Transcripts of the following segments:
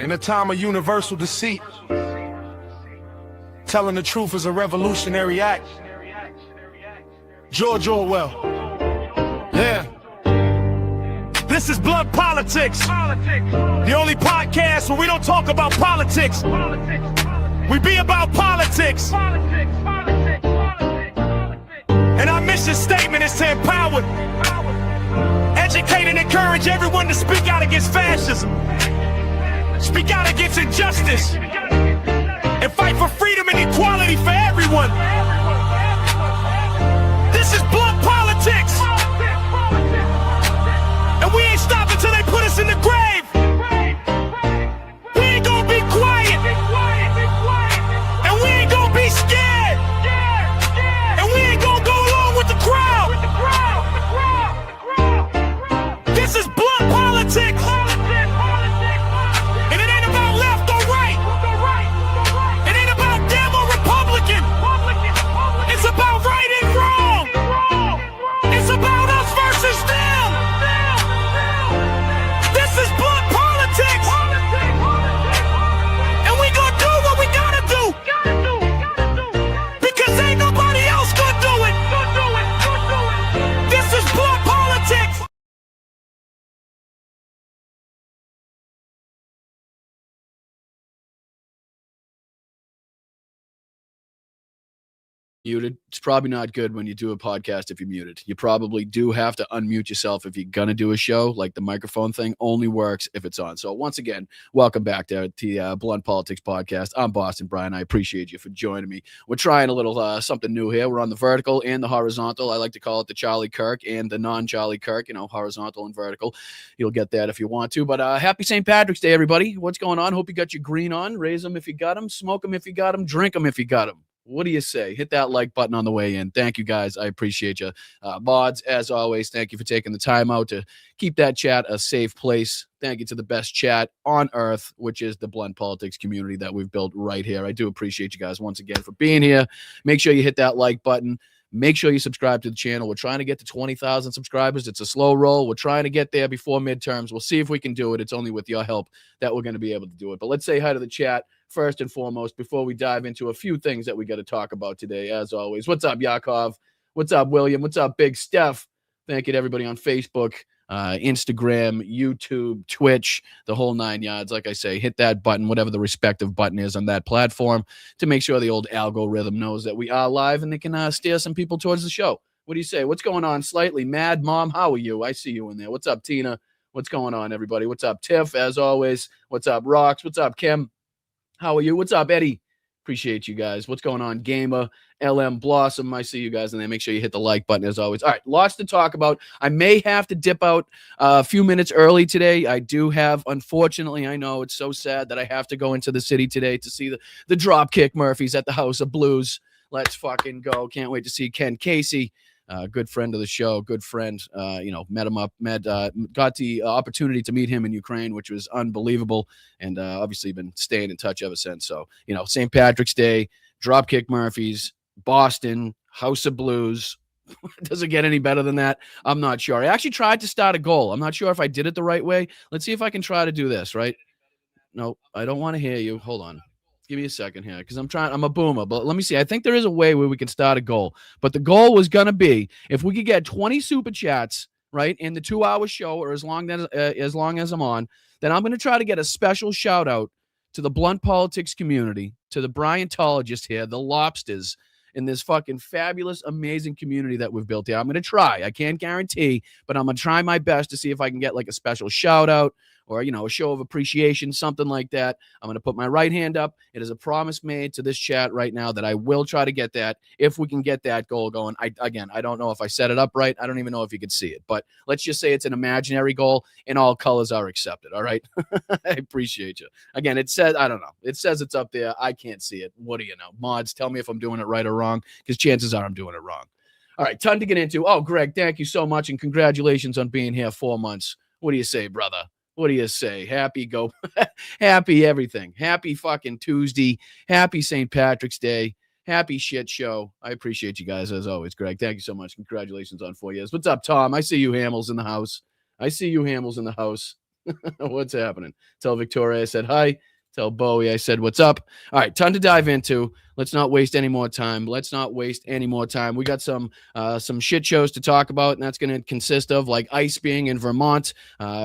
In a time of universal deceit, telling the truth is a revolutionary act. George Orwell. Yeah. This is Blood Politics. The only podcast where we don't talk about politics. We be about politics. And our mission statement is to empower, educate, and encourage everyone to speak out against fascism. Speak out against injustice and fight for freedom and equality for everyone. This is Blood Politics, and we ain't stopping till they put us in the grave. We ain't gonna be quiet, and we ain't gonna be scared, and we ain't gonna go along with the crowd. This is Blood Politics. Muted. It's probably not good when you do a podcast if you're muted. You probably do have to unmute yourself if you're going to do a show. Like the microphone thing only works if it's on. So once again, welcome back to the Blunt Politics Podcast. I'm Boston Brian. I appreciate you for joining me. We're trying a little something new here. We're on the vertical and the horizontal. I like to call it the Charlie Kirk and the non-Charlie Kirk, horizontal and vertical. You'll get that if you want to. But happy St. Patrick's Day, everybody. What's going on? Hope you got your green on. Raise them if you got them. Smoke them if you got them. Drink them if you got them. What do you say? Hit that like button on the way in. Thank you, guys. I appreciate you. Mods, as always, thank you for taking the time out to keep that chat a safe place. Thank you to the best chat on earth, which is the Blunt Politics community that we've built right here. I do appreciate you guys once again for being here. Make sure you hit that like button. Make sure you subscribe to the channel. We're trying to get to 20,000 subscribers. It's a slow roll. We're trying to get there before midterms. We'll see if we can do it. It's only with your help that we're going to be able to do it. But let's say hi to the chat first and foremost before we dive into a few things that we got to talk about today, as always. What's up, Yakov? What's up, William? What's up, Big Steph? Thank you to everybody on Facebook, Instagram, YouTube, Twitch, the whole 9 yards. Like I say, hit that button, whatever the respective button is on that platform, to make sure the old algorithm knows that we are live and they can steer some people towards the show. What do you say? What's going on? Slightly Mad Mom, how are you? I see you in there. What's up, Tina? What's going on, everybody? What's up, Tiff? As always. What's up, Rox? What's up, Kim? How are you? What's up, Eddie? Appreciate you guys. What's going on, Gamer? LM Blossom, I see you guys, and then make sure you hit the like button as always. All right, lots to talk about. I may have to dip out a few minutes early today. I do have, unfortunately, I know it's so sad that I have to go into the city today to see the Dropkick Murphys at the House of Blues. Let's fucking go. Can't wait to see Ken Casey. Good friend of the show, good friend. Met him up, got the opportunity to meet him in Ukraine, which was unbelievable, and obviously been staying in touch ever since. So, St. Patrick's Day, Dropkick Murphys, Boston, House of Blues. Does it get any better than that? I'm not sure. I actually tried to start a goal. I'm not sure if I did it the right way. Let's see if I can try to do this, right? No, I don't want to hear you. Hold on. Give me a second here because I'm a boomer, but let me see. I think there is a way where we can start a goal, but the goal was going to be if we could get 20 super chats, right, in the 2-hour show or as long as I'm on, then I'm going to try to get a special shout out to the Blunt Politics community, to the Bryantologists here, the Lobsters, in this fucking fabulous, amazing community that we've built here. I'm going to try. I can't guarantee, but I'm going to try my best to see if I can get like a special shout out or, a show of appreciation, something like that. I'm going to put my right hand up. It is a promise made to this chat right now that I will try to get that if we can get that goal going. I don't know if I set it up right. I don't even know if you can see it, but let's just say it's an imaginary goal and all colors are accepted. All right. I appreciate you. Again, it says, I don't know. It says it's up there. I can't see it. What do you know? Mods, tell me if I'm doing it right or wrong, because chances are I'm doing it wrong. All right. Ton to get into. Oh, Greg, thank you so much. And congratulations on being here 4 months. What do you say, brother? What do you say? Happy go, happy everything. Happy fucking Tuesday. Happy St. Patrick's Day. Happy shit show. I appreciate you guys as always, Greg. Thank you so much. Congratulations on 4 years. What's up, Tom? I see you Hamels in the house. What's happening? Tell Victoria I said hi. Tell Bowie I said what's up. All right, ton to dive into. Let's not waste any more time. We got some shit shows to talk about, and that's going to consist of like ICE being in Vermont,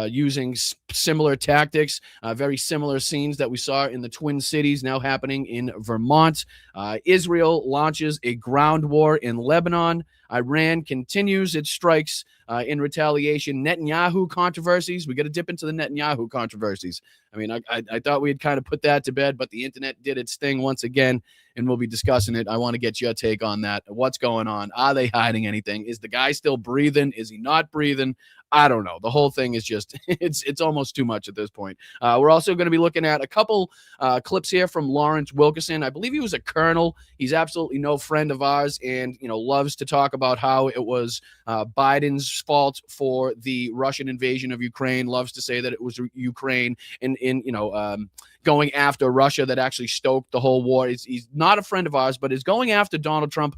using similar tactics, very similar scenes that we saw in the Twin Cities now happening in Vermont. Israel launches a ground war in Lebanon. Iran continues its strikes in retaliation. Netanyahu controversies. We got to dip into the Netanyahu controversies. I mean, I thought we had kind of put that to bed, but the internet did its thing once again, and we'll be discussing it. I want to get your take on that. What's going on? Are they hiding anything? Is the guy still breathing? Is he not breathing? I don't know. The whole thing is just, it's almost too much at this point. We're also going to be looking at a couple clips here from Lawrence Wilkerson. I believe he was a colonel. He's absolutely no friend of ours, and, loves to talk about how it was Biden's fault for the Russian invasion of Ukraine, loves to say that it was Ukraine going after Russia that actually stoked the whole war. He's not a friend of ours, but is going after Donald Trump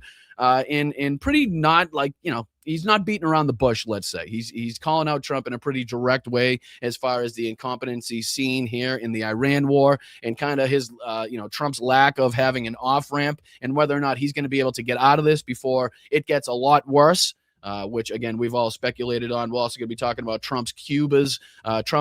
in pretty not like, he's not beating around the bush, let's say. He's calling out Trump in a pretty direct way as far as the incompetency seen here in the Iran war and kind of his, Trump's lack of having an off-ramp and whether or not he's going to be able to get out of this before it gets a lot worse. Which, again, we've all speculated on. We're also going to be talking about Trump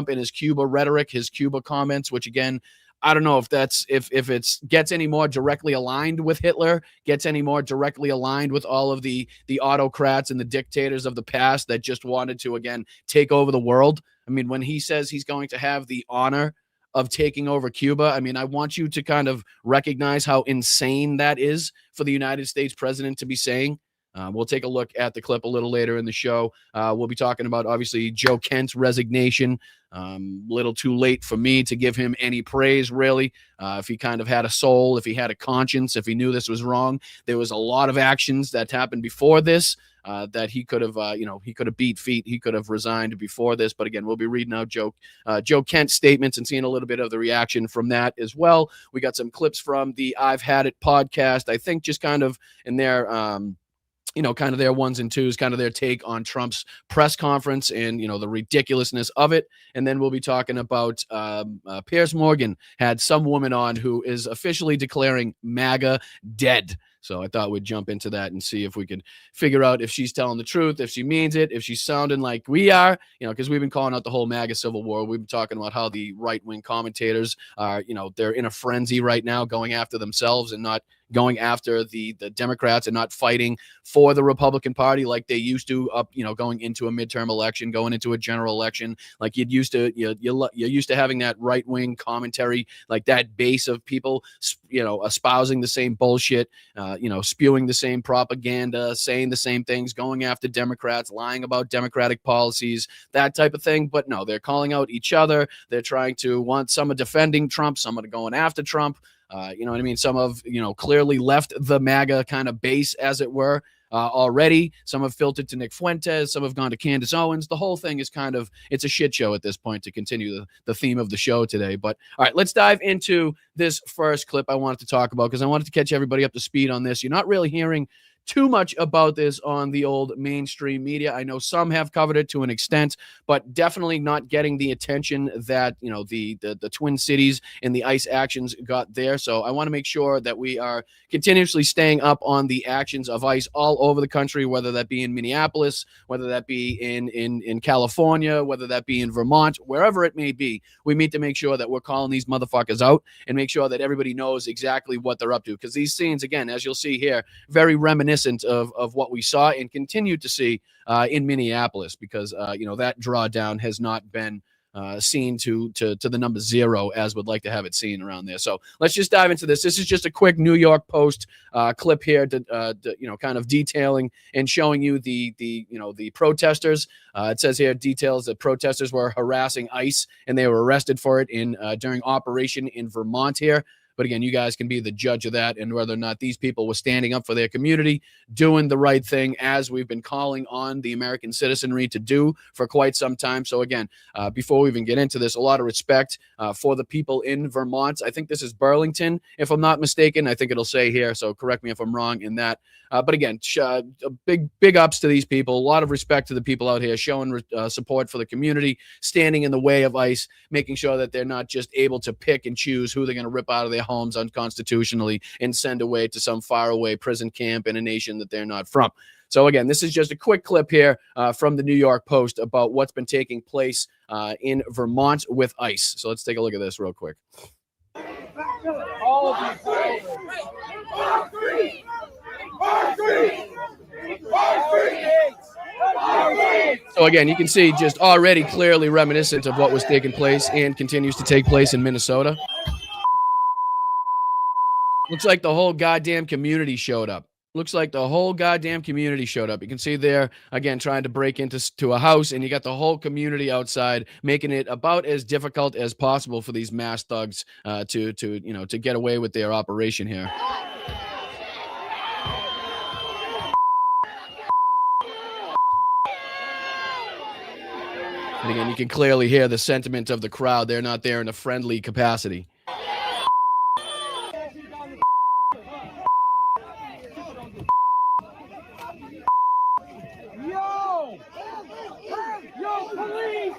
and his Cuba rhetoric, his Cuba comments, which, again, I don't know if it's gets any more directly aligned with Hitler, gets any more directly aligned with all of the autocrats and the dictators of the past that just wanted to, again, take over the world. I mean, when he says he's going to have the honor of taking over Cuba, I mean, I want you to kind of recognize how insane that is for the United States president to be saying. We'll take a look at the clip a little later in the show. We'll be talking about, obviously, Joe Kent's resignation. Little too late for me to give him any praise, really. If he kind of had a soul, if he had a conscience, if he knew this was wrong. There was a lot of actions that happened before this that he could have, he could have beat feet. He could have resigned before this. But again, we'll be reading out Joe Kent's statements and seeing a little bit of the reaction from that as well. We got some clips from the I've Had It podcast. I think just kind of in their kind of their ones and twos, kind of their take on Trump's press conference and, the ridiculousness of it. And then we'll be talking about Piers Morgan had some woman on who is officially declaring MAGA dead. So I thought we'd jump into that and see if we could figure out if she's telling the truth, if she means it, if she's sounding like we are, because we've been calling out the whole MAGA civil war. We've been talking about how the right-wing commentators are, they're in a frenzy right now, going after themselves and not going after the Democrats and not fighting for the Republican Party like they used to going into a midterm election, going into a general election. Like you're used to having that right-wing commentary, like that base of people, espousing the same bullshit, spewing the same propaganda, saying the same things, going after Democrats, lying about Democratic policies, that type of thing. But no, they're calling out each other. They're trying to some are defending Trump, some are going after Trump. You know what I mean? Some have, clearly left the MAGA kind of base, as it were, already. Some have filtered to Nick Fuentes. Some have gone to Candace Owens. The whole thing is it's a shit show at this point, to continue the theme of the show today. But all right, let's dive into this first clip I wanted to talk about because I wanted to catch everybody up to speed on this. You're not really hearing too much about this on the old mainstream media. I know some have covered it to an extent, but definitely not getting the attention that, the Twin Cities and the ICE actions got there. So I want to make sure that we are continuously staying up on the actions of ICE all over the country, whether that be in Minneapolis, whether that be in California, whether that be in Vermont, wherever it may be. We need to make sure that we're calling these motherfuckers out and make sure that everybody knows exactly what they're up to. Because these scenes, again, as you'll see here, very reminiscent of what we saw and continue to see in Minneapolis, because that drawdown has not been seen to the number 0 as would like to have it seen around there. So let's just dive into this. This is just a quick New York Post clip here to kind of detailing and showing you the protesters. It says here details that protesters were harassing ICE and they were arrested for it during operation in Vermont here. But again, you guys can be the judge of that and whether or not these people were standing up for their community, doing the right thing, as we've been calling on the American citizenry to do for quite some time. So again, before we even get into this, a lot of respect for the people in Vermont. I think this is Burlington, if I'm not mistaken. I think it'll say here, so correct me if I'm wrong in that. But again, big ups to these people. A lot of respect to the people out here showing support for the community, standing in the way of ICE, making sure that they're not just able to pick and choose who they're going to rip out of their homes unconstitutionally and send away to some faraway prison camp in a nation that they're not from. So again, this is just a quick clip here from the New York Post about what's been taking place in Vermont with ICE. So let's take a look at this real quick. All of these So again, you can see just already clearly reminiscent of what was taking place and continues to take place in Minnesota. Looks like the whole goddamn community showed up. Looks like the whole goddamn community showed up. You can see there, again, trying to break into a house, and you got the whole community outside, making it about as difficult as possible for these mass thugs to get away with their operation here. And again, you can clearly hear the sentiment of the crowd. They're not there in a friendly capacity. Yo, police!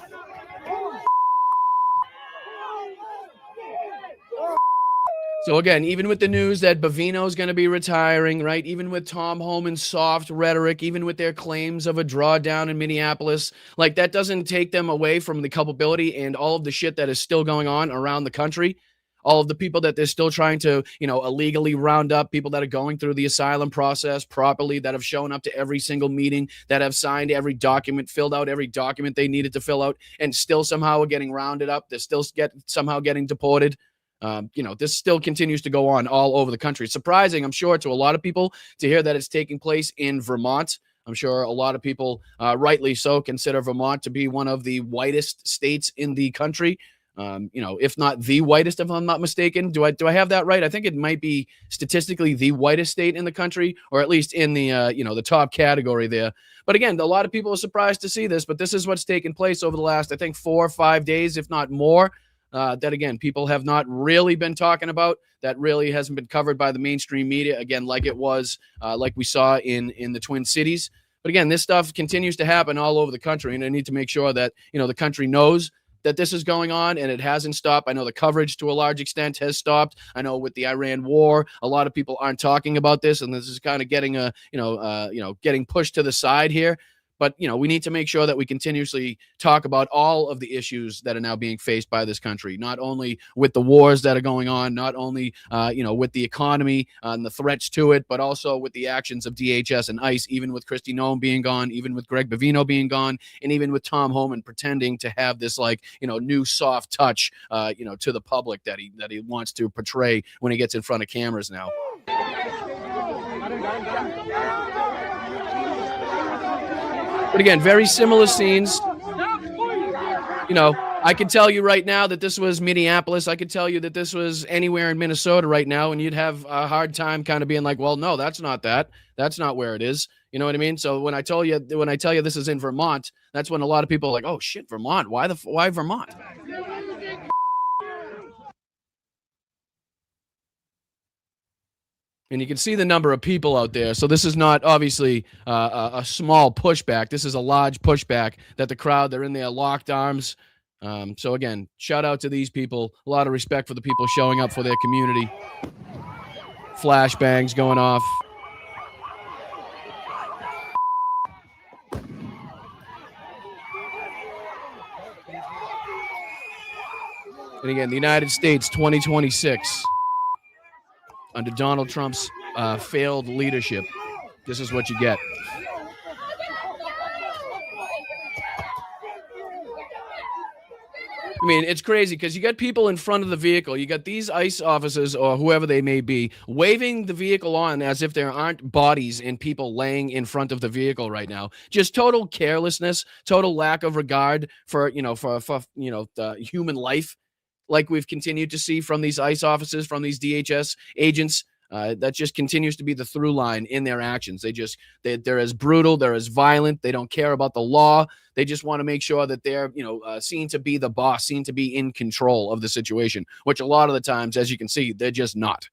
So again, even with the news that Bavino's going to be retiring, right? Even with Tom Homan's soft rhetoric, even with their claims of a drawdown in Minneapolis, like that doesn't take them away from the culpability and all of the shit that is still going on around the country. All of the people that they're still trying to, illegally round up, people that are going through the asylum process properly, that have shown up to every single meeting, that have signed every document, filled out every document they needed to fill out, and still somehow are getting rounded up. They're still somehow getting deported. This still continues to go on all over the country. It's surprising, I'm sure, to a lot of people to hear that it's taking place in Vermont. I'm sure a lot of people, rightly so, consider Vermont to be one of the whitest states in the country. If not the whitest, if I'm not mistaken. Do I have that right? I think it might be statistically the whitest state in the country, or at least in the, the top category there. But again, a lot of people are surprised to see this, but this is what's taken place over the last, I think, 4 or 5 days, if not more. That, again, people have not really been talking about, that really hasn't been covered by the mainstream media, again, like it was, like we saw in the Twin Cities. But again, this stuff continues to happen all over the country, and I need to make sure that, the country knows that this is going on, and it hasn't stopped. I know the coverage to a large extent has stopped. I know with the Iran war, a lot of people aren't talking about this, and this is kind of getting getting pushed to the side here. But, we need to make sure that we continuously talk about all of the issues that are now being faced by this country, not only with the wars that are going on, not only, with the economy and the threats to it, but also with the actions of DHS and ICE, even with Kristi Noem being gone, even with Greg Bavino being gone, and even with Tom Homan pretending to have this, new soft touch, to the public that he wants to portray when he gets in front of cameras now. But again, very similar scenes. I could tell you right now that this was Minneapolis. I could tell you that this was anywhere in Minnesota right now, and you'd have a hard time kind of being like, well, no, that's not that. That's not where it is. You know what I mean? So when I tell you this is in Vermont, that's when a lot of people are like, oh shit, Vermont. Why Vermont? And you can see the number of people out there. So this is not obviously a small pushback. This is a large pushback that the crowd, they're in there locked arms. So again, shout out to these people. A lot of respect for the people showing up for their community. Flashbangs going off. And again, the United States 2026. Under Donald Trump's failed leadership, this is what you get. I mean, it's crazy because you got people in front of the vehicle. You got these ICE officers or whoever they may be waving the vehicle on as if there aren't bodies and people laying in front of the vehicle right now. Just total carelessness, total lack of regard for the human life. like we've continued to see from these ICE officers, from these DHS agents. That just continues to be the through line in their actions. They're as brutal, they're as violent. They don't care about the law. They just want to make sure that they're, seen to be the boss, seen to be in control of the situation, which a lot of the times, as you can see, they're just not.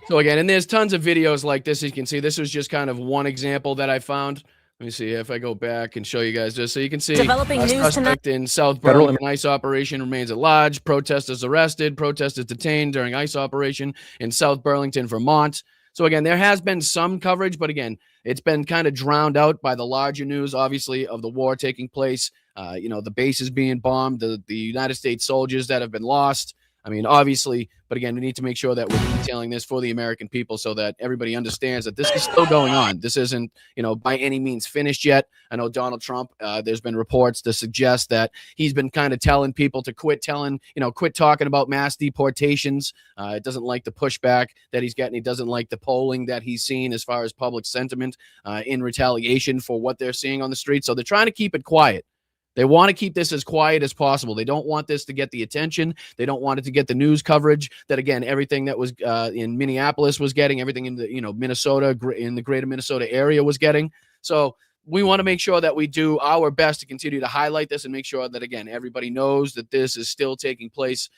So again, and there's tons of videos like this. As you can see, this was just kind of one example that I found. Let me see if I go back and show you guys this. So you can see Developing news suspect in South Burlington ICE operation remains at large. Protesters arrested. Protesters detained during ICE operation in South Burlington, Vermont. So again, there has been some coverage, but again, it's been kind of drowned out by the larger news, obviously, of the war taking place. The bases being bombed, the United States soldiers that have been lost. I mean, obviously, but again, we need to make sure that we're detailing this for the American people so that everybody understands that this is still going on. This isn't, by any means finished yet. I know Donald Trump, there's been reports to suggest that he's been kind of telling people to quit talking about mass deportations. It doesn't like the pushback that he's getting. He doesn't like the polling that he's seen as far as public sentiment in retaliation for what they're seeing on the street. So they're trying to keep it quiet. They want to keep this as quiet as possible. They don't want this to get the attention. They don't want it to get the news coverage that, again, everything that was in Minneapolis was getting, everything in the, Minnesota, in the greater Minnesota area was getting. So we want to make sure that we do our best to continue to highlight this and make sure that, again, everybody knows that this is still taking place,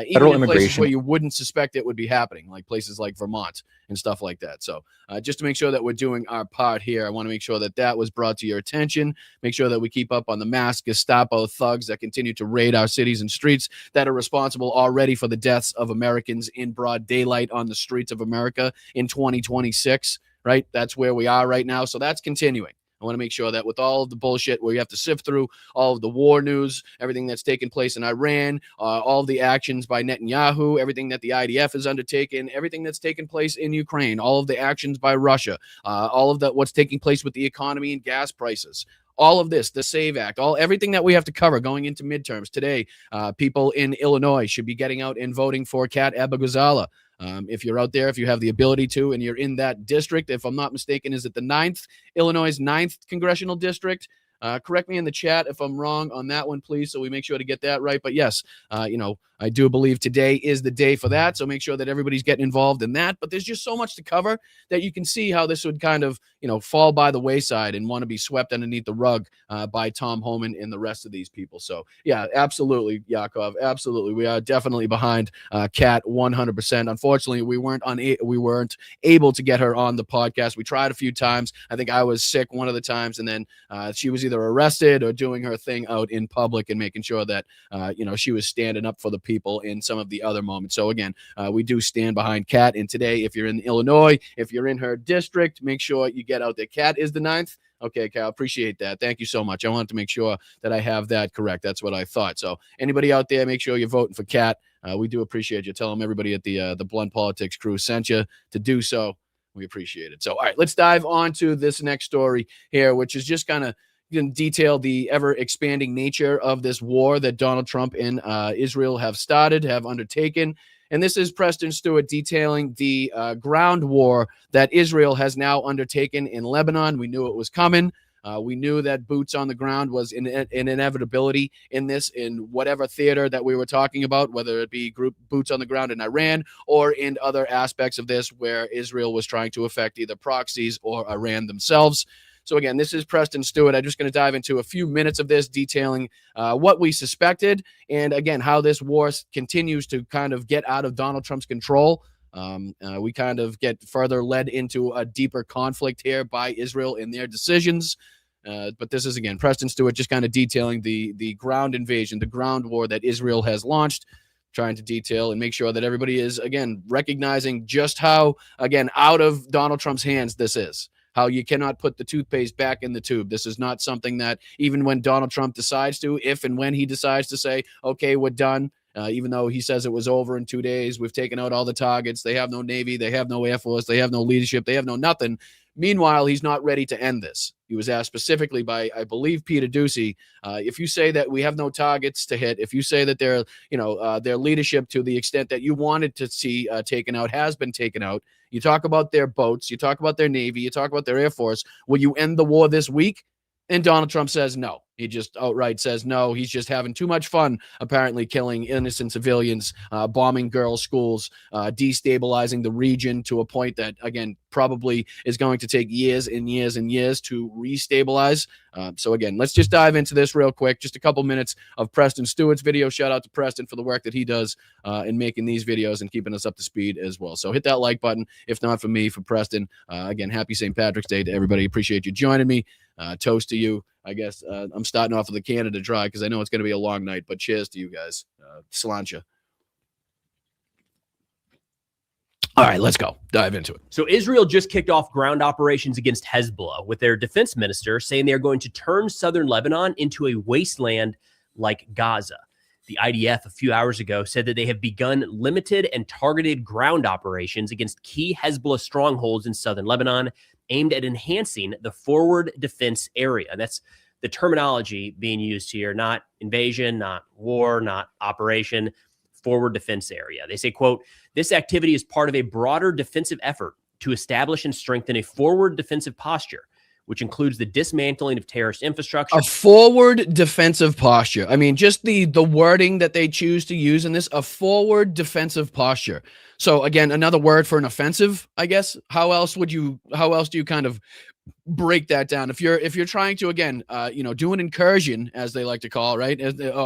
even in places where you wouldn't suspect it would be happening, like places like Vermont and stuff like that. So just to make sure that we're doing our part here, I want to make sure that that was brought to your attention. Make sure that we keep up on the mass Gestapo thugs that continue to raid our cities and streets, that are responsible already for the deaths of Americans in broad daylight on the streets of America in 2026, right? That's where we are right now. So that's continuing. I want to make sure that with all of the bullshit where you have to sift through all of the war news, everything that's taken place in Iran, all of the actions by Netanyahu, everything that the IDF has undertaken, everything that's taken place in Ukraine, all of the actions by Russia, all of what's taking place with the economy and gas prices. All of this, the SAVE Act, everything that we have to cover going into midterms today. People in Illinois should be getting out and voting for Kat Abigail. If you're out there, if you have the ability to, and you're in that district, if I'm not mistaken, is it Illinois' 9th congressional district? Correct me in the chat if I'm wrong on that one, please, so we make sure to get that right. But yes, I do believe today is the day for that, so make sure that everybody's getting involved in that. But there's just so much to cover that you can see how this would kind of, fall by the wayside and want to be swept underneath the rug by Tom Homan and the rest of these people. So, yeah, absolutely, Yakov, absolutely. We are definitely behind Kat 100%. Unfortunately, we weren't able to get her on the podcast. We tried a few times. I think I was sick one of the times, and then she was either arrested or doing her thing out in public and making sure that, she was standing up for the people in some of the other moments. So again, we do stand behind Kat. And today, if you're in Illinois, if you're in her district, make sure you get out there. Kat is the 9th. Okay, Cal, appreciate that. Thank you so much. I wanted to make sure that I have that correct. That's what I thought. So anybody out there, make sure you're voting for Kat. We do appreciate you. Tell them everybody at the Blunt Politics crew sent you to do so. We appreciate it. So, all right, let's dive on to this next story here, which is just kind of detail the ever-expanding nature of this war that Donald Trump and Israel have undertaken. And this is Preston Stewart detailing the ground war that Israel has now undertaken in Lebanon. We knew it was coming. We knew that boots on the ground was an inevitability in whatever theater that we were talking about, whether it be group boots on the ground in Iran or in other aspects of this where Israel was trying to affect either proxies or Iran themselves. So again, this is Preston Stewart. I'm just going to dive into a few minutes of this detailing what we suspected and, again, how this war continues to kind of get out of Donald Trump's control. We kind of get further led into a deeper conflict here by Israel in their decisions. But this is, again, Preston Stewart just kind of detailing the ground invasion, the ground war that Israel has launched, trying to detail and make sure that everybody is, again, recognizing just how, again, out of Donald Trump's hands this is. How you cannot put the toothpaste back in the tube. This is not something that even when Donald Trump decides to, if and when he decides to say, okay, we're done, even though he says it was over in 2 days, we've taken out all the targets, they have no Navy, they have no Air Force, they have no leadership, they have no nothing. Meanwhile, he's not ready to end this. He was asked specifically by, I believe, Peter Doocy, if you say that we have no targets to hit, if you say that their leadership to the extent that you wanted to see taken out has been taken out, you talk about their boats, you talk about their Navy, you talk about their Air Force, will you end the war this week? And Donald Trump says no. He just outright says no. He's just having too much fun, apparently killing innocent civilians, bombing girls' schools, destabilizing the region to a point that, again, probably is going to take years and years and years to restabilize. So, again, let's just dive into this real quick. Just a couple minutes of Preston Stewart's video. Shout out to Preston for the work that he does in making these videos and keeping us up to speed as well. So hit that like button. If not for me, for Preston. Again, happy St. Patrick's Day to everybody. Appreciate you joining me. Toast to you. I guess I'm starting off with a Canada Dry because I know it's going to be a long night, but cheers to you guys. Sláinte. All right, let's go. Dive into it. So Israel just kicked off ground operations against Hezbollah, with their defense minister saying they are going to turn southern Lebanon into a wasteland like Gaza. The IDF a few hours ago said that they have begun limited and targeted ground operations against key Hezbollah strongholds in southern Lebanon, aimed at enhancing the forward defense area. And that's the terminology being used here, not invasion, not war, not operation, forward defense area. They say, quote, this activity is part of a broader defensive effort to establish and strengthen a forward defensive posture, which includes the dismantling of terrorist infrastructure. A forward defensive posture. I mean, just the wording that they choose to use in this, a forward defensive posture. So again, another word for an offensive, I guess. How else do you kind of break that down? If you're trying to, again, do an incursion, as they like to call it, right?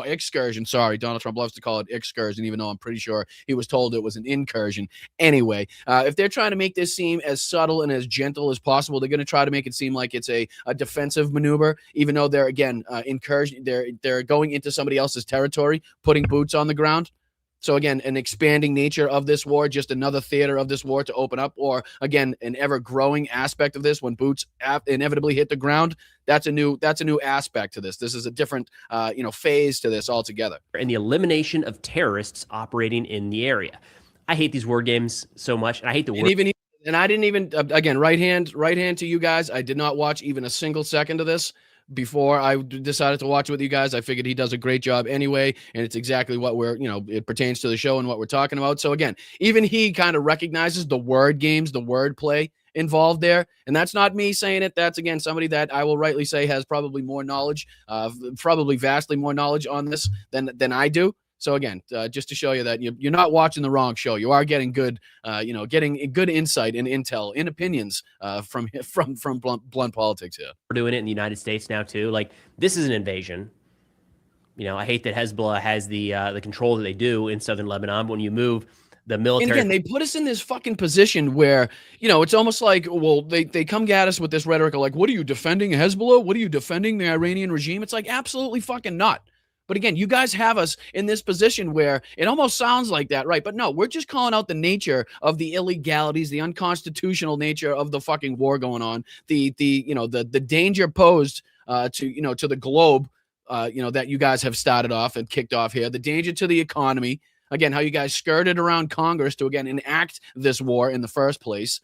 Excursion. Sorry, Donald Trump loves to call it excursion, even though I'm pretty sure he was told it was an incursion. Anyway, if they're trying to make this seem as subtle and as gentle as possible, they're going to try to make it seem like it's a defensive maneuver, even though they're, again, incursion. They're going into somebody else's territory, putting boots on the ground. So again, an expanding nature of this war, just another theater of this war to open up, or again, an ever-growing aspect of this when boots inevitably hit the ground. That's a new aspect to this. This is a different phase to this altogether. And the elimination of terrorists operating in the area. I hate these word games so much, and I hate the word. And I didn't even again, right hand to you guys. I did not watch even a single second of this before I decided to watch it with you guys. I figured he does a great job anyway, and it's exactly what it pertains to the show and what we're talking about. So again, even he kind of recognizes the word games, the word play involved there. And that's not me saying it. That's, again, somebody that I will rightly say has probably more knowledge, probably vastly more knowledge on this than I do. So again, just to show you that you're not watching the wrong show. You are getting good, getting good insight and intel and opinions from Blunt Politics here. We're doing it in the United States now too. Like, this is an invasion. I hate that Hezbollah has the control that they do in southern Lebanon. But when you move the military, and again, they put us in this fucking position where it's almost like, well, they come at us with this rhetoric of like, what are you defending Hezbollah? What are you defending the Iranian regime? It's like, absolutely fucking not. But again, you guys have us in this position where it almost sounds like that, right? But no, we're just calling out the nature of the illegalities, the unconstitutional nature of the fucking war going on, the danger posed to the globe, that you guys have started off and kicked off here, the danger to the economy. Again, how you guys skirted around Congress to again enact this war in the first place.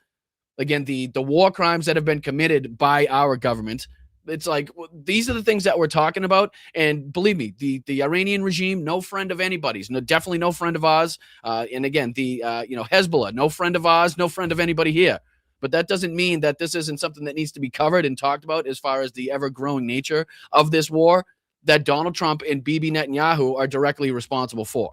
Again, the war crimes that have been committed by our government. It's like, these are the things that we're talking about. And believe me, the Iranian regime, no friend of anybody's, definitely no friend of ours. And again, the Hezbollah, no friend of ours, no friend of anybody here. But that doesn't mean that this isn't something that needs to be covered and talked about as far as the ever-growing nature of this war that Donald Trump and Bibi Netanyahu are directly responsible for.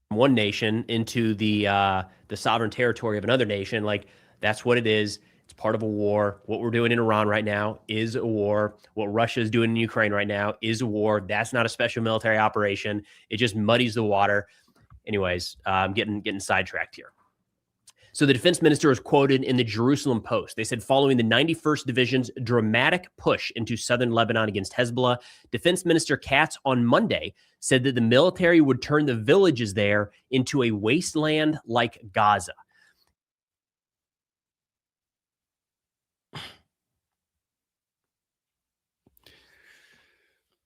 One nation into the sovereign territory of another nation, like, that's what it is. It's part of a war. What we're doing in Iran right now is a war. What Russia is doing in Ukraine right now is a war. That's not a special military operation. It just muddies the water. Anyways, I'm getting sidetracked here. So the defense minister was quoted in the Jerusalem Post. They said, following the 91st Division's dramatic push into southern Lebanon against Hezbollah, Defense Minister Katz on Monday said that the military would turn the villages there into a wasteland like Gaza.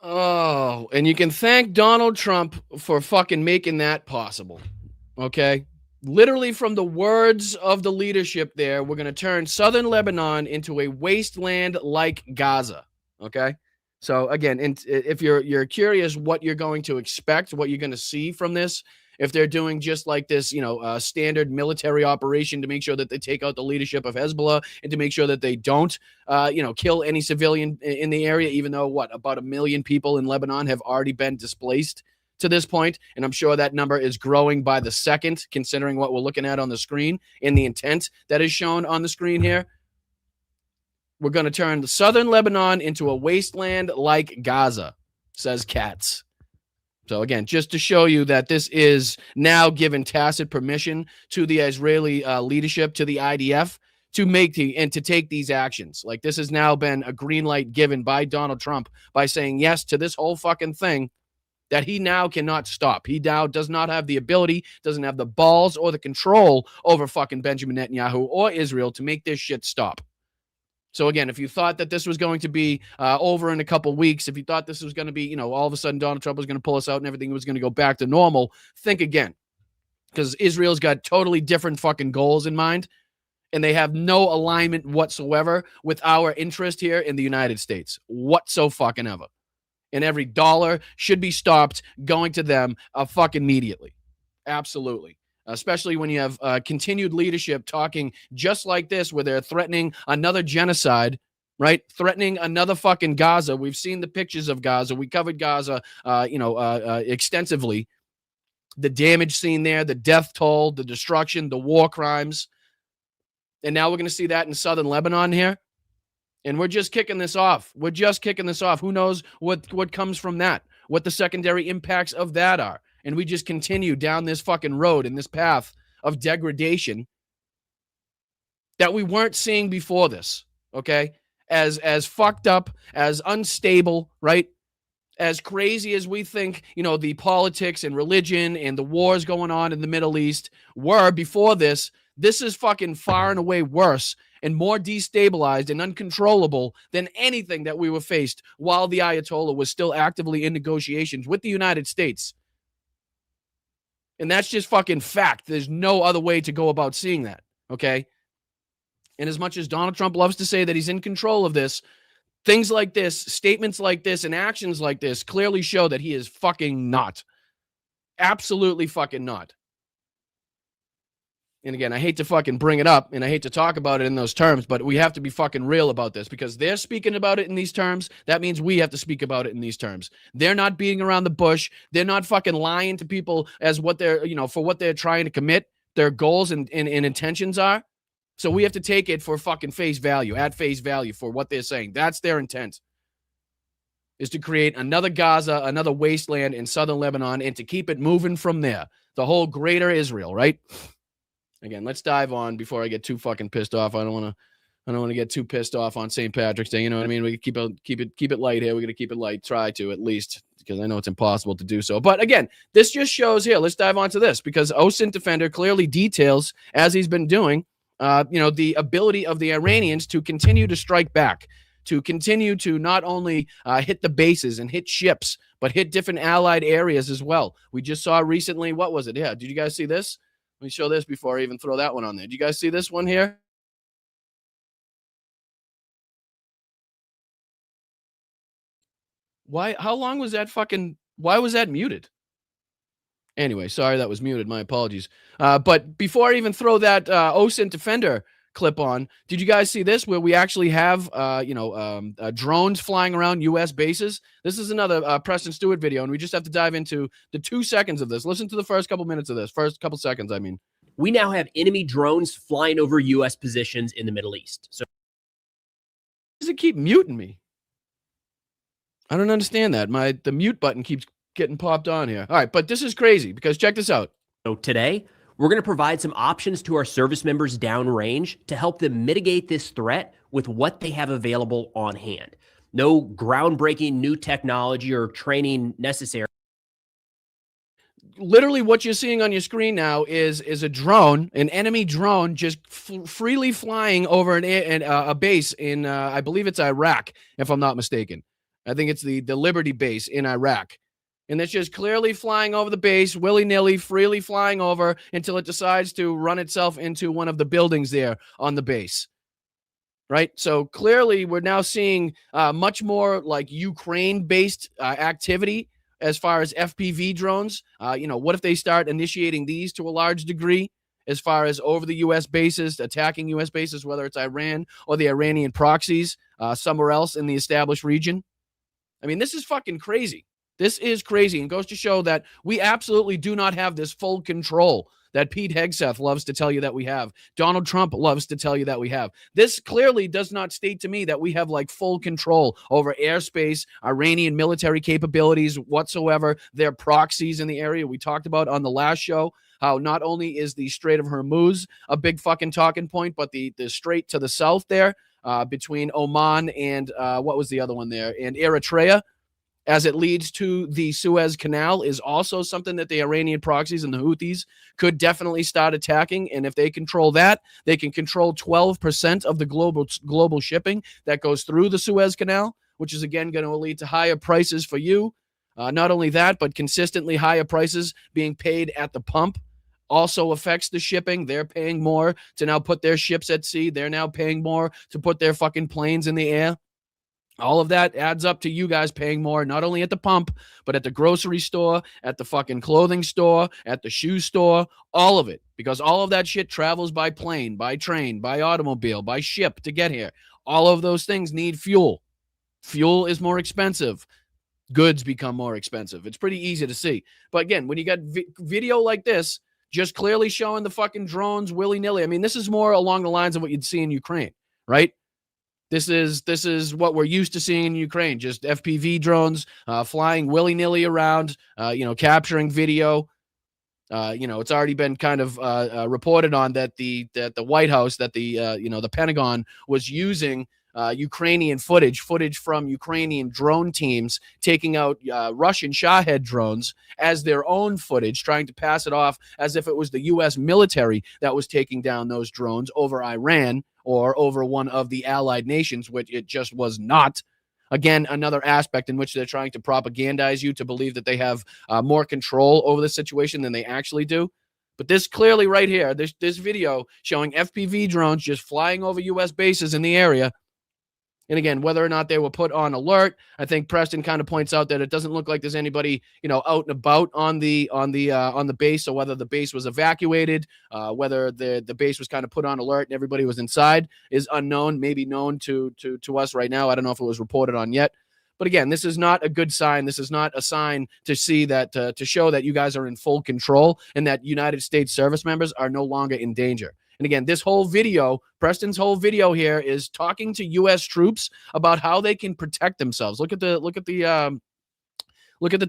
Oh, and you can thank Donald Trump for fucking making that possible. Okay? literally from the words of the leadership there, we're going to turn southern Lebanon into a wasteland like Gaza. Okay. So again, if you're curious what you're going to expect, what you're going to see from this, if they're doing just like this, standard military operation to make sure that they take out the leadership of Hezbollah and to make sure that they don't, kill any civilian in the area, even though about 1 million people in Lebanon have already been displaced to this point, and I'm sure that number is growing by the second, considering what we're looking at on the screen and the intent that is shown on the screen here. We're going to turn the southern Lebanon into a wasteland like Gaza, says Katz. So again, just to show you that this is now given tacit permission to the Israeli leadership, to the IDF, to take these actions. Like, this has now been a green light given by Donald Trump by saying yes to this whole fucking thing that he now cannot stop. He now does not have the ability, doesn't have the balls or the control over fucking Benjamin Netanyahu or Israel to make this shit stop. So again, if you thought that this was going to be over in a couple weeks, if you thought this was going to be, all of a sudden Donald Trump was going to pull us out and everything was going to go back to normal, think again. Because Israel's got totally different fucking goals in mind, and they have no alignment whatsoever with our interest here in the United States. Whatsoever. And every dollar should be stopped going to them fucking immediately. Absolutely. Especially when you have continued leadership talking just like this, where they're threatening another genocide, right? Threatening another fucking Gaza. We've seen the pictures of Gaza. We covered Gaza, extensively. The damage seen there, the death toll, the destruction, the war crimes. And now we're going to see that in southern Lebanon here. And we're just kicking this off. Who knows what comes from that, what the secondary impacts of that are. And we just continue down this fucking road and this path of degradation that we weren't seeing before this, okay? As fucked up, as unstable, right? As crazy as we think, the politics and religion and the wars going on in the Middle East were before this, this is fucking far and away worse and more destabilized and uncontrollable than anything that we were faced while the Ayatollah was still actively in negotiations with the United States. And that's just fucking fact. There's no other way to go about seeing that, okay? And as much as Donald Trump loves to say that he's in control of this, things like this, statements like this, and actions like this clearly show that he is fucking not. Absolutely fucking not. And again, I hate to fucking bring it up and I hate to talk about it in those terms, but we have to be fucking real about this because they're speaking about it in these terms. That means we have to speak about it in these terms. They're not beating around the bush. They're not fucking lying to people as what they're, for what they're trying to commit, their goals and intentions are. So we have to take it for fucking face value, at face value for what they're saying. That's their intent, is to create another Gaza, another wasteland in southern Lebanon, and to keep it moving from there. The whole greater Israel, right? Again, let's dive on before I get too fucking pissed off. I don't want to get too pissed off on St. Patrick's Day. You know what I mean? We keep it light here. We're going to keep it light. Try to, at least, because I know it's impossible to do so. But again, this just shows here. Let's dive on to this because OSINT Defender clearly details, as he's been doing, the ability of the Iranians to continue to strike back, to continue to not only hit the bases and hit ships, but hit different allied areas as well. We just saw recently, what was it? Yeah, did you guys see this? Let me show this before I even throw that one on there. Do you guys see this one here? Why was that muted? Anyway, sorry that was muted. My apologies. But before I even throw that OSINT Defender clip on, did you guys see this where we actually have drones flying around U.S. bases? This is another Preston Stewart video, and we just have to dive into the 2 seconds of this. Listen to the first couple minutes of this. First couple seconds, I mean. We now have enemy drones flying over U.S. positions in the Middle East. So, does it keep muting me? I don't understand that. The mute button keeps getting popped on here. All right, but this is crazy because check this out. So today, we're going to provide some options to our service members downrange to help them mitigate this threat with what they have available on hand. No groundbreaking new technology or training necessary. Literally what you're seeing on your screen now is a drone, an enemy drone, just freely flying over a base in, I believe it's Iraq, if I'm not mistaken. I think it's the Liberty base in Iraq. And it's just clearly flying over the base, willy-nilly, freely flying over until it decides to run itself into one of the buildings there on the base. Right? So clearly we're now seeing much more like Ukraine-based activity as far as FPV drones. What if they start initiating these to a large degree as far as over the U.S. bases, attacking U.S. bases, whether it's Iran or the Iranian proxies somewhere else in the established region? I mean, this is fucking crazy. This is crazy and goes to show that we absolutely do not have this full control that Pete Hegseth loves to tell you that we have. Donald Trump loves to tell you that we have. This clearly does not state to me that we have like full control over airspace, Iranian military capabilities whatsoever, their proxies in the area. We talked about on the last show how not only is the Strait of Hormuz a big fucking talking point, but the strait to the south there between Oman and what was the other one there? And Eritrea, as it leads to the Suez Canal, is also something that the Iranian proxies and the Houthis could definitely start attacking. And if they control that, they can control 12% of the global shipping that goes through the Suez Canal, which is, again, going to lead to higher prices for you. Not only that, but consistently higher prices being paid at the pump also affects the shipping. They're paying more to now put their ships at sea. They're now paying more to put their fucking planes in the air. All of that adds up to you guys paying more, not only at the pump, but at the grocery store, at the fucking clothing store, at the shoe store, all of it. Because all of that shit travels by plane, by train, by automobile, by ship to get here. All of those things need fuel. Fuel is more expensive. Goods become more expensive. It's pretty easy to see. But again, when you got video like this, just clearly showing the fucking drones willy-nilly. I mean, this is more along the lines of what you'd see in Ukraine, right? This is what we're used to seeing in Ukraine, just FPV drones flying willy-nilly around, capturing video. It's already been kind of reported on that the White House, that the Pentagon was using Ukrainian footage from Ukrainian drone teams taking out Russian Shahed drones as their own footage, trying to pass it off as if it was the U.S. military that was taking down those drones over Iran or over one of the allied nations, which it just was not. Again, another aspect in which they're trying to propagandize you to believe that they have more control over the situation than they actually do. But this clearly right here, this video showing FPV drones just flying over U.S. bases in the area. And again, whether or not they were put on alert, I think Preston kind of points out that it doesn't look like there's anybody, out and about on the base. So whether the base was evacuated, whether the base was kind of put on alert and everybody was inside is unknown, maybe known to us right now. I don't know if it was reported on yet. But again, this is not a good sign. This is not a sign to see that to show that you guys are in full control and that United States service members are no longer in danger. And again, this whole video, Preston's whole video here, is talking to U.S. troops about how they can protect themselves. Look at the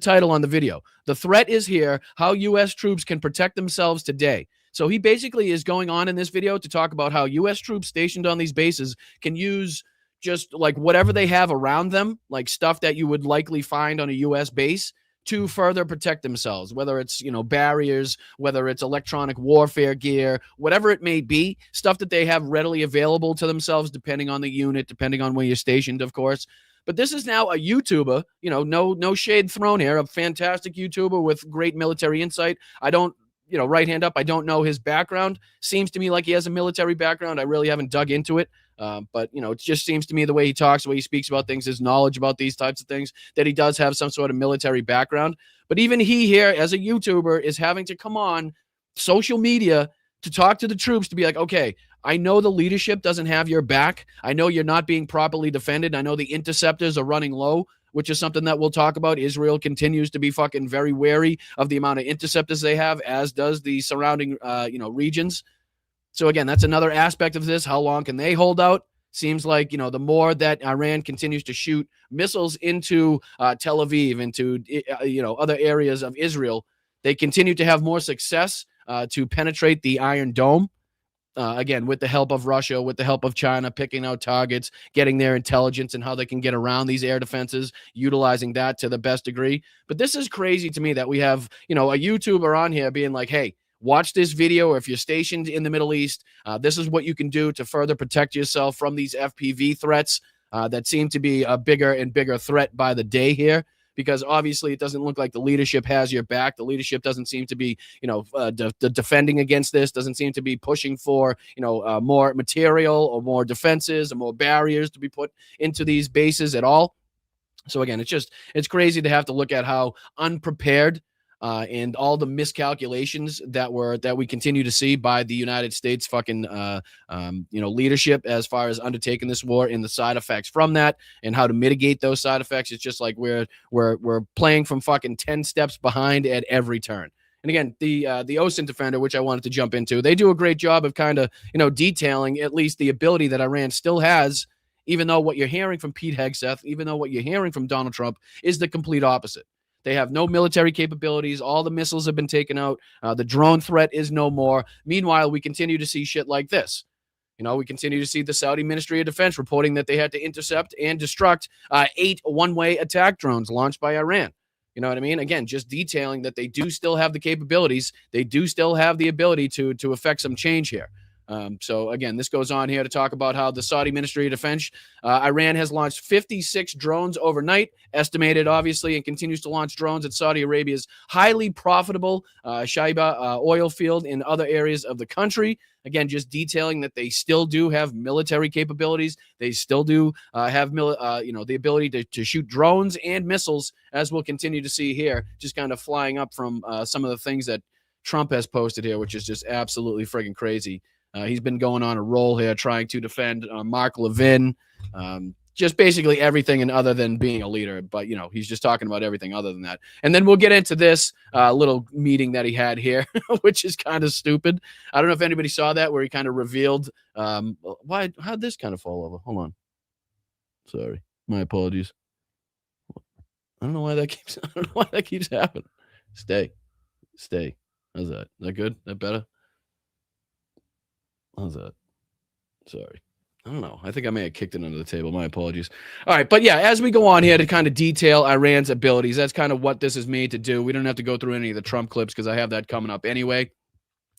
title on the video. The threat is here: how U.S. troops can protect themselves today. So he basically is going on in this video to talk about how U.S. troops stationed on these bases can use just like whatever they have around them, like stuff that you would likely find on a U.S. base, to further protect themselves, whether it's, barriers, whether it's electronic warfare gear, whatever it may be, stuff that they have readily available to themselves, depending on the unit, depending on where you're stationed, of course. But this is now a YouTuber, no shade thrown here, a fantastic YouTuber with great military insight. I don't, right hand up, I don't know his background. Seems to me like he has a military background. I really haven't dug into it. But it just seems to me the way he talks, the way he speaks about things, his knowledge about these types of things, that he does have some sort of military background. But even he here, as a YouTuber, is having to come on social media to talk to the troops to be like, okay, I know the leadership doesn't have your back. I know you're not being properly defended. I know the interceptors are running low, which is something that we'll talk about. Israel continues to be fucking very wary of the amount of interceptors they have, as does the surrounding, regions. So again, that's another aspect of this. How long can they hold out? Seems like, the more that Iran continues to shoot missiles into Tel Aviv, into, other areas of Israel, they continue to have more success to penetrate the Iron Dome. Again, with the help of Russia, with the help of China, picking out targets, getting their intelligence and how they can get around these air defenses, utilizing that to the best degree. But this is crazy to me that we have, a YouTuber on here being like, hey, watch this video. If you're stationed in the Middle East, this is what you can do to further protect yourself from these FPV threats that seem to be a bigger and bigger threat by the day here. because obviously it doesn't look like the leadership has your back. The leadership doesn't seem to be, defending against this, doesn't seem to be pushing for, more material or more defenses or more barriers to be put into these bases at all. So again, it's crazy to have to look at how unprepared and all the miscalculations that we continue to see by the United States fucking leadership as far as undertaking this war and the side effects from that and how to mitigate those side effects. It's just like we're playing from fucking 10 steps behind at every turn. And again, the OSINT Defender, which I wanted to jump into, they do a great job of kind of detailing at least the ability that Iran still has, even though what you're hearing from Pete Hegseth, even though what you're hearing from Donald Trump is the complete opposite. They have no military capabilities. All the missiles have been taken out. The drone threat is no more. Meanwhile, we continue to see shit like this. We continue to see the Saudi Ministry of Defense reporting that they had to intercept and destruct 8 one-way attack drones launched by Iran. You know what I mean? Again, just detailing that they do still have the capabilities. They do still have the ability to affect some change here. So again, this goes on here to talk about how the Saudi Ministry of Defense, Iran has launched 56 drones overnight, estimated obviously, and continues to launch drones at Saudi Arabia's highly profitable Shaiba oil field in other areas of the country. Again, just detailing that they still do have military capabilities. They still do have the ability to shoot drones and missiles, as we'll continue to see here, just kind of flying up from some of the things that Trump has posted here, which is just absolutely friggin' crazy. He's been going on a roll here trying to defend Mark Levin, just basically everything and other than being a leader. But, he's just talking about everything other than that. And then we'll get into this little meeting that he had here, which is kind of stupid. I don't know if anybody saw that where he kind of revealed how'd this kind of fall over? Hold on. Sorry. My apologies. I don't know why that keeps happening. Stay. How's that? Is that good? That better? How's that? Sorry. I don't know. I think I may have kicked it under the table. My apologies. All right. But yeah, as we go on here to kind of detail Iran's abilities, that's kind of what this is made to do. We don't have to go through any of the Trump clips because I have that coming up anyway,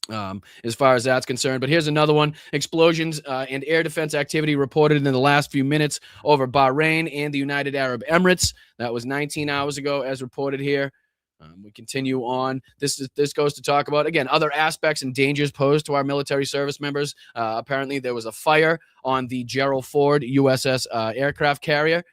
as far as that's concerned. But here's another one. Explosions and air defense activity reported in the last few minutes over Bahrain and the United Arab Emirates. That was 19 hours ago, as reported here. We continue on. This goes to talk about, again, other aspects and dangers posed to our military service members. Apparently, there was a fire on the Gerald Ford USS aircraft carrier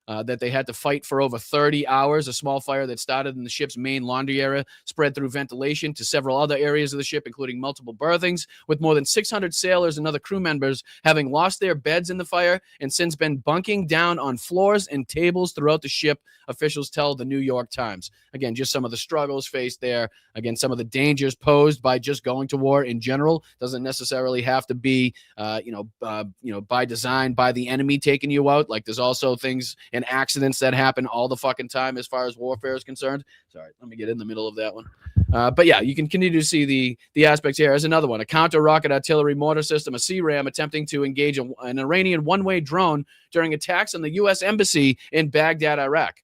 that they had to fight for over 30 hours. A small fire that started in the ship's main laundry area spread through ventilation to several other areas of the ship, including multiple berthings, with more than 600 sailors and other crew members having lost their beds in the fire and since been bunking down on floors and tables throughout the ship, officials tell the New York Times. Again, just some of the struggles faced there. Again, some of the dangers posed by just going to war in general. Doesn't necessarily have to be, by design, by the enemy taking you out. Like, there's also things and accidents that happen all the fucking time as far as warfare is concerned. Sorry, let me get in the middle of that one. But yeah, you can continue to see the aspects here. There's another one, a counter-rocket artillery mortar system, a CRAM, attempting to engage an Iranian one-way drone during attacks on the U.S. Embassy in Baghdad, Iraq.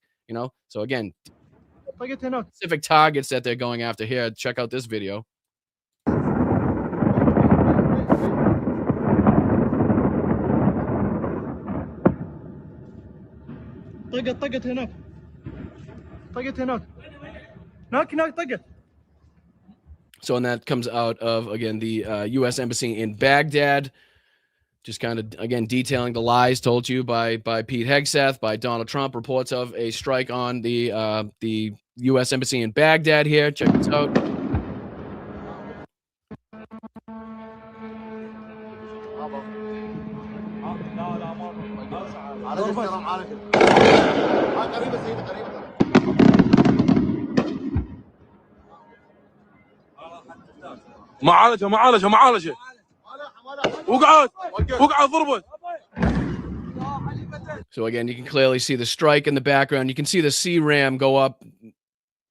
So again, specific targets that they're going after here. Check out this video. طقت هناك هناك طقت. So, and that comes out of, again, the U.S. Embassy in Baghdad. Just kind of, again, detailing the lies told to you by Pete Hegseth, by Donald Trump. Reports of a strike on the U.S. Embassy in Baghdad here. Check this out. معالجة وقعد ضربت. So again, you can clearly see the strike in the background. You can see the CRAM go up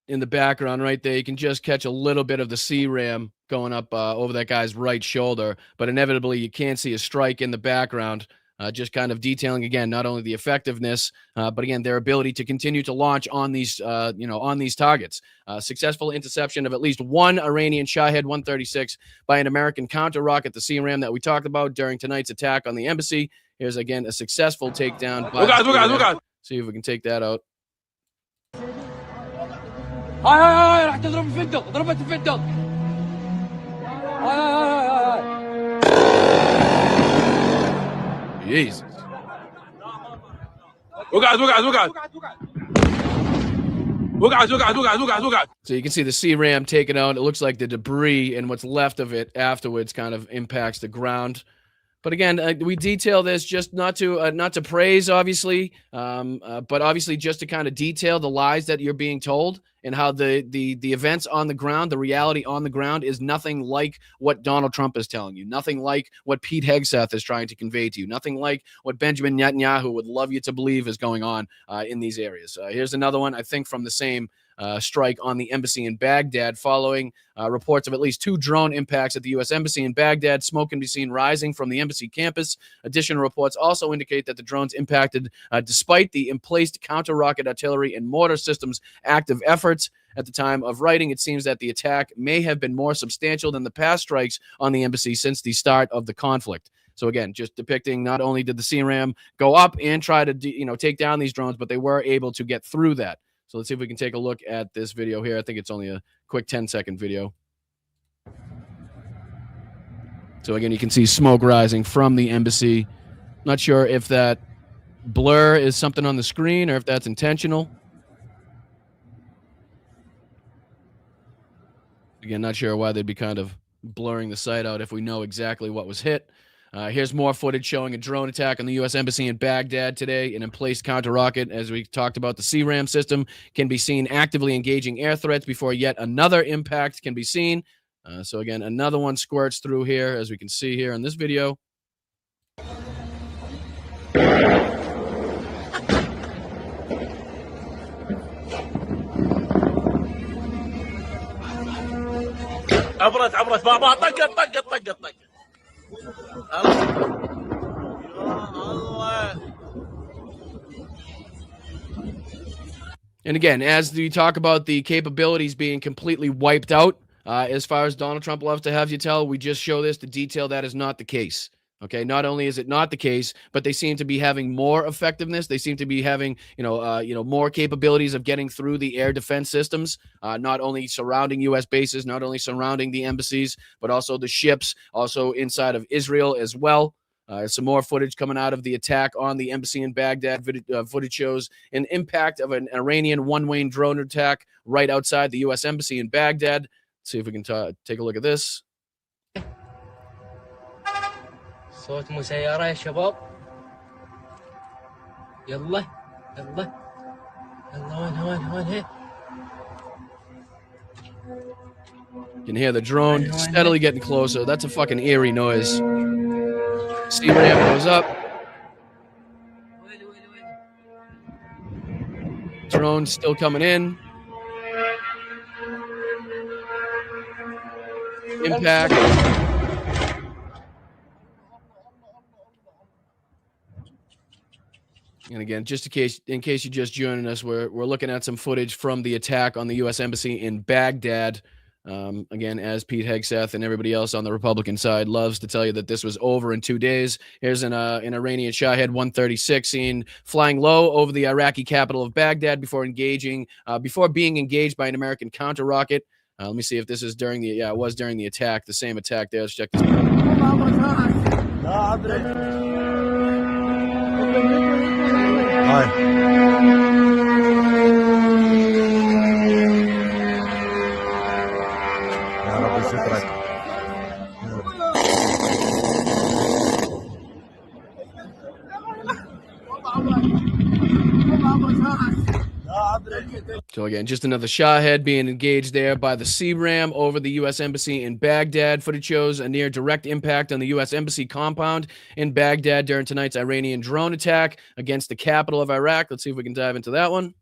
in the background right there. You can just catch a little bit of the CRAM going up over that guy's right shoulder, but inevitably you can't see a strike in the background. Just kind of detailing, again, not only the effectiveness, but again, their ability to continue to launch on these, on these targets. Successful interception of at least one Iranian Shahed 136 by an American counter-rocket, the CRAM that we talked about during tonight's attack on the embassy. Here's, again, a successful takedown. See if we can take that out. هاي راح تضرب الفندق، ضربت الفندق. هاي. Jesus. وقعت. So you can see the C-Ram taken out. It looks like the debris and what's left of it afterwards kind of impacts the ground. But again, we detail this just not to praise, obviously, but obviously just to kind of detail the lies that you're being told and how the events on the ground, the reality on the ground is nothing like what Donald Trump is telling you, nothing like what Pete Hegseth is trying to convey to you, nothing like what Benjamin Netanyahu would love you to believe is going on in these areas. Here's another one, I think, from the same strike on the embassy in Baghdad following reports of at least 2 drone impacts at the U.S. Embassy in Baghdad. Smoke can be seen rising from the embassy campus. Additional reports also indicate that the drones impacted despite the emplaced counter-rocket artillery and mortar systems' active efforts. At the time of writing, it seems that the attack may have been more substantial than the past strikes on the embassy since the start of the conflict. So again, just depicting not only did the C-Ram go up and try to take down these drones, but they were able to get through that. So let's see if we can take a look at this video here. I think it's only a quick 10-second video. So again, you can see smoke rising from the embassy. Not sure if that blur is something on the screen or if that's intentional. Again, not sure why they'd be kind of blurring the sight out if we know exactly what was hit. Here's more footage showing a drone attack on the U.S. Embassy in Baghdad today. An emplaced counter-rocket, as we talked about, the C-Ram system can be seen actively engaging air threats before yet another impact can be seen. So again, another one squirts through here, as we can see here in this video. عبرت بابا طقت And again, as we talk about the capabilities being completely wiped out, as far as Donald Trump loves to have you tell, we just show this to detail that is not the case. Okay, not only is it not the case, but they seem to be having more effectiveness. They seem to be having, more capabilities of getting through the air defense systems, not only surrounding U.S. bases, not only surrounding the embassies, but also the ships, also inside of Israel as well. Some more footage coming out of the attack on the embassy in Baghdad. Footage shows an impact of an Iranian one-way drone attack right outside the U.S. Embassy in Baghdad. Let's see if we can take a look at this. صوت مسيرة يا شباب. يلا وين هي. You can hear the drone steadily getting closer. That's a fucking eerie noise. C-Ram goes up. Drone still coming in. Impact. And again, just in case you're just joining us, we're looking at some footage from the attack on the U.S. Embassy in Baghdad. Again, as Pete Hegseth and everybody else on the Republican side loves to tell you that this was over in 2 days. Here's an Iranian Shahed 136 seen flying low over the Iraqi capital of Baghdad before being engaged by an American counter rocket. Let me see if this is during the it was during the attack, the same attack there. Let's check this So again, just another Shahed being engaged there by the C-Ram over the U.S. Embassy in Baghdad. Footage shows a near direct impact on the U.S. Embassy compound in Baghdad during tonight's Iranian drone attack against the capital of Iraq. Let's see if we can dive into that one.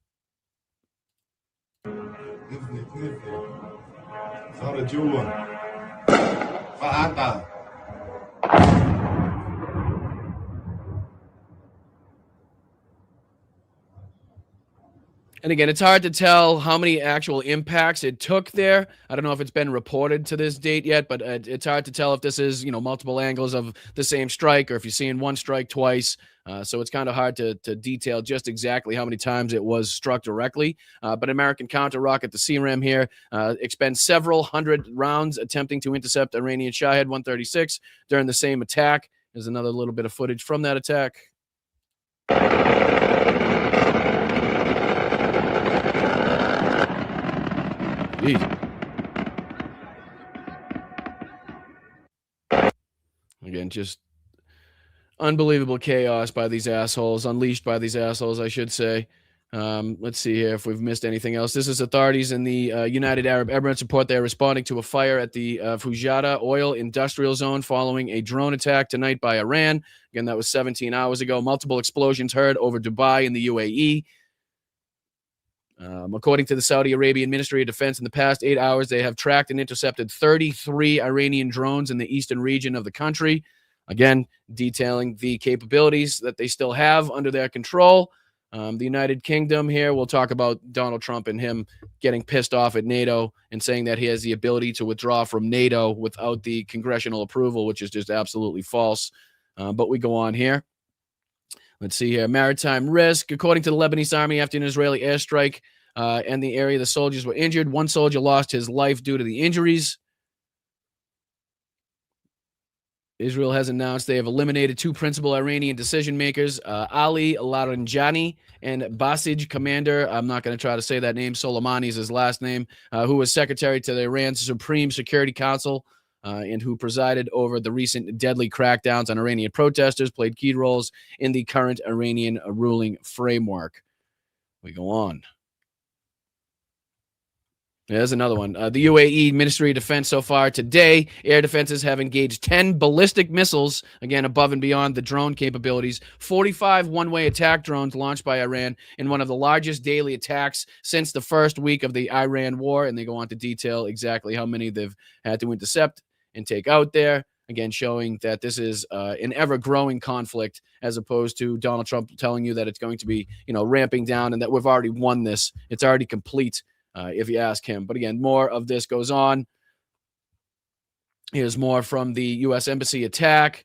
And again, it's hard to tell how many actual impacts it took there. I don't know if it's been reported to this date yet, but it's hard to tell if this is, multiple angles of the same strike or if you're seeing one strike twice. So it's kind of hard to detail just exactly how many times it was struck directly. But American counter-rocket, the CRAM here, expends several hundred rounds attempting to intercept Iranian Shahed 136 during the same attack. There's another little bit of footage from that attack. Again, just unbelievable chaos by these assholes, unleashed by these assholes, I should say. Let's see here if we've missed anything else. This is authorities in the United Arab Emirates report they're responding to a fire at the Fujairah oil industrial zone following a drone attack tonight by Iran. Again, that was 17 hours ago. Multiple explosions heard over Dubai in the UAE. According to the Saudi Arabian Ministry of Defense, in the past 8 hours, they have tracked and intercepted 33 Iranian drones in the eastern region of the country. Again, detailing the capabilities that they still have under their control. The United Kingdom here, we'll talk about Donald Trump and him getting pissed off at NATO and saying that he has the ability to withdraw from NATO without the congressional approval, which is just absolutely false. But we go on here. Let's see here. Maritime risk. According to the Lebanese army, after an Israeli airstrike and the area, the soldiers were injured. One soldier lost his life due to the injuries. Israel has announced they have eliminated two principal Iranian decision makers, Ali Laranjani and Basij commander. I'm not going to try to say that name. Soleimani is his last name, who was secretary to the Iran's Supreme Security Council. And who presided over the recent deadly crackdowns on Iranian protesters, played key roles in the current Iranian ruling framework. We go on. There's another one. The UAE Ministry of Defense so far today, air defenses have engaged 10 ballistic missiles, again, above and beyond the drone capabilities, 45 one-way attack drones launched by Iran in one of the largest daily attacks since the first week of the Iran war. And they go on to detail exactly how many they've had to intercept and take out there. Again, showing that this is an ever-growing conflict as opposed to Donald Trump telling you that it's going to be, ramping down and that we've already won this. It's already complete, if you ask him. But again, more of this goes on. Here's more from the U.S. Embassy attack.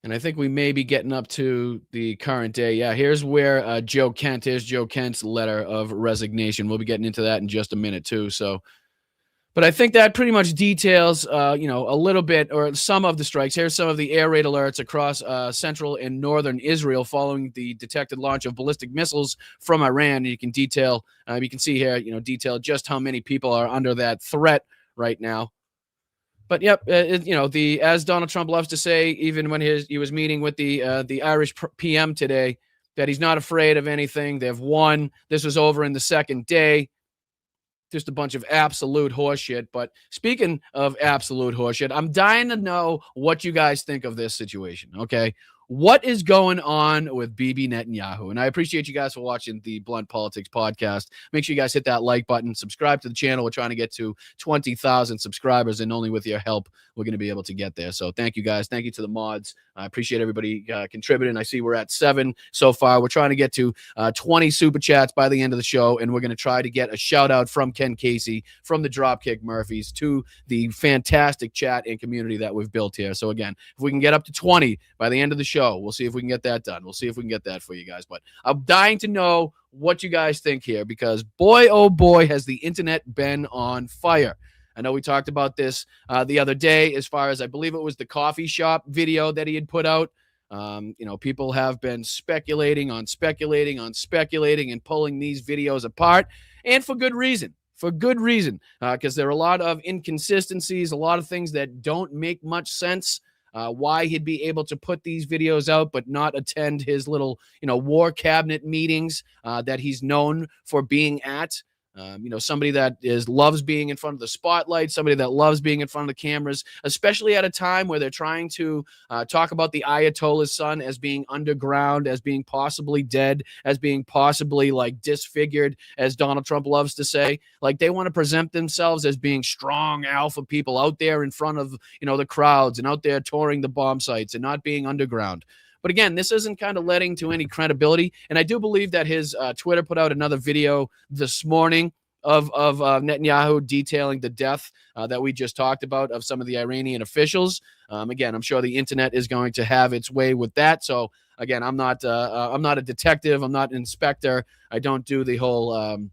And I think we may be getting up to the current day. Yeah, here's where Joe Kent, here's Joe Kent's letter of resignation. We'll be getting into that in just a minute, too. But I think that pretty much details, a little bit or some of the strikes. Here's some of the air raid alerts across central and northern Israel following the detected launch of ballistic missiles from Iran. And you can detail, you can see here, detail just how many people are under that threat right now. But yep, as Donald Trump loves to say, even when he was meeting with the Irish PM today, that he's not afraid of anything. They've won. This was over in the second day. Just a bunch of absolute horseshit. But speaking of absolute horseshit, I'm dying to know what you guys think of this situation, okay? What is going on with Bibi Netanyahu? And I appreciate you guys for watching the Blunt Politics podcast. Make sure you guys hit that like button, subscribe to the channel. We're trying to get to 20,000 subscribers, and only with your help, we're going to be able to get there. So thank you guys. Thank you to the mods. I appreciate everybody contributing. I see we're at 7 so far. We're trying to get to 20 super chats by the end of the show, and we're going to try to get a shout out from Ken Casey, from the Dropkick Murphys, to the fantastic chat and community that we've built here. So again, if we can get up to 20 by the end of the show, we'll see if we can get that done. We'll see if we can get that for you guys. But I'm dying to know what you guys think here, because boy, oh boy, has the internet been on fire. I know we talked about this the other day, as far as I believe it was the coffee shop video that he had put out. People have been speculating and pulling these videos apart, and for good reason. Because there are a lot of inconsistencies, a lot of things that don't make much sense. Why he'd be able to put these videos out but not attend his little, war cabinet meetings that he's known for being at. Somebody that loves being in front of the spotlight, somebody that loves being in front of the cameras, especially at a time where they're trying to talk about the Ayatollah's son as being underground, as being possibly dead, as being possibly disfigured, as Donald Trump loves to say. They want to present themselves as being strong alpha people out there in front of, the crowds and out there touring the bomb sites and not being underground. But again, this isn't kind of letting to any credibility. And I do believe that his Twitter put out another video this morning of Netanyahu detailing the death that we just talked about of some of the Iranian officials. Again, I'm sure the internet is going to have its way with that. So again, I'm not a detective. I'm not an inspector. I don't do the whole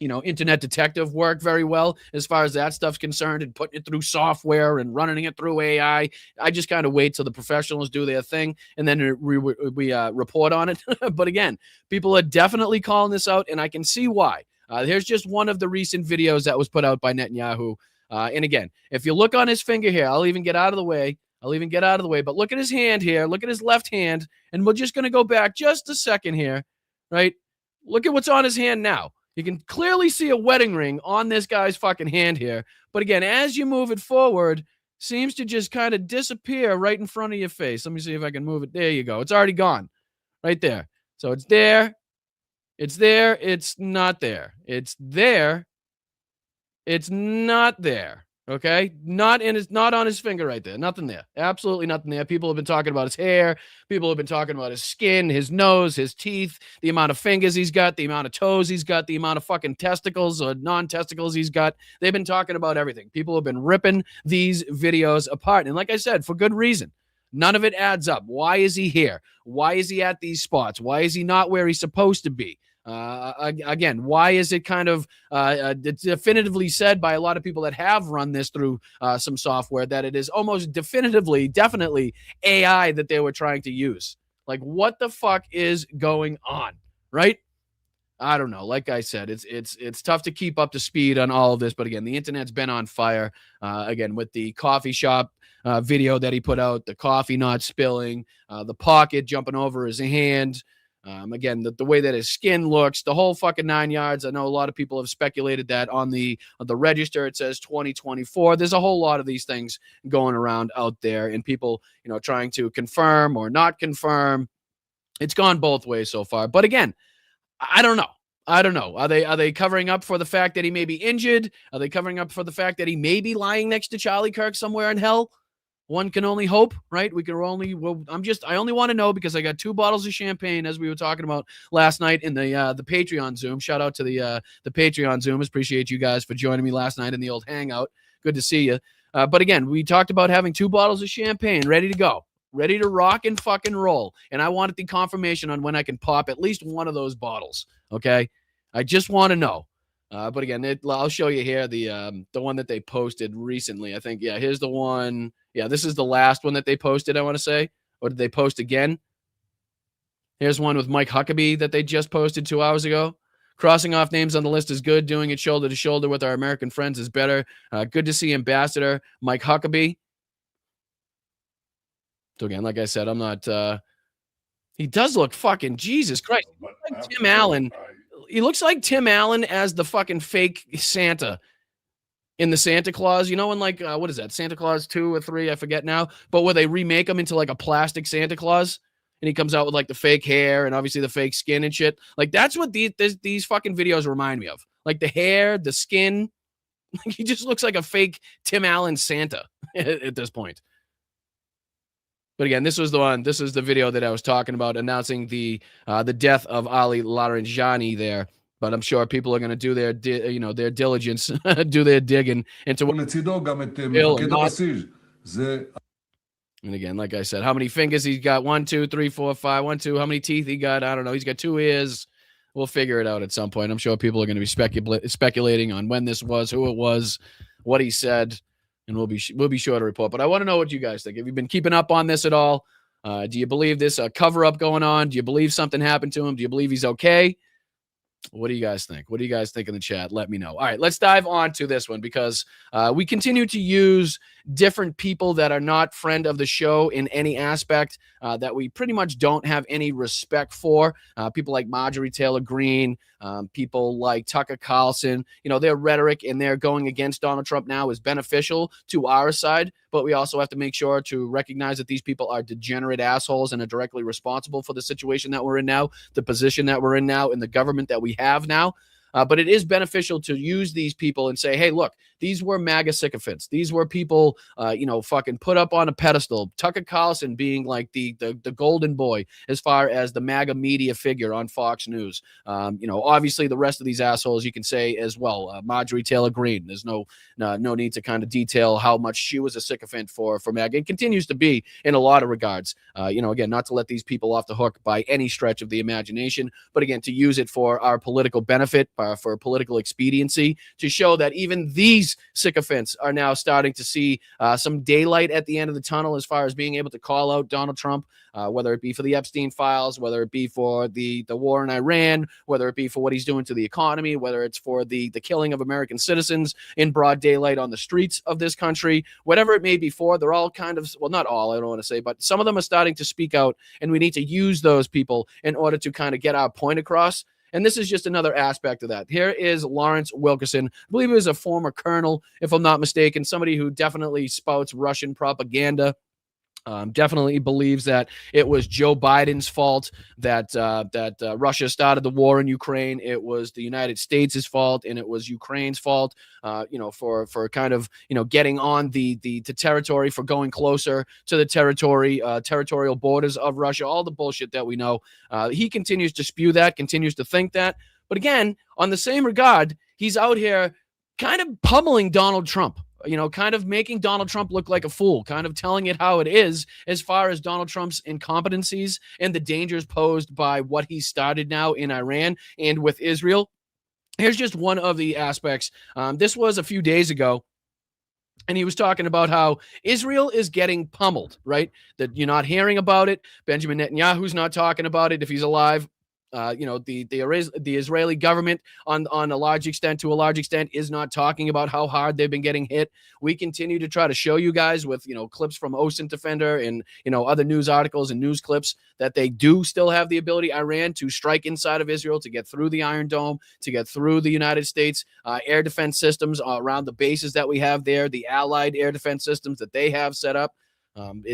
internet detective work very well as far as that stuff's concerned, and putting it through software and running it through AI. I just kind of wait till the professionals do their thing, and then we report on it. But again, people are definitely calling this out, and I can see why. Here's just one of the recent videos that was put out by Netanyahu. And again, if you look on his finger here, I'll even get out of the way. But look at his hand here. Look at his left hand. And we're just going to go back just a second here, right? Look at what's on his hand now. You can clearly see a wedding ring on this guy's fucking hand here. But again, as you move it forward, seems to just kind of disappear right in front of your face. Let me see if I can move it. There you go. It's already gone right there. So it's there. It's there. It's not there. It's there. It's not there. Okay, not on his finger right there. Nothing there. Absolutely nothing there. People have been talking about his hair. People have been talking about his skin, his nose, his teeth, the amount of fingers he's got, the amount of toes he's got, the amount of fucking testicles or non-testicles he's got. They've been talking about everything. People have been ripping these videos apart. And like I said, for good reason. None of it adds up. Why is he here? Why is he at these spots? Why is he not where he's supposed to be? Again, why is it kind of definitively said by a lot of people that have run this through some software that it is almost definitely AI that they were trying to use? Like, what the fuck is going on, right? I don't know. Like I said, it's tough to keep up to speed on all of this. But again, the internet's been on fire. Again, with the coffee shop video that he put out, the coffee not spilling, the pocket jumping over his hand. Again, the way that his skin looks, the whole fucking 9 yards. I know a lot of people have speculated that on the register it says 2024. There's a whole lot of these things going around out there, and people, trying to confirm or not confirm. It's gone both ways so far. But again, I don't know. Are they covering up for the fact that he may be injured? Are they covering up for the fact that he may be lying next to Charlie Kirk somewhere in hell? One can only hope, right? I only want to know because I got 2 bottles of champagne, as we were talking about last night in the Patreon Zoom. Shout out to the Patreon Zoomers. Appreciate you guys for joining me last night in the old hangout. Good to see you. But again, we talked about having 2 bottles of champagne ready to go, ready to rock and fucking roll. And I wanted the confirmation on when I can pop at least one of those bottles. Okay. I just want to know. But again, I'll show you here the one that they posted recently. I think, here's the one. Yeah, this is the last one that they posted, I want to say. Or did they post again? Here's one with Mike Huckabee that they just posted 2 hours ago. Crossing off names on the list is good. Doing it shoulder to shoulder with our American friends is better. Good to see Ambassador Mike Huckabee. So again, like I said, I'm not... he does look fucking... Jesus Christ. Like Tim Allen. He looks like Tim Allen as the fucking fake Santa in the Santa Claus, in like, what is that, Santa Claus 2 or 3, I forget now, but where they remake him into like a plastic Santa Claus, and he comes out with like the fake hair and obviously the fake skin and shit. Like, that's what these fucking videos remind me of. Like, the hair, the skin. He just looks like a fake Tim Allen Santa at this point. But again, this is the video that I was talking about, announcing the death of Ali Laranjani there. But I'm sure people are going to do their diligence, do their digging into what. And again, like I said, how many fingers he's got? 1, 2, 3, 4, 5. 1, 2. How many teeth he got? I don't know. He's got 2 ears. We'll figure it out at some point. I'm sure people are going to be speculating on when this was, who it was, what he said, and we'll be sure to report. But I want to know what you guys think. Have you been keeping up on this at all? Do you believe this cover-up going on? Do you believe something happened to him? Do you believe he's okay? What do you guys think? What do you guys think in the chat? Let me know. All right, let's dive on to this one because we continue to use different people that are not friend of the show in any aspect that we pretty much don't have any respect for. People like Marjorie Taylor Greene, people like Tucker Carlson, their rhetoric and their going against Donald Trump now is beneficial to our side, but we also have to make sure to recognize that these people are degenerate assholes and are directly responsible for the situation that we're in now, the position that we're in now, in the government that we have now. But it is beneficial to use these people and say, hey, look, these were MAGA sycophants. These were people, fucking put up on a pedestal. Tucker Carlson being like the golden boy as far as the MAGA media figure on Fox News. Obviously the rest of these assholes you can say as well. Marjorie Taylor Greene. There's no need to kind of detail how much she was a sycophant for MAGA. It continues to be in a lot of regards. Again, not to let these people off the hook by any stretch of the imagination, but again, to use it for our political benefit, for political expediency, to show that even these sycophants are now starting to see some daylight at the end of the tunnel as far as being able to call out Donald Trump, whether it be for the Epstein files, whether it be for the war in Iran, whether it be for what he's doing to the economy, whether it's for the killing of American citizens in broad daylight on the streets of this country, whatever it may be for. They're all kind of, well, not all, I don't want to say, but some of them are starting to speak out, and we need to use those people in order to kind of get our point across. And this is just another aspect of that. Here is Lawrence Wilkerson. I believe he was a former colonel, if I'm not mistaken, somebody who definitely spouts Russian propaganda. Definitely believes that it was Joe Biden's fault that Russia started the war in Ukraine. It was the United States' fault, and it was Ukraine's fault. For kind of getting on the territory, for going closer to the territorial borders of Russia. All the bullshit that we know. He continues to spew that, continues to think that. But again, on the same regard, he's out here kind of pummeling Donald Trump. Kind of making Donald Trump look like a fool, kind of telling it how it is as far as Donald Trump's incompetencies and the dangers posed by what he started now in Iran and with Israel. Here's just one of the aspects. This was a few days ago, and he was talking about how Israel is getting pummeled, right? That you're not hearing about it. Benjamin Netanyahu's not talking about it if he's alive. The Israeli government on a large extent is not talking about how hard they've been getting hit. We continue to try to show you guys with clips from OSINT Defender and other news articles and news clips that they do still have the ability, Iran, to strike inside of Israel, to get through the Iron Dome, to get through the United States air defense systems around the bases that we have there, the allied air defense systems that they have set up.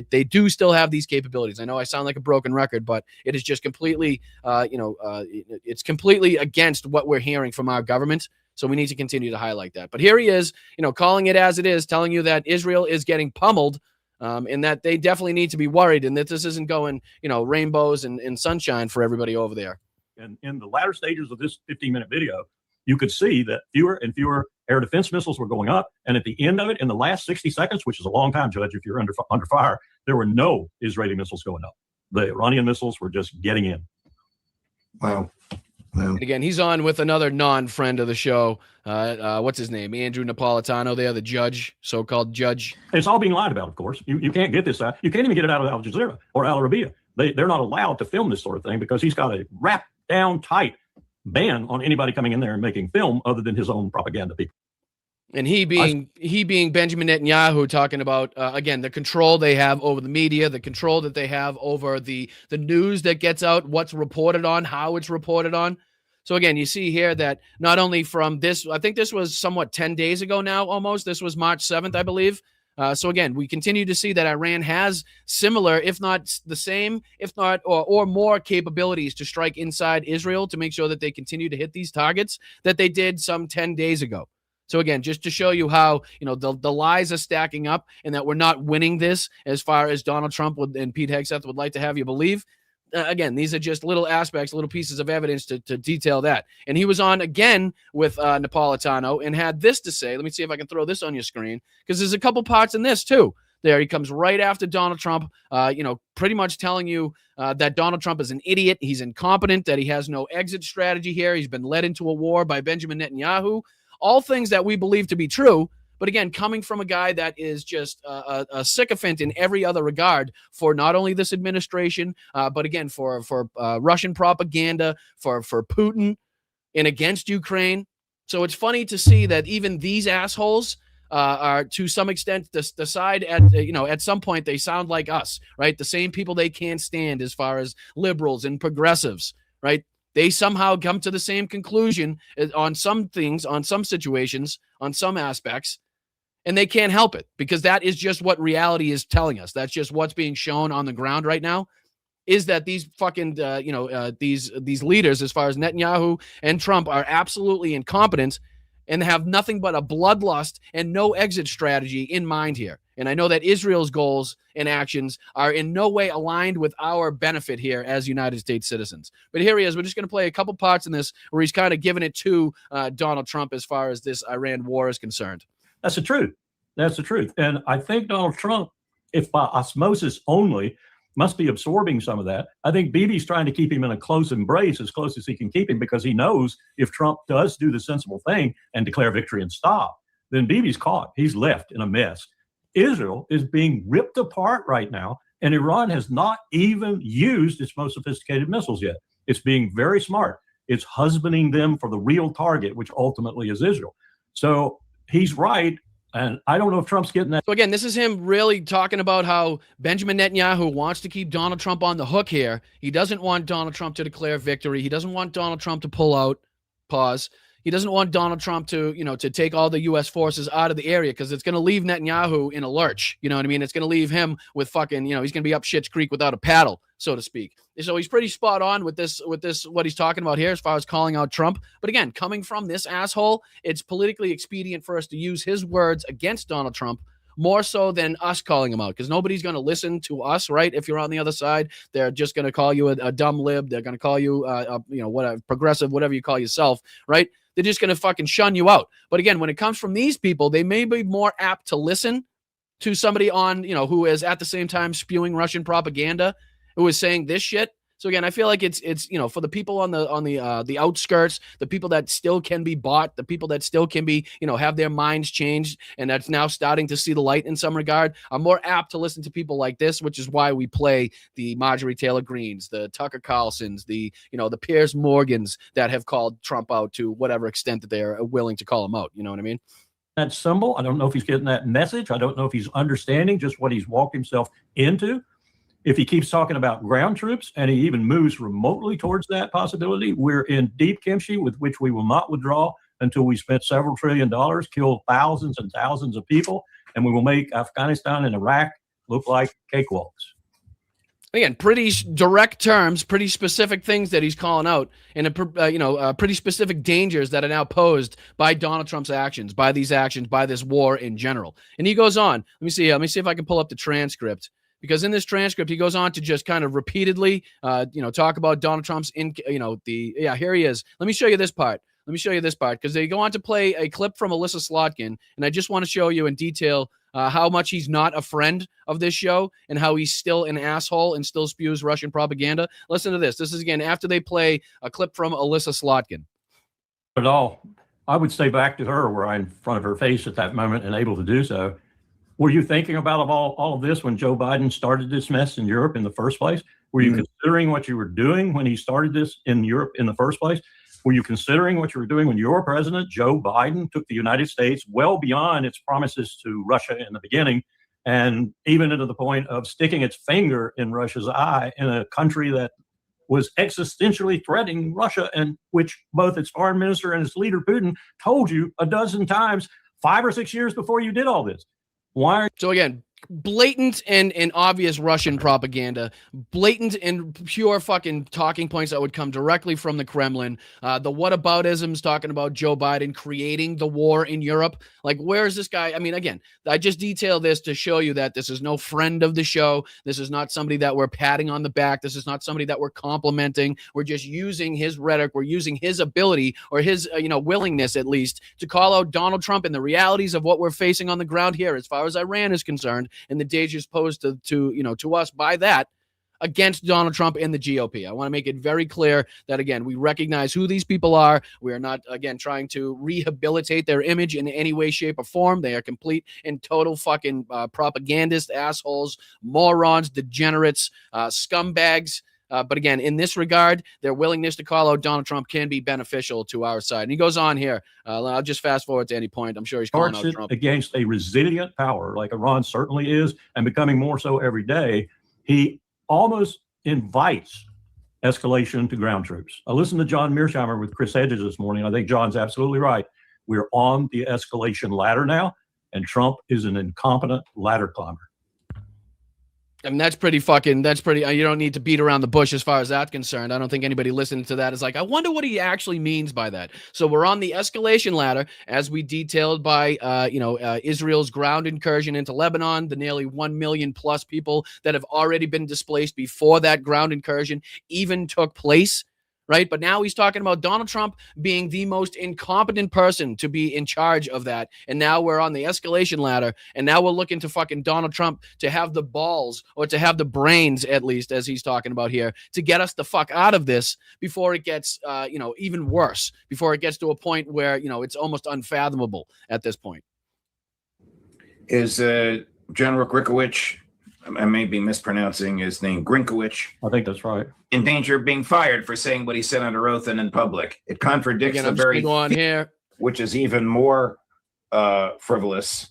They do still have these capabilities. I know I sound like a broken record, but it is just completely, it's completely against what we're hearing from our government. So we need to continue to highlight that. But here he is, calling it as it is, telling you that Israel is getting pummeled, and that they definitely need to be worried, and that this isn't going, rainbows and sunshine for everybody over there. And in the latter stages of this 15-minute video, you could see that fewer and fewer air defense missiles were going up. And at the end of it, in the last 60 seconds, which is a long time, Judge, if you're under fire, there were no Israeli missiles going up. The Iranian missiles were just getting in. Wow. And again, he's on with another non-friend of the show. What's his name? Andrew Napolitano there, the judge, so-called judge. And it's all being lied about, of course. You can't get this out. You can't even get it out of Al Jazeera or Al Arabiya. They're not allowed to film this sort of thing because he's got a wrapped down tight ban on anybody coming in there and making film other than his own propaganda people. And he being Benjamin Netanyahu, talking about, again, the control they have over the media, the control that they have over the news that gets out, what's reported on, how it's reported on. So again, you see here that not only from this, I think this was somewhat 10 days ago now, almost. This was March 7th, I believe. So again, we continue to see that Iran has similar, if not the same, if not or more capabilities to strike inside Israel to make sure that they continue to hit these targets that they did some 10 days ago. So again, just to show you how, the lies are stacking up and that we're not winning this as far as Donald Trump and Pete Hegseth would like to have you believe. Again, these are just little aspects, little pieces of evidence to detail that. And he was on again with Napolitano and had this to say. Let me see if I can throw this on your screen, because there's a couple parts in this too. There, he comes right after Donald Trump, pretty much telling you that Donald Trump is an idiot. He's incompetent, that he has no exit strategy here. He's been led into a war by Benjamin Netanyahu. All things that we believe to be true. But again, coming from a guy that is just a sycophant in every other regard for not only this administration, but again, for Russian propaganda, for Putin and against Ukraine. So it's funny to see that even these assholes are to some extent decide at some point they sound like us, right? The same people they can't stand as far as liberals and progressives, right? They somehow come to the same conclusion on some things, on some situations, on some aspects, and they can't help it because that is just what reality is telling us. That's just what's being shown on the ground right now, is that these fucking, these leaders, as far as Netanyahu and Trump, are absolutely incompetent. and have nothing but a bloodlust and no exit strategy in mind here. And I know that Israel's goals and actions are in no way aligned with our benefit here as United States citizens. But here he is. We're just going to play a couple parts in this where he's kind of giving it to Donald Trump as far as this Iran war is concerned. That's the truth. That's the truth. And I think Donald Trump, if by osmosis only, must be absorbing some of that. I think Bibi's trying to keep him in a close embrace, as close as he can keep him, because he knows if Trump does do the sensible thing and declare victory and stop, then Bibi's caught. He's left in a mess. Israel is being ripped apart right now, and Iran has not even used its most sophisticated missiles yet. It's being very smart. It's husbanding them for the real target, which ultimately is Israel. So he's right. And I don't know if Trump's getting that. So again, this is him really talking about how Benjamin Netanyahu wants to keep Donald Trump on the hook here. He doesn't want Donald Trump to declare victory. He doesn't want Donald Trump to pull out. Pause. He doesn't want Donald Trump to, to take all the U.S. forces out of the area because it's going to leave Netanyahu in a lurch. You know what I mean? It's going to leave him with fucking, he's going to be up Schitt's Creek without a paddle, so to speak. So he's pretty spot on with this, what he's talking about here as far as calling out Trump. But again, coming from this asshole, it's politically expedient for us to use his words against Donald Trump more so than us calling him out, because nobody's going to listen to us, right? If you're on the other side, they're just going to call you a dumb lib. They're going to call you, whatever, progressive, whatever you call yourself, right? They're just going to fucking shun you out. But again, when it comes from these people, they may be more apt to listen to somebody on, who is at the same time spewing Russian propaganda, who is saying this shit. So again, I feel like it's for the people on the outskirts, the people that still can be bought, the people that still can be, have their minds changed, and that's now starting to see the light in some regard, are more apt to listen to people like this, which is why we play the Marjorie Taylor Greens, the Tucker Carlsons, the Piers Morgans that have called Trump out to whatever extent that they're willing to call him out. You know what I mean? That symbol. I don't know if he's getting that message. I don't know if he's understanding just what he's walked himself into. If he keeps talking about ground troops and he even moves remotely towards that possibility, we're in deep kimchi with which we will not withdraw until we spent several $1 trillion, kill thousands and thousands of people, and we will make Afghanistan and Iraq look like cakewalks. Again, pretty direct terms, pretty specific things that he's calling out, and pretty specific dangers that are now posed by Donald Trump's actions, by these actions, by this war in general. And he goes on. Let me see if I can pull up the transcript. Because in this transcript, he goes on to just kind of repeatedly, talk about Donald Trump's, here he is. Let me show you this part. Because they go on to play a clip from Alyssa Slotkin, and I just want to show you in detail how much he's not a friend of this show and how he's still an asshole and still spews Russian propaganda. Listen to this. This is, again, after they play a clip from Alyssa Slotkin. At all, I would say back to her, were I in front of her face at that moment and able to do so. Were you thinking about all of this when Joe Biden started this mess in Europe in the first place? Were you considering what you were doing when he started this in Europe in the first place? Were you considering what you were doing when your president, Joe Biden, took the United States well beyond its promises to Russia in the beginning, and even into the point of sticking its finger in Russia's eye in a country that was existentially threatening Russia, and which both its foreign minister and its leader, Putin, told you a dozen times 5 or 6 years before you did all this? So again, blatant and obvious Russian propaganda, blatant and pure fucking talking points that would come directly from the Kremlin. The whataboutisms talking about Joe Biden creating the war in Europe. Like, where is this guy? I mean, again, I just detailed this to show you that this is no friend of the show. This is not somebody that we're patting on the back. This is not somebody that we're complimenting. We're just using his rhetoric. We're using his ability, or his, willingness at least, to call out Donald Trump and the realities of what we're facing on the ground here as far as Iran is concerned, and the dangers posed to us by that against Donald Trump and the GOP. I want to make it very clear that, again, we recognize who these people are. We are not, again, trying to rehabilitate their image in any way, shape, or form. They are complete and total fucking propagandist assholes, morons, degenerates, scumbags. But again, in this regard, their willingness to call out Donald Trump can be beneficial to our side. And he goes on here. I'll just fast forward to any point. I'm sure he's calling out Trump against a resilient power like Iran certainly is, and becoming more so every day. He almost invites escalation to ground troops. I listened to John Mearsheimer with Chris Hedges this morning. I think John's absolutely right. We're on the escalation ladder now, and Trump is an incompetent ladder climber. I mean, that's pretty, you don't need to beat around the bush as far as that's concerned. I don't think anybody listening to that is like, I wonder what he actually means by that. So we're on the escalation ladder, as we detailed by, Israel's ground incursion into Lebanon, the nearly 1 million plus people that have already been displaced before that ground incursion even took place. Right. But now he's talking about Donald Trump being the most incompetent person to be in charge of that. And now we're on the escalation ladder. And now we're looking to fucking Donald Trump to have the balls, or to have the brains, at least, as he's talking about here, to get us the fuck out of this before it gets, even worse, before it gets to a point where, it's almost unfathomable at this point. Is General Grinkowicz, I may be mispronouncing his name, Grinkowicz, I think that's right. in danger of being fired for saying what he said under oath and in public? It contradicts Again, the I'm just very gonna go on here. which is even more frivolous.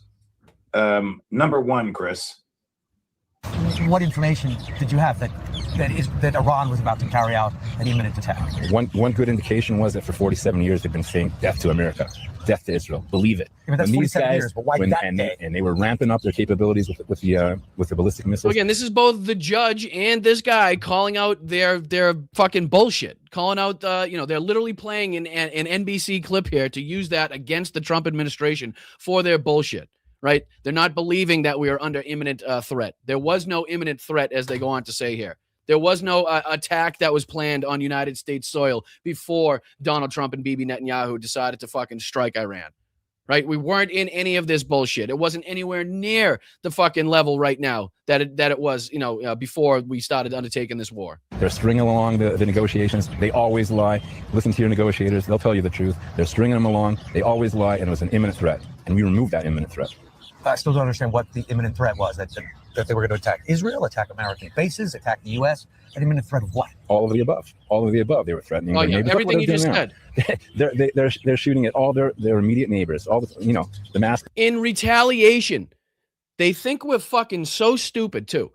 Number one, Chris. What information did you have that Iran was about to carry out an imminent attack? One good indication was that for 47 years they've been saying death to America, death to Israel. Believe it. Yeah, but that's 47 years, but why that day? And they were ramping up their capabilities with the ballistic missiles. So again, this is both the judge and this guy calling out their fucking bullshit, calling out, they're literally playing an NBC clip here to use that against the Trump administration for their bullshit. Right? They're not believing that we are under imminent threat. There was no imminent threat, as they go on to say here. There was no attack that was planned on United States soil before Donald Trump and Bibi Netanyahu decided to fucking strike Iran. Right? We weren't in any of this bullshit. It wasn't anywhere near the fucking level right now that it was, before we started undertaking this war. They're stringing along the negotiations. They always lie. Listen to your negotiators. They'll tell you the truth. They're stringing them along. They always lie, and it was an imminent threat. And we removed that imminent threat. I still don't understand what the imminent threat was, that they were going to attack Israel, attack American bases, attack the U.S. An imminent threat of what? All of the above. All of the above. They were threatening their neighbors. Everything you just said. They're shooting at all their immediate neighbors. All the mass. In retaliation, they think we're fucking so stupid too.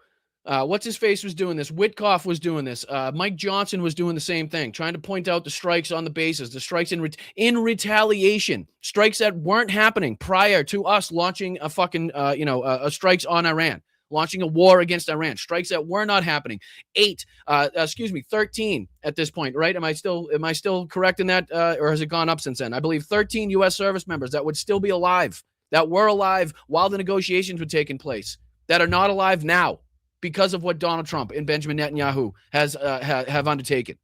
What's his face was doing this. Witkoff was doing this. Mike Johnson was doing the same thing, trying to point out the strikes on the bases, the strikes in retaliation, strikes that weren't happening prior to us launching a fucking, strikes on Iran, launching a war against Iran, strikes that were not happening. 13 at this point, right? Am I still correct in that, or has it gone up since then? I believe 13 U.S. service members that would still be alive, that were alive while the negotiations were taking place, that are not alive now, because of what Donald Trump and Benjamin Netanyahu have undertaken.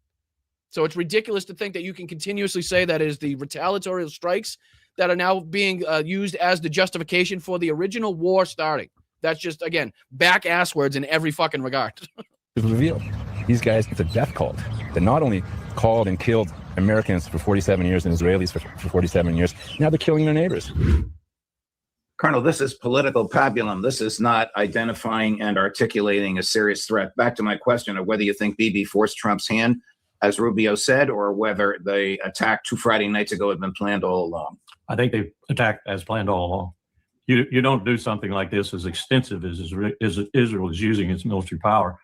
So it's ridiculous to think that you can continuously say that it is the retaliatory strikes that are now being used as the justification for the original war starting. That's just, again, back ass words in every fucking regard. It was revealed. These guys, it's a death cult that not only called and killed Americans for 47 years and Israelis for 47 years, now they're killing their neighbors. Colonel, this is political pabulum. This is not identifying and articulating a serious threat. Back to my question of whether you think Bibi forced Trump's hand, as Rubio said, or whether the attack 2 Friday nights ago had been planned all along. I think they attacked as planned all along. You don't do something like this as extensive as Israel is using its military power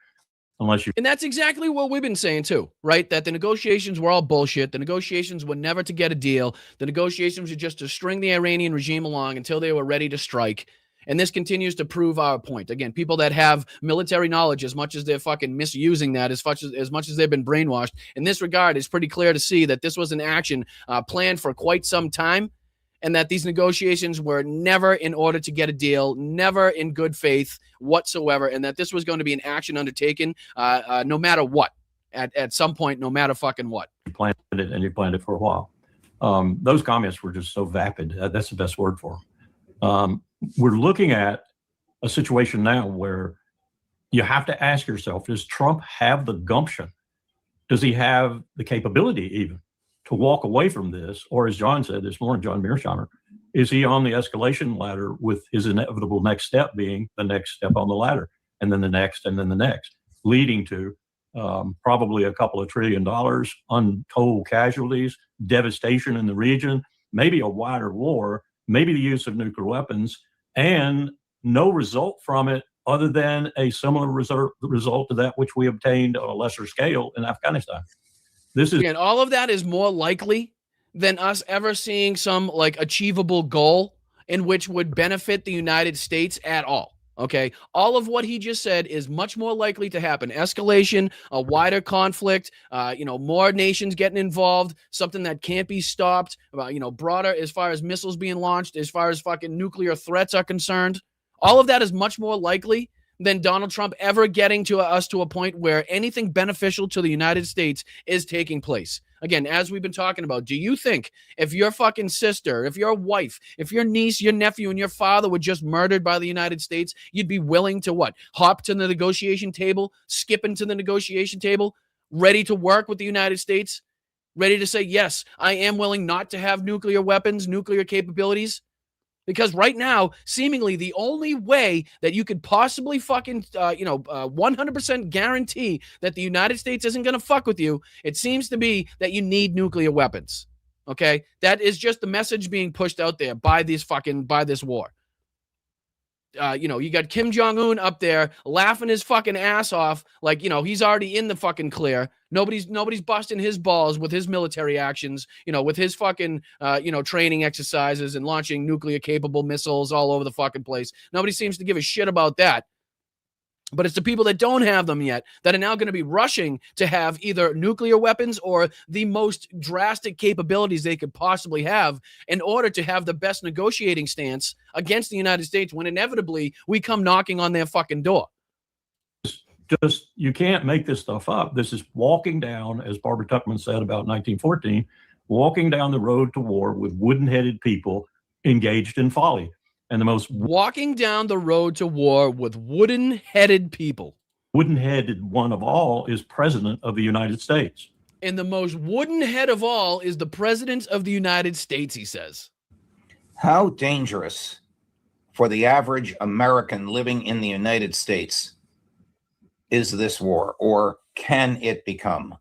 unless you. And that's exactly what we've been saying too, right? That the negotiations were all bullshit. The negotiations were never to get a deal. The negotiations were just to string the Iranian regime along until they were ready to strike. And this continues to prove our point. Again, people that have military knowledge, as much as they're fucking misusing that, as much as they've been brainwashed, in this regard, it's pretty clear to see that this was an action planned for quite some time, and that these negotiations were never in order to get a deal, never in good faith whatsoever, and that this was going to be an action undertaken no matter what, at some point, no matter fucking what. You planned it, and you planned it for a while. Those comments were just so vapid. That's the best word for them. We're looking at a situation now where you have to ask yourself, does Trump have the gumption? Does he have the capability even to walk away from this? Or as John said this morning, John Mearsheimer, is he on the escalation ladder with his inevitable next step being the next step on the ladder, and then the next, and then the next, leading to probably a couple of $1 trillion, untold casualties, devastation in the region, maybe a wider war, maybe the use of nuclear weapons, and no result from it other than a similar result to that which we obtained on a lesser scale in Afghanistan. This is, again, all of that is more likely than us ever seeing some like achievable goal in which would benefit the United States at all. Okay. All of what he just said is much more likely to happen. Escalation, a wider conflict, more nations getting involved, something that can't be stopped, broader as far as missiles being launched, as far as fucking nuclear threats are concerned. All of that is much more likely than Donald Trump ever getting to us to a point where anything beneficial to the United States is taking place. Again, as we've been talking about, do you think if your fucking sister, if your wife, if your niece, your nephew, and your father were just murdered by the United States, you'd be willing to what? Hop to the negotiation table, skip into the negotiation table, ready to work with the United States, ready to say, yes, I am willing not to have nuclear weapons, nuclear capabilities? Because right now, seemingly the only way that you could possibly fucking, 100% guarantee that the United States isn't going to fuck with you, it seems to be that you need nuclear weapons. Okay? That is just the message being pushed out there by this war. You got Kim Jong-un up there laughing his fucking ass off like, he's already in the fucking clear. Nobody's busting his balls with his military actions, with his fucking, training exercises and launching nuclear capable missiles all over the fucking place. Nobody seems to give a shit about that. But it's the people that don't have them yet that are now going to be rushing to have either nuclear weapons or the most drastic capabilities they could possibly have in order to have the best negotiating stance against the United States when inevitably we come knocking on their fucking door. Just, you can't make this stuff up. This is walking down, as Barbara Tuchman said about 1914, walking down the road to war with wooden-headed people engaged in folly. And the most walking down the road to war with wooden-headed people. Wooden-headed one of all is President of the United States. And the most wooden head of all is the President of the United States, he says. How dangerous for the average American living in the United States is this war, or can it become?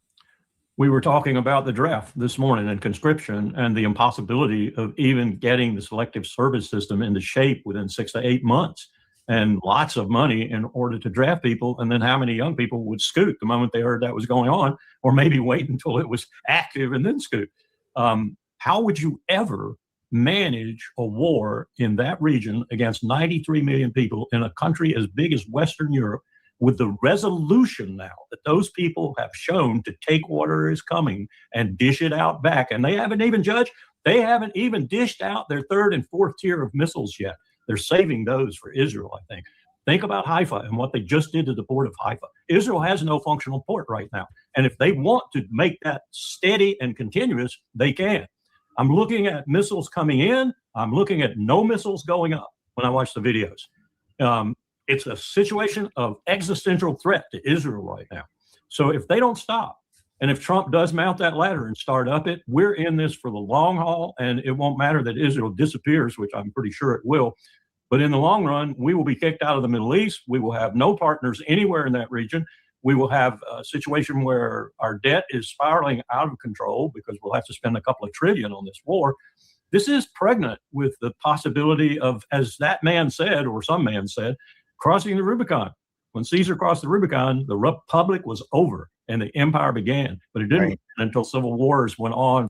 We were talking about the draft this morning and conscription and the impossibility of even getting the selective service system into shape within 6 to 8 months, and lots of money in order to draft people. And then how many young people would scoot the moment they heard that was going on, or maybe wait until it was active and then scoot? How would you ever manage a war in that region against 93 million people in a country as big as Western Europe, with the resolution now that those people have shown to take whatever is coming and dish it out back? And they haven't even dished out their third and fourth tier of missiles yet. They're saving those for Israel, I think. Think about Haifa and what they just did to the port of Haifa. Israel has no functional port right now. And if they want to make that steady and continuous, they can. I'm looking at missiles coming in. I'm looking at no missiles going up when I watch the videos. It's a situation of existential threat to Israel right now. So if they don't stop, and if Trump does mount that ladder and start up it, we're in this for the long haul, and it won't matter that Israel disappears, which I'm pretty sure it will. But in the long run, we will be kicked out of the Middle East. We will have no partners anywhere in that region. We will have a situation where our debt is spiraling out of control because we'll have to spend a couple of trillion on this war. This is pregnant with the possibility of, as that man said, or some man said, crossing the Rubicon. When Caesar crossed the Rubicon, the Republic was over and the empire began. But it didn't until civil wars went on.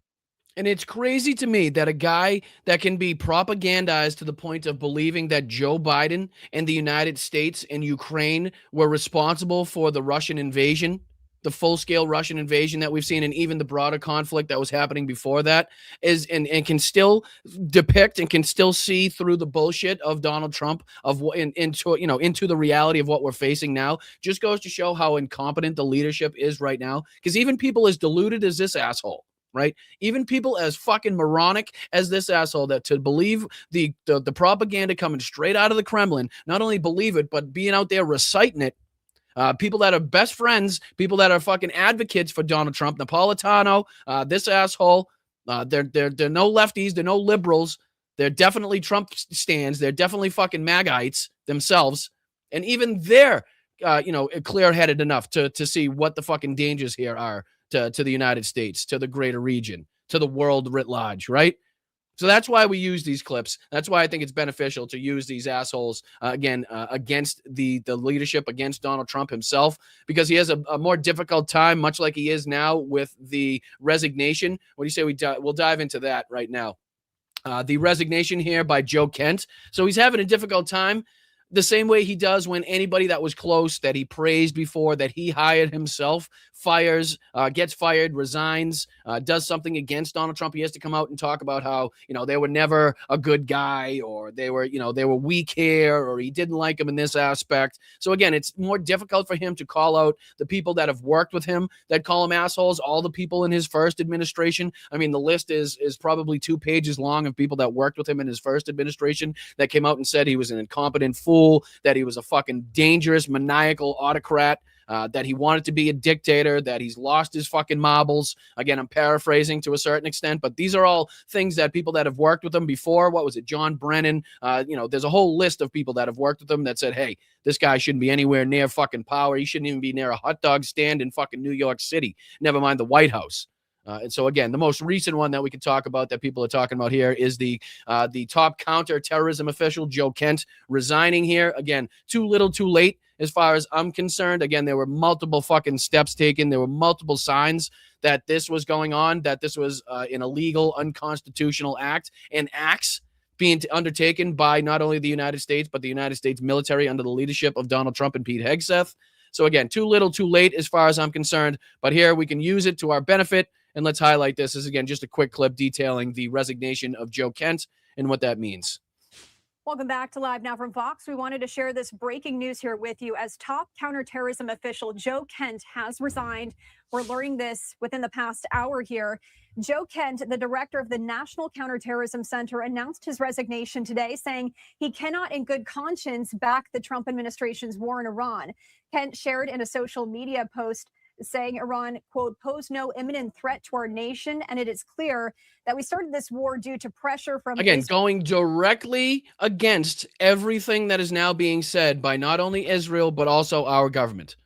And it's crazy to me that a guy that can be propagandized to the point of believing that Joe Biden and the United States and Ukraine were responsible for the Russian invasion, the full-scale Russian invasion that we've seen, and even the broader conflict that was happening before that, is and can still depict and can still see through the bullshit of Donald Trump into the reality of what we're facing now, just goes to show how incompetent the leadership is right now. Because even people as deluded as this asshole, right? Even people as fucking moronic as this asshole, that to believe the propaganda coming straight out of the Kremlin, not only believe it, but being out there reciting it. People that are best friends, people that are fucking advocates for Donald Trump, Napolitano, this asshole, they're no lefties, they're no liberals. They're definitely Trump stands. They're definitely fucking MAGItes themselves. And even they're, clear-headed enough to see what the fucking dangers here are to the United States, to the greater region, to the world writ large, right? So that's why we use these clips. That's why I think it's beneficial to use these assholes, against the leadership, against Donald Trump himself, because he has a more difficult time, much like he is now with the resignation. What do you say we'll dive into that right now? The resignation here by Joe Kent. So he's having a difficult time the same way he does when anybody that was close, that he praised before, that he hired himself, gets fired, resigns, does something against Donald Trump. He has to come out and talk about how, they were never a good guy, or they were weak here, or he didn't like him in this aspect. So again, it's more difficult for him to call out the people that have worked with him that call him assholes, all the people in his first administration. I mean, the list is probably 2 pages long of people that worked with him in his first administration that came out and said he was an incompetent fool, that he was a fucking dangerous, maniacal autocrat, that he wanted to be a dictator, that he's lost his fucking marbles. Again, I'm paraphrasing to a certain extent, but these are all things that people that have worked with him before, what was it, John Brennan, there's a whole list of people that have worked with him that said, hey, this guy shouldn't be anywhere near fucking power. He shouldn't even be near a hot dog stand in fucking New York City, never mind the White House. And so, again, the most recent one that we can talk about that people are talking about here is the top counterterrorism official, Joe Kent, resigning here. Again, too little, too late as far as I'm concerned. Again, there were multiple fucking steps taken. There were multiple signs that this was going on, that this was an illegal, unconstitutional act, and acts being undertaken by not only the United States, but the United States military under the leadership of Donald Trump and Pete Hegseth. So, again, too little, too late as far as I'm concerned. But here we can use it to our benefit. And let's highlight this. This is, again, just a quick clip detailing the resignation of Joe Kent and what that means. Welcome back to Live Now from Fox. We wanted to share this breaking news here with you as top counterterrorism official Joe Kent has resigned. We're learning this within the past hour here. Joe Kent, the director of the National Counterterrorism Center, announced his resignation today, saying he cannot in good conscience back the Trump administration's war in Iran. Kent shared in a social media post saying Iran, quote, pose no imminent threat to our nation. And it is clear that we started this war due to pressure from Again, Israel. going directly against everything that is now being said by not only Israel, but also our government.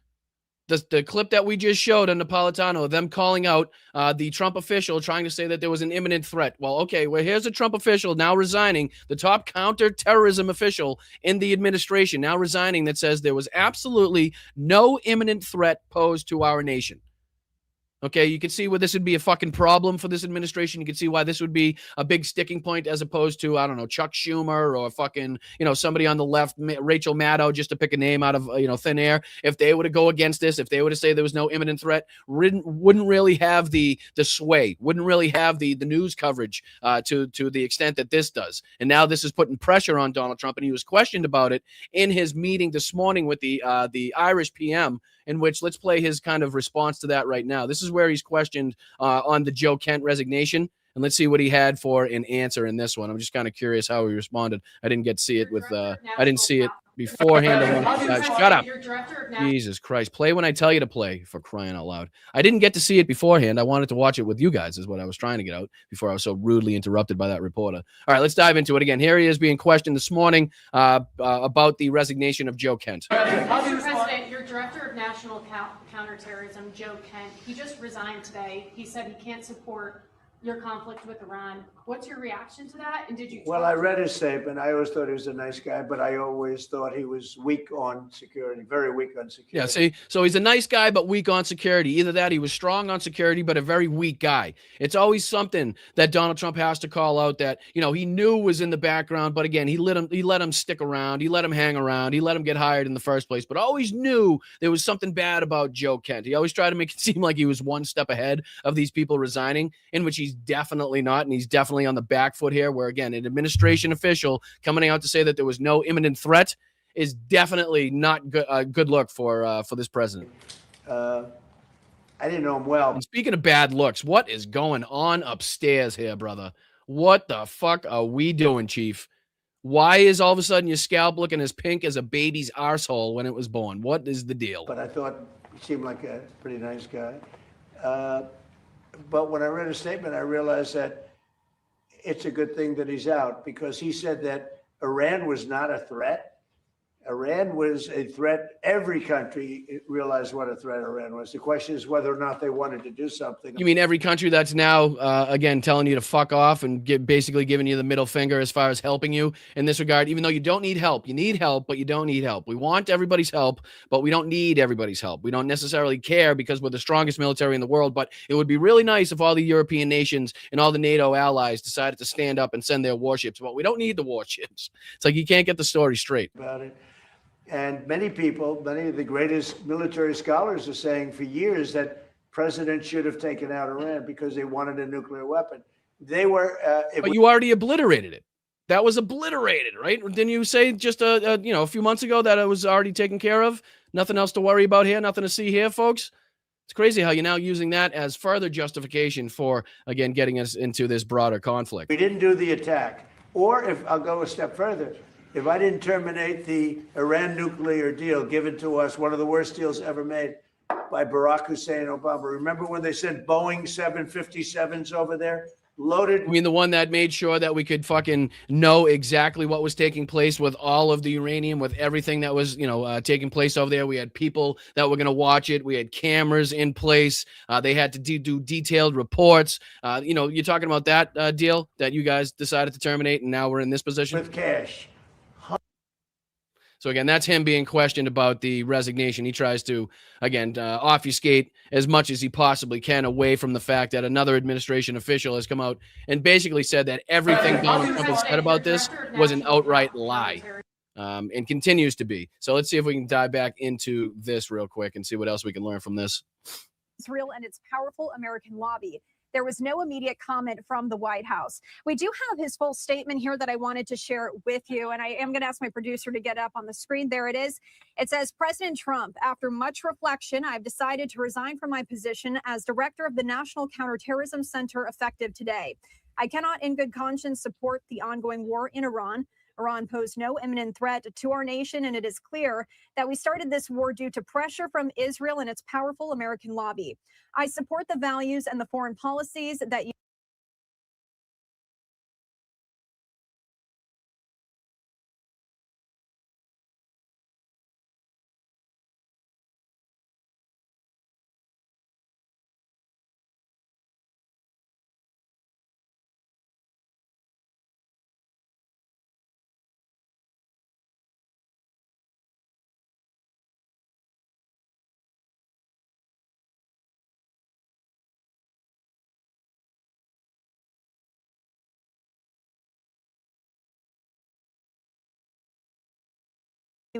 The clip that we just showed on Napolitano, them calling out the Trump official trying to say that there was an imminent threat. Well, okay, well, here's a Trump official now resigning, the top counterterrorism official in the administration now resigning, that says there was absolutely no imminent threat posed to our nation. Okay, you can see where this would be a fucking problem for this administration. You can see why this would be a big sticking point as opposed to, I don't know, Chuck Schumer or fucking, somebody on the left, Rachel Maddow, just to pick a name out of, thin air. If they were to go against this, if they were to say there was no imminent threat, wouldn't really have the sway, wouldn't really have the news coverage to the extent that this does. And now this is putting pressure on Donald Trump, and he was questioned about it in his meeting this morning with the Irish PM, in which, let's play his kind of response to that right now. This is where he's questioned on the Joe Kent resignation, and let's see what he had for an answer in this one. I'm just kind of curious how he responded. I didn't get to see it with I didn't see it beforehand. Shut up. Jesus Christ. Play when I tell you to play, for crying out loud. I didn't get to see it beforehand. I wanted to watch it with you guys is what I was trying to get out before I was so rudely interrupted by that reporter. All right, let's dive into it again. Here he is being questioned this morning about the resignation of Joe Kent. Mr. President, your director of national counterterrorism, Joe Kent, he just resigned today. He said he can't support your conflict with Iran. What's your reaction to that? And did you? Well, I read his statement. I always thought he was a nice guy, but I always thought he was weak on security, very weak on security. Yeah, see, so he's a nice guy, but weak on security. Either that, he was strong on security, but a very weak guy. It's always something that Donald Trump has to call out that, he knew was in the background, but again, he let him stick around. He let him hang around. He let him get hired in the first place, but always knew there was something bad about Joe Kent. He always tried to make it seem like he was one step ahead of these people resigning, in which he's definitely not, and he's definitely on the back foot here, where, again, an administration official coming out to say that there was no imminent threat is definitely not a good look for this president. I didn't know him well. And speaking of bad looks, what is going on upstairs here, brother? What the fuck are we doing, Chief? Why is all of a sudden your scalp looking as pink as a baby's arsehole when it was born? What is the deal? But I thought he seemed like a pretty nice guy. But when I read his statement, I realized that it's a good thing that he's out, because he said that Iran was not a threat. Iran was a threat. Every country realized what a threat Iran was. The question is whether or not they wanted to do something. You mean every country that's now, again, telling you to fuck off and basically giving you the middle finger as far as helping you in this regard, even though you don't need help. You need help, but you don't need help. We want everybody's help, but we don't need everybody's help. We don't necessarily care because we're the strongest military in the world, but it would be really nice if all the European nations and all the NATO allies decided to stand up and send their warships. But we don't need the warships. It's like you can't get the story straight. About it. And many people, many of the greatest military scholars are saying for years that presidents should have taken out Iran because they wanted a nuclear weapon. They were. But you already obliterated it. That was obliterated, right? Didn't you say just a few months ago that it was already taken care of? Nothing else to worry about here. Nothing to see here, folks. It's crazy how you're now using that as further justification for, again, getting us into this broader conflict. We didn't do the attack. Or if I'll go a step further, if I didn't terminate the Iran nuclear deal given to us, one of the worst deals ever made by Barack Hussein Obama. Remember when they sent Boeing 757s over there? Loaded. I mean, the one that made sure that we could fucking know exactly what was taking place with all of the uranium, with everything that was, taking place over there. We had people that were going to watch it. We had cameras in place. They had to do detailed reports. You're talking about that deal that you guys decided to terminate, and now we're in this position? With cash. So, again, that's him being questioned about the resignation. He tries to, again, obfuscate as much as he possibly can away from the fact that another administration official has come out and basically said that everything Donald Trump has said about this was an outright lie, and continues to be. So let's see if we can dive back into this real quick and see what else we can learn from this. Israel and its powerful American lobby. There was no immediate comment from the White House. We do have his full statement here that I wanted to share with you, and I am going to ask my producer to get up on the screen. There it is. It says, President Trump, after much reflection, I've decided to resign from my position as director of the National Counterterrorism Center effective today. I cannot in good conscience support the ongoing war in Iran. Iran posed no imminent threat to our nation, and it is clear that we started this war due to pressure from Israel and its powerful American lobby. I support the values and the foreign policies that you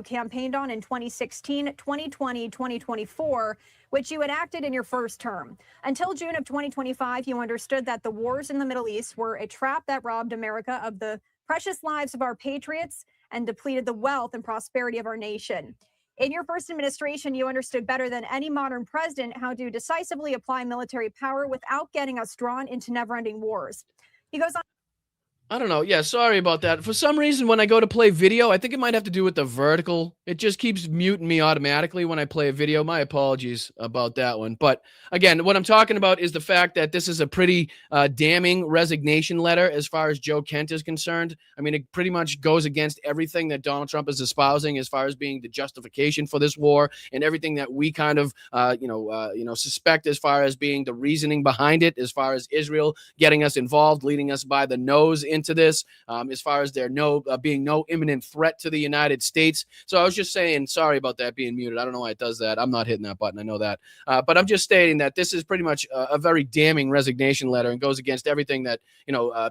campaigned on in 2016, 2020, 2024, which you enacted in your first term. Until June of 2025, you understood that the wars in the Middle East were a trap that robbed America of the precious lives of our patriots and depleted the wealth and prosperity of our nation. In your first administration, you understood better than any modern president how to decisively apply military power without getting us drawn into never-ending wars. He goes on. I don't know. Yeah, sorry about that. For some reason, when I go to play video, I think it might have to do with the vertical. It just keeps muting me automatically when I play a video. My apologies about that one. But again, what I'm talking about is the fact that this is a pretty damning resignation letter as far as Joe Kent is concerned. I mean, it pretty much goes against everything that Donald Trump is espousing as far as being the justification for this war and everything that we kind of, suspect as far as being the reasoning behind it, as far as Israel getting us involved, leading us by the nose into this, as far as there being no imminent threat to the United States. So I was just saying, sorry about that being muted. I don't know why it does that. I'm not hitting that button. I know that. But I'm just stating that this is pretty much a very damning resignation letter and goes against everything that,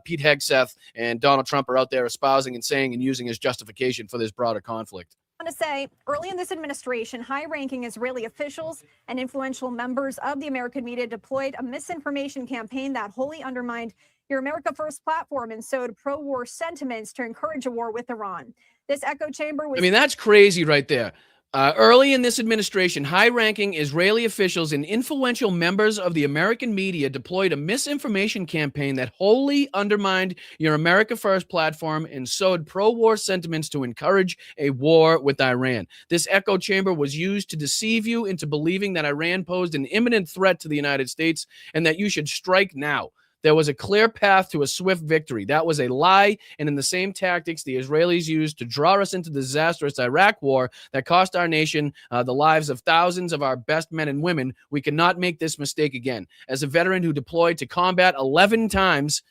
Pete Hegseth and Donald Trump are out there espousing and saying and using as justification for this broader conflict. I want to say, early in this administration, high-ranking Israeli officials and influential members of the American media deployed a misinformation campaign that wholly undermined your America First platform and sowed pro-war sentiments to encourage a war with Iran. This echo chamber was... I mean, that's crazy right there. Early in this administration, high-ranking Israeli officials and influential members of the American media deployed a misinformation campaign that wholly undermined your America First platform and sowed pro-war sentiments to encourage a war with Iran. This echo chamber was used to deceive you into believing that Iran posed an imminent threat to the United States and that you should strike now. there was a clear path to a swift victory. That was a lie, and in the same tactics the Israelis used to draw us into the disastrous Iraq war that cost our nation the lives of thousands of our best men and women, we cannot make this mistake again. As a veteran who deployed to combat 11 times,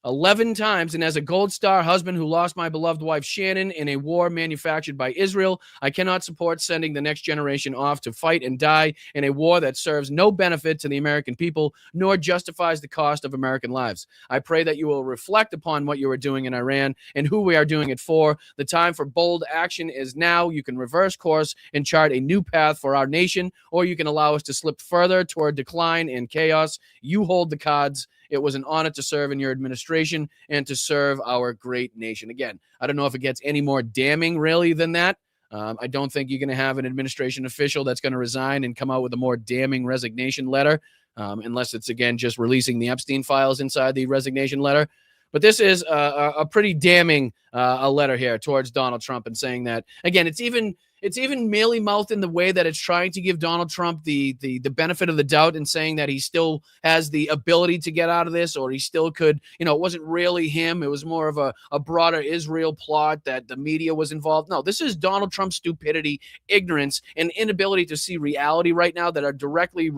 and as a Gold Star husband who lost my beloved wife Shannon in a war manufactured by Israel, I cannot support sending the next generation off to fight and die in a war that serves no benefit to the American people, nor justifies the cost of American lives. I pray that you will reflect upon what you are doing in Iran and who we are doing it for. The time for bold action is now. You can reverse course and chart a new path for our nation, or you can allow us to slip further toward decline and chaos. You hold the cards. It was an honor to serve in your administration and to serve our great nation. Again, I don't know if it gets any more damning, really, than that. I don't think you're going to have an administration official that's going to resign and come out with a more damning resignation letter, unless it's, again, just releasing the Epstein files inside the resignation letter. But this is a pretty damning a letter here towards Donald Trump, and saying that, again, it's even mealy-mouthed in the way that it's trying to give Donald Trump the benefit of the doubt, and saying that he still has the ability to get out of this, or he still could, it wasn't really him. It was more of a broader Israel plot that the media was involved. No, this is Donald Trump's stupidity, ignorance, and inability to see reality right now that are directly,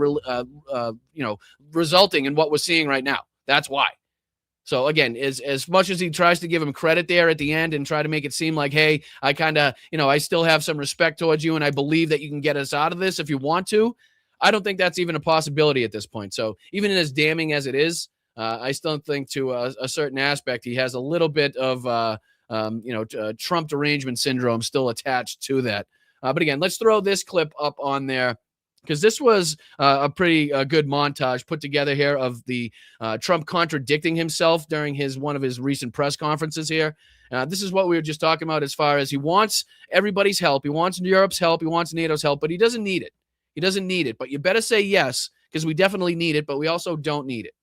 resulting in what we're seeing right now. That's why. So again, as much as he tries to give him credit there at the end and try to make it seem like, hey, I kind of, I still have some respect towards you and I believe that you can get us out of this if you want to, I don't think that's even a possibility at this point. So even as damning as it is, I still think to a certain aspect, he has a little bit of, Trump derangement syndrome still attached to that. But again, let's throw this clip up on there, because this was a pretty good montage put together here of the Trump contradicting himself during one of his recent press conferences here. This is what we were just talking about, as far as he wants everybody's help. He wants Europe's help. He wants NATO's help, but he doesn't need it. He doesn't need it, but you better say yes, because we definitely need it, but we also don't need it.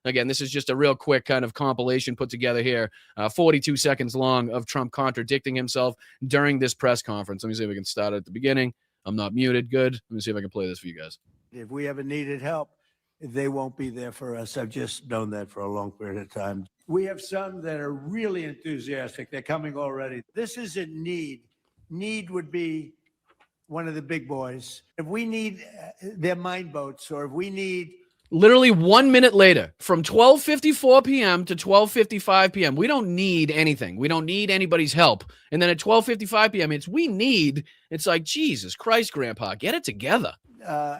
Again, this is just a real quick kind of compilation put together here, 42 seconds long, of Trump contradicting himself during this press conference. Let me see if we can start at the beginning. I'm not muted. Good. Let me see if I can play this for you guys. If we ever needed help, they won't be there for us. I've just known that for a long period of time. We have some that are really enthusiastic. They're coming already. This isn't need. Need would be one of the big boys. If we need their mine boats, or if we need... Literally 1 minute later, from 12:54 p.m. to 12:55 p.m., we don't need anything. We don't need anybody's help. And then at 12:55 p.m., it's like, Jesus Christ, Grandpa, get it together.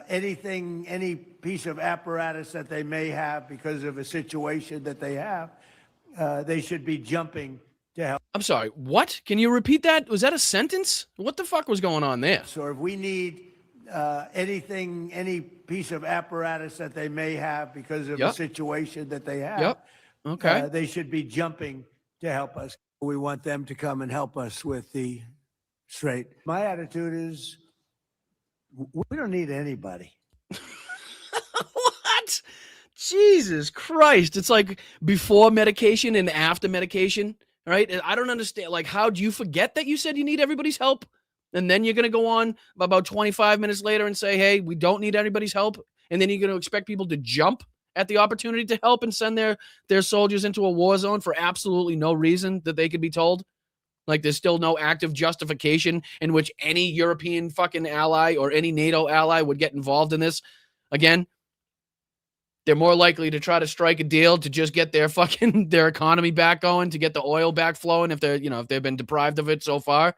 Anything, any piece of apparatus that they may have because of a situation that they have, they should be jumping to help. I'm sorry, what? Can you repeat that? Was that a sentence? What the fuck was going on there? So if we need anything, any piece of apparatus that they may have because of a situation that they have, okay, they should be jumping to help us. We want them to come and help us with the straight. My attitude is, we don't need anybody. What? Jesus Christ. It's like before medication and after medication, right? I don't understand. Like, how do you forget that you said you need everybody's help? And then you're going to go on about 25 minutes later and say, hey, we don't need anybody's help. And then you're going to expect people to jump at the opportunity to help and send their soldiers into a war zone for absolutely no reason that they could be told. Like, there's still no active justification in which any European fucking ally or any NATO ally would get involved in this. Again, they're more likely to try to strike a deal to just get their economy back going, to get the oil back flowing if they've been deprived of it so far.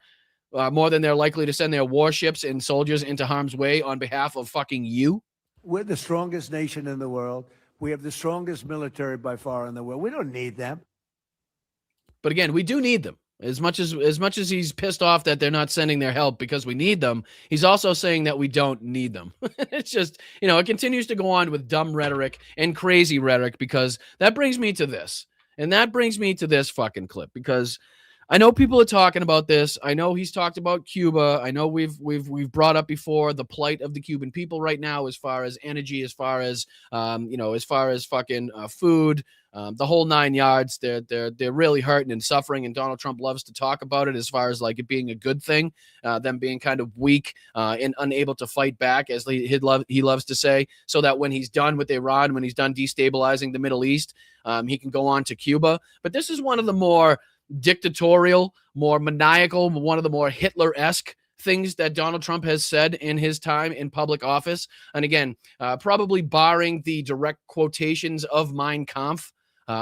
More than they're likely to send their warships and soldiers into harm's way on behalf of fucking you. We're the strongest nation in the world. We have the strongest military by far in the world. We don't need them. But again, we do need them. As much as he's pissed off that they're not sending their help because we need them, he's also saying that we don't need them. It's just, it continues to go on with dumb rhetoric and crazy rhetoric, because that brings me to this. And that brings me to this fucking clip, because I know people are talking about this. I know he's talked about Cuba. I know we've brought up before the plight of the Cuban people right now, as far as energy, as far as as far as fucking food, the whole 9 yards. They're really hurting and suffering, and Donald Trump loves to talk about it as far as like it being a good thing, them being kind of weak and unable to fight back, as he loves to say, so that when he's done with Iran, when he's done destabilizing the Middle East, he can go on to Cuba. But this is one of the more dictatorial, more maniacal, one of the more Hitler-esque things that Donald Trump has said in his time in public office. And again, probably barring the direct quotations of Mein Kampf,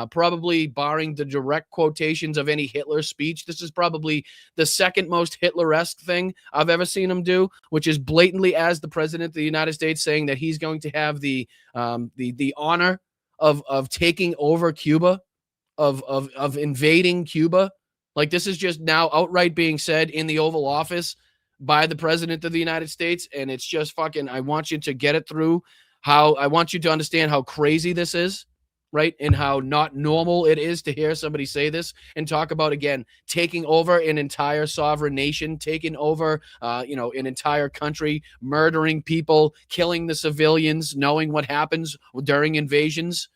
probably barring the direct quotations of any Hitler speech, this is probably the second most Hitler-esque thing I've ever seen him do, which is blatantly, as the president of the United States, saying that he's going to have the honor of taking over Cuba, of invading Cuba. Like, this is just now outright being said in the Oval Office by the president of the United States. And it's just fucking, I want you to get it through I want you to understand how crazy this is, right? And how not normal it is to hear somebody say this and talk about, again, taking over an entire sovereign nation, taking over, an entire country, murdering people, killing the civilians, knowing what happens during invasions.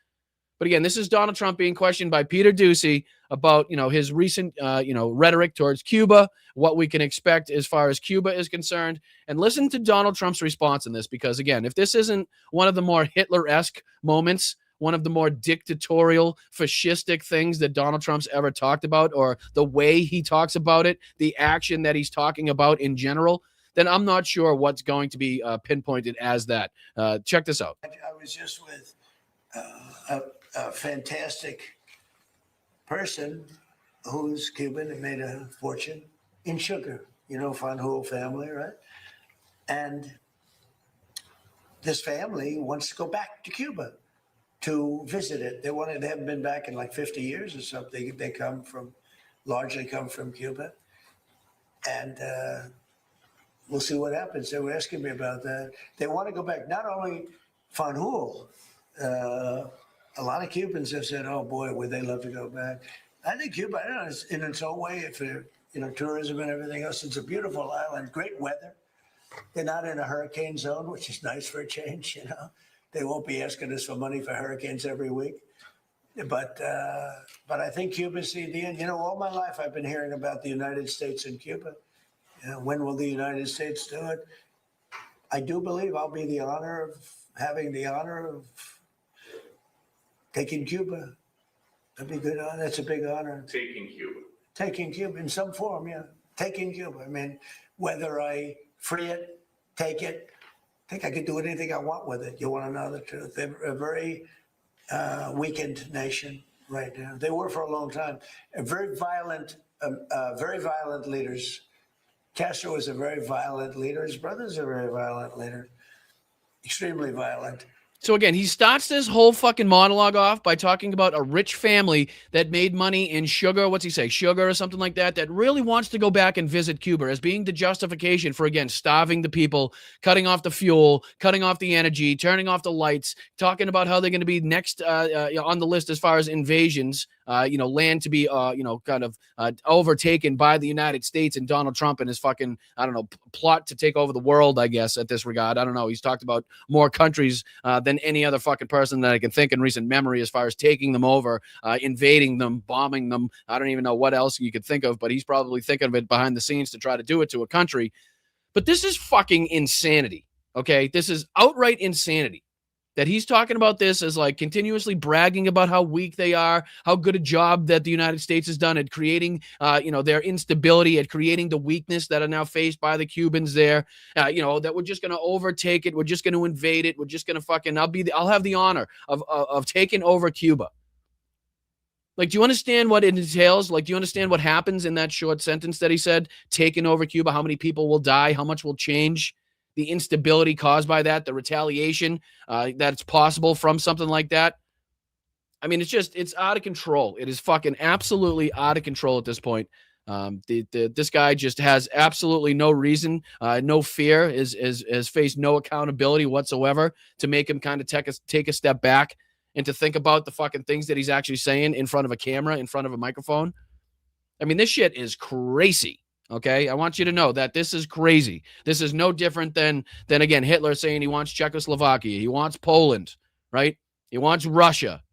But again, this is Donald Trump being questioned by Peter Doocy about, his recent, rhetoric towards Cuba, what we can expect as far as Cuba is concerned. And listen to Donald Trump's response in this, because again, if this isn't one of the more Hitler-esque moments, one of the more dictatorial, fascistic things that Donald Trump's ever talked about, or the way he talks about it, the action that he's talking about in general, then I'm not sure what's going to be pinpointed as that. Check this out. I was just with a fantastic person who's Cuban and made a fortune in sugar, Fanjul family, right? And this family wants to go back to Cuba to visit it. They haven't been back in like 50 years or something. They largely come from Cuba. And we'll see what happens. They were asking me about that. They want to go back, not only Fanjul, a lot of Cubans have said, "Oh boy, would they love to go back." I think Cuba, in its own way, for tourism and everything else, it's a beautiful island, great weather. They're not in a hurricane zone, which is nice for a change. They won't be asking us for money for hurricanes every week. But I think Cuba's the end. All my life I've been hearing about the United States and Cuba. When will the United States do it? I do believe I'll be having the honor of taking Cuba. That'd be good. That's a big honor. Taking Cuba in some form, yeah. Taking Cuba. I mean, whether I free it, take it, I think I could do anything I want with it. You want to know the truth? They're a very weakened nation right now. They were for a long time. Very violent leaders. Castro was a very violent leader. His brother's a very violent leader. Extremely violent. So again, he starts this whole fucking monologue off by talking about a rich family that made money in sugar. What's he say? Sugar or something like that, that really wants to go back and visit Cuba as being the justification for, again, starving the people, cutting off the fuel, cutting off the energy, turning off the lights, talking about how they're going to be next on the list as far as invasions, land to be, overtaken by the United States and Donald Trump and his fucking, plot to take over the world, I guess, at this regard. I don't know. He's talked about more countries than any other fucking person that I can think in recent memory as far as taking them over, invading them, bombing them. I don't even know what else you could think of, but he's probably thinking of it behind the scenes to try to do it to a country. But this is fucking insanity, okay? This is outright insanity. That he's talking about this as like continuously bragging about how weak they are, how good a job that the United States has done at creating, their instability, at creating the weakness that are now faced by the Cubans there, that we're just going to overtake it. We're just going to invade it. We're just going to I'll have the honor of taking over Cuba. Like, do you understand what it entails? Like, do you understand what happens in that short sentence that he said, taking over Cuba, how many people will die, how much will change? The instability caused by that, the retaliation that's possible from something like that. I mean, it's out of control. It is fucking absolutely out of control at this point. This guy just has absolutely no reason, no fear, has faced no accountability whatsoever to make him kind of take a step back and to think about the fucking things that he's actually saying in front of a camera, in front of a microphone. I mean, this shit is crazy. Okay, I want you to know that this is crazy. This is no different than again Hitler saying he wants Czechoslovakia, he wants Poland, right? He wants Russia,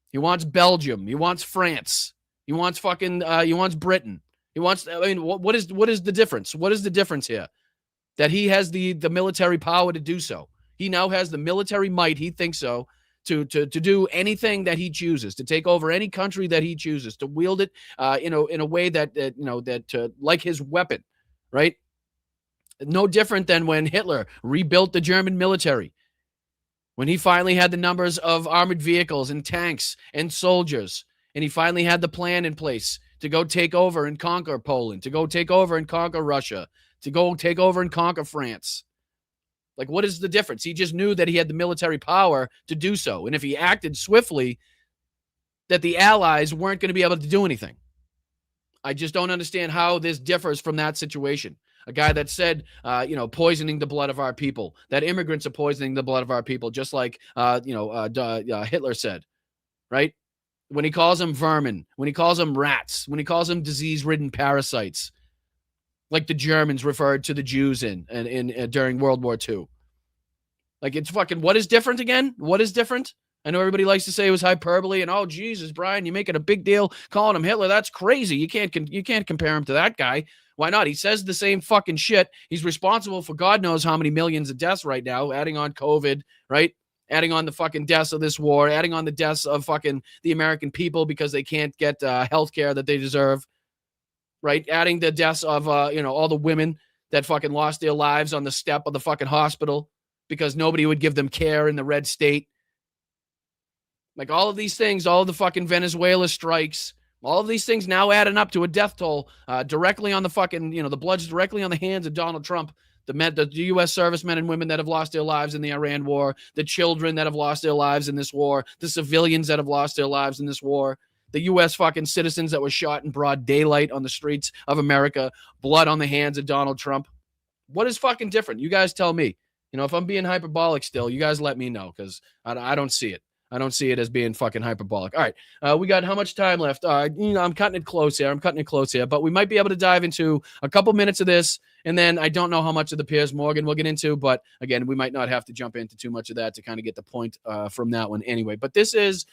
he wants Belgium, he wants France, he wants he wants Britain, he wants. I mean, what is the difference? What is the difference here? That he has the military power to do so. He now has the military might. He thinks so. To do anything that he chooses, to take over any country that he chooses, to wield it, in a way that like his weapon, right? No different than when Hitler rebuilt the German military, when he finally had the numbers of armored vehicles and tanks and soldiers, and he finally had the plan in place to go take over and conquer Poland, to go take over and conquer Russia, to go take over and conquer France. Like, what is the difference? He just knew that he had the military power to do so. And if he acted swiftly, that the Allies weren't going to be able to do anything. I just don't understand how this differs from that situation. A guy that said, poisoning the blood of our people, that immigrants are poisoning the blood of our people, just like, Hitler said, right? When he calls them vermin, when he calls them rats, when he calls them disease-ridden parasites, like the Germans referred to the Jews in during World War II. Like, it's fucking, what is different again? What is different? I know everybody likes to say it was hyperbole and, oh, Jesus, Brian, you're making a big deal calling him Hitler. That's crazy. You can't compare him to that guy. Why not? He says the same fucking shit. He's responsible for God knows how many millions of deaths right now, adding on COVID, right? Adding on the fucking deaths of this war, adding on the deaths of fucking the American people because they can't get health care that they deserve. Right? Adding the deaths of, all the women that fucking lost their lives on the step of the fucking hospital because nobody would give them care in the red state. Like, all of these things, all of the fucking Venezuela strikes, all of these things now adding up to a death toll directly on the fucking, the blood's directly on the hands of Donald Trump. The U.S. servicemen and women that have lost their lives in the Iran war, the children that have lost their lives in this war, the civilians that have lost their lives in this war. The U.S. fucking citizens that were shot in broad daylight on the streets of America, blood on the hands of Donald Trump. What is fucking different? You guys tell me. If I'm being hyperbolic still, you guys let me know because I don't see it. I don't see it as being fucking hyperbolic. All right, we got how much time left? I'm cutting it close here. But we might be able to dive into a couple minutes of this, and then I don't know how much of the Piers Morgan we'll get into. But again, we might not have to jump into too much of that to kind of get the point from that one anyway. But this is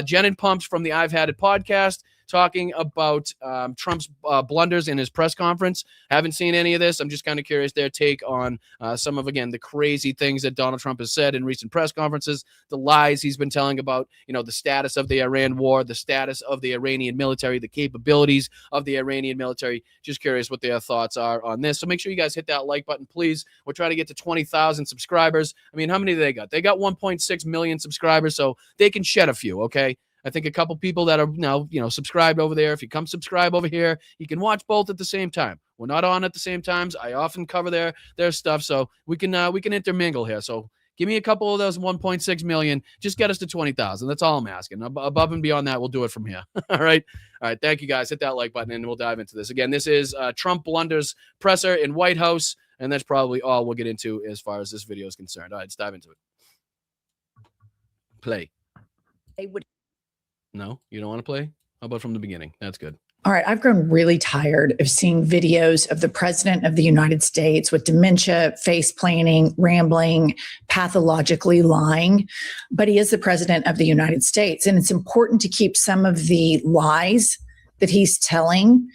Jen and Pumps from the I've Had It podcast, talking about Trump's blunders in his press conference. Haven't seen any of this. I'm just kind of curious their take on some of, again, the crazy things that Donald Trump has said in recent press conferences, the lies he's been telling about, the status of the Iran war, the status of the Iranian military, the capabilities of the Iranian military. Just curious what their thoughts are on this. So make sure you guys hit that like button, please. We're trying to get to 20,000 subscribers. I mean, how many do they got? They got 1.6 million subscribers, so they can shed a few, okay? I think a couple people that are now, subscribed over there. If you come subscribe over here, you can watch both at the same time. We're not on at the same times. I often cover their stuff, so we can intermingle here. So give me a couple of those 1.6 million. Just get us to 20,000. That's all I'm asking. Above and beyond that, we'll do it from here. All right. Thank you guys. Hit that like button, and we'll dive into this. Again, this is Trump blunders presser in White House, and that's probably all we'll get into as far as this video is concerned. All right, let's dive into it. Play. No, you don't want to play? How about from the beginning? That's good. All right, I've grown really tired of seeing videos of the president of the United States with dementia, face planning, rambling, pathologically lying. But he is the president of the United States. And it's important to keep some of the lies that he's telling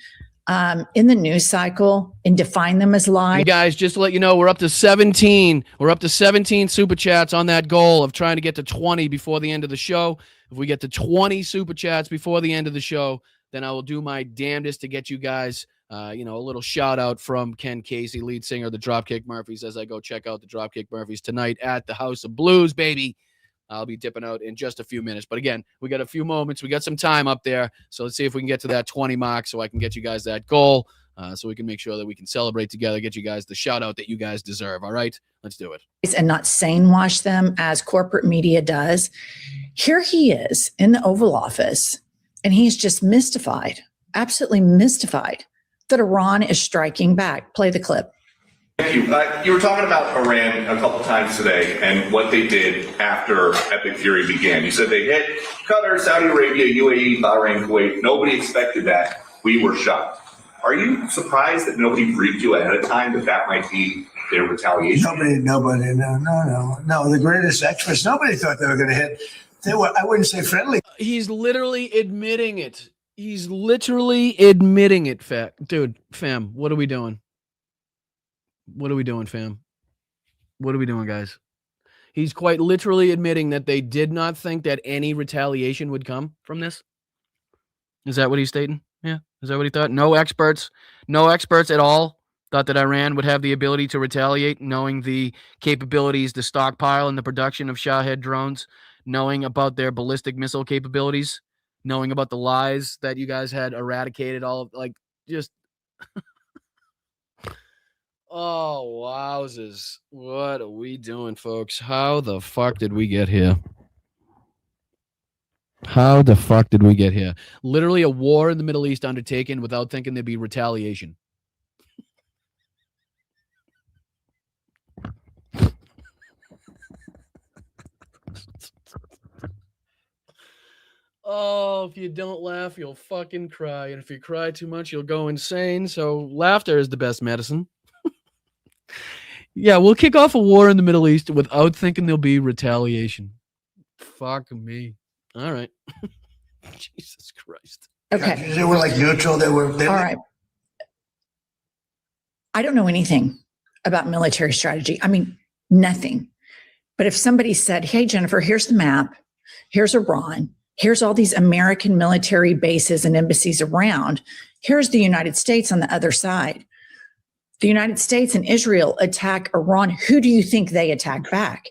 in the news cycle and define them as lies. You guys, just to let you know, we're up to 17. We're up to 17 super chats on that goal of trying to get to 20 before the end of the show. If we get to 20 super chats before the end of the show, then I will do my damnedest to get you guys, a little shout out from Ken Casey, lead singer of the Dropkick Murphys, as I go check out the Dropkick Murphys tonight at the House of Blues, baby. I'll be dipping out in just a few minutes. But again, we got a few moments. We got some time up there. So let's see if we can get to that 20 mark so I can get you guys that goal, so we can make sure that we can celebrate together, get you guys the shout out that you guys deserve. All right, let's do it. And not sane wash them as corporate media does. Here he is in the Oval Office, and he's just mystified, absolutely mystified that Iran is striking back. Play the clip. Thank you. You were talking about Iran a couple times today and what they did after Epic Fury began. You said they hit Qatar, Saudi Arabia, UAE, Bahrain, Kuwait. Nobody expected that. We were shocked. Are you surprised that nobody briefed you ahead of time that might be their retaliation? Nobody, no. The greatest experts, nobody thought they were going to hit. They were, I wouldn't say friendly. He's literally admitting it. He's literally admitting it, dude, fam, what are we doing? What are we doing, fam? What are we doing, guys? He's quite literally admitting that they did not think that any retaliation would come from this. Is that what he's stating? Yeah. Is that what he thought? No experts at all thought that Iran would have the ability to retaliate, knowing the capabilities, the stockpile and the production of Shahed drones, knowing about their ballistic missile capabilities, knowing about the lies that you guys had eradicated, all like just oh, wowzers. What are we doing, folks? How the fuck did we get here? How the fuck did we get here? Literally a war in the Middle East undertaken without thinking there'd be retaliation. Oh, if you don't laugh, you'll fucking cry. And if you cry too much, you'll go insane. So laughter is the best medicine. Yeah, we'll kick off a war in the Middle East without thinking there'll be retaliation. Fuck me. All right. Jesus Christ. Okay. They were like neutral. They were. All right. I don't know anything about military strategy. I mean, nothing. But if somebody said, hey, Jennifer, here's the map. Here's Iran. Here's all these American military bases and embassies around. Here's the United States on the other side. The United States and Israel attack Iran. Who do you think they attack back?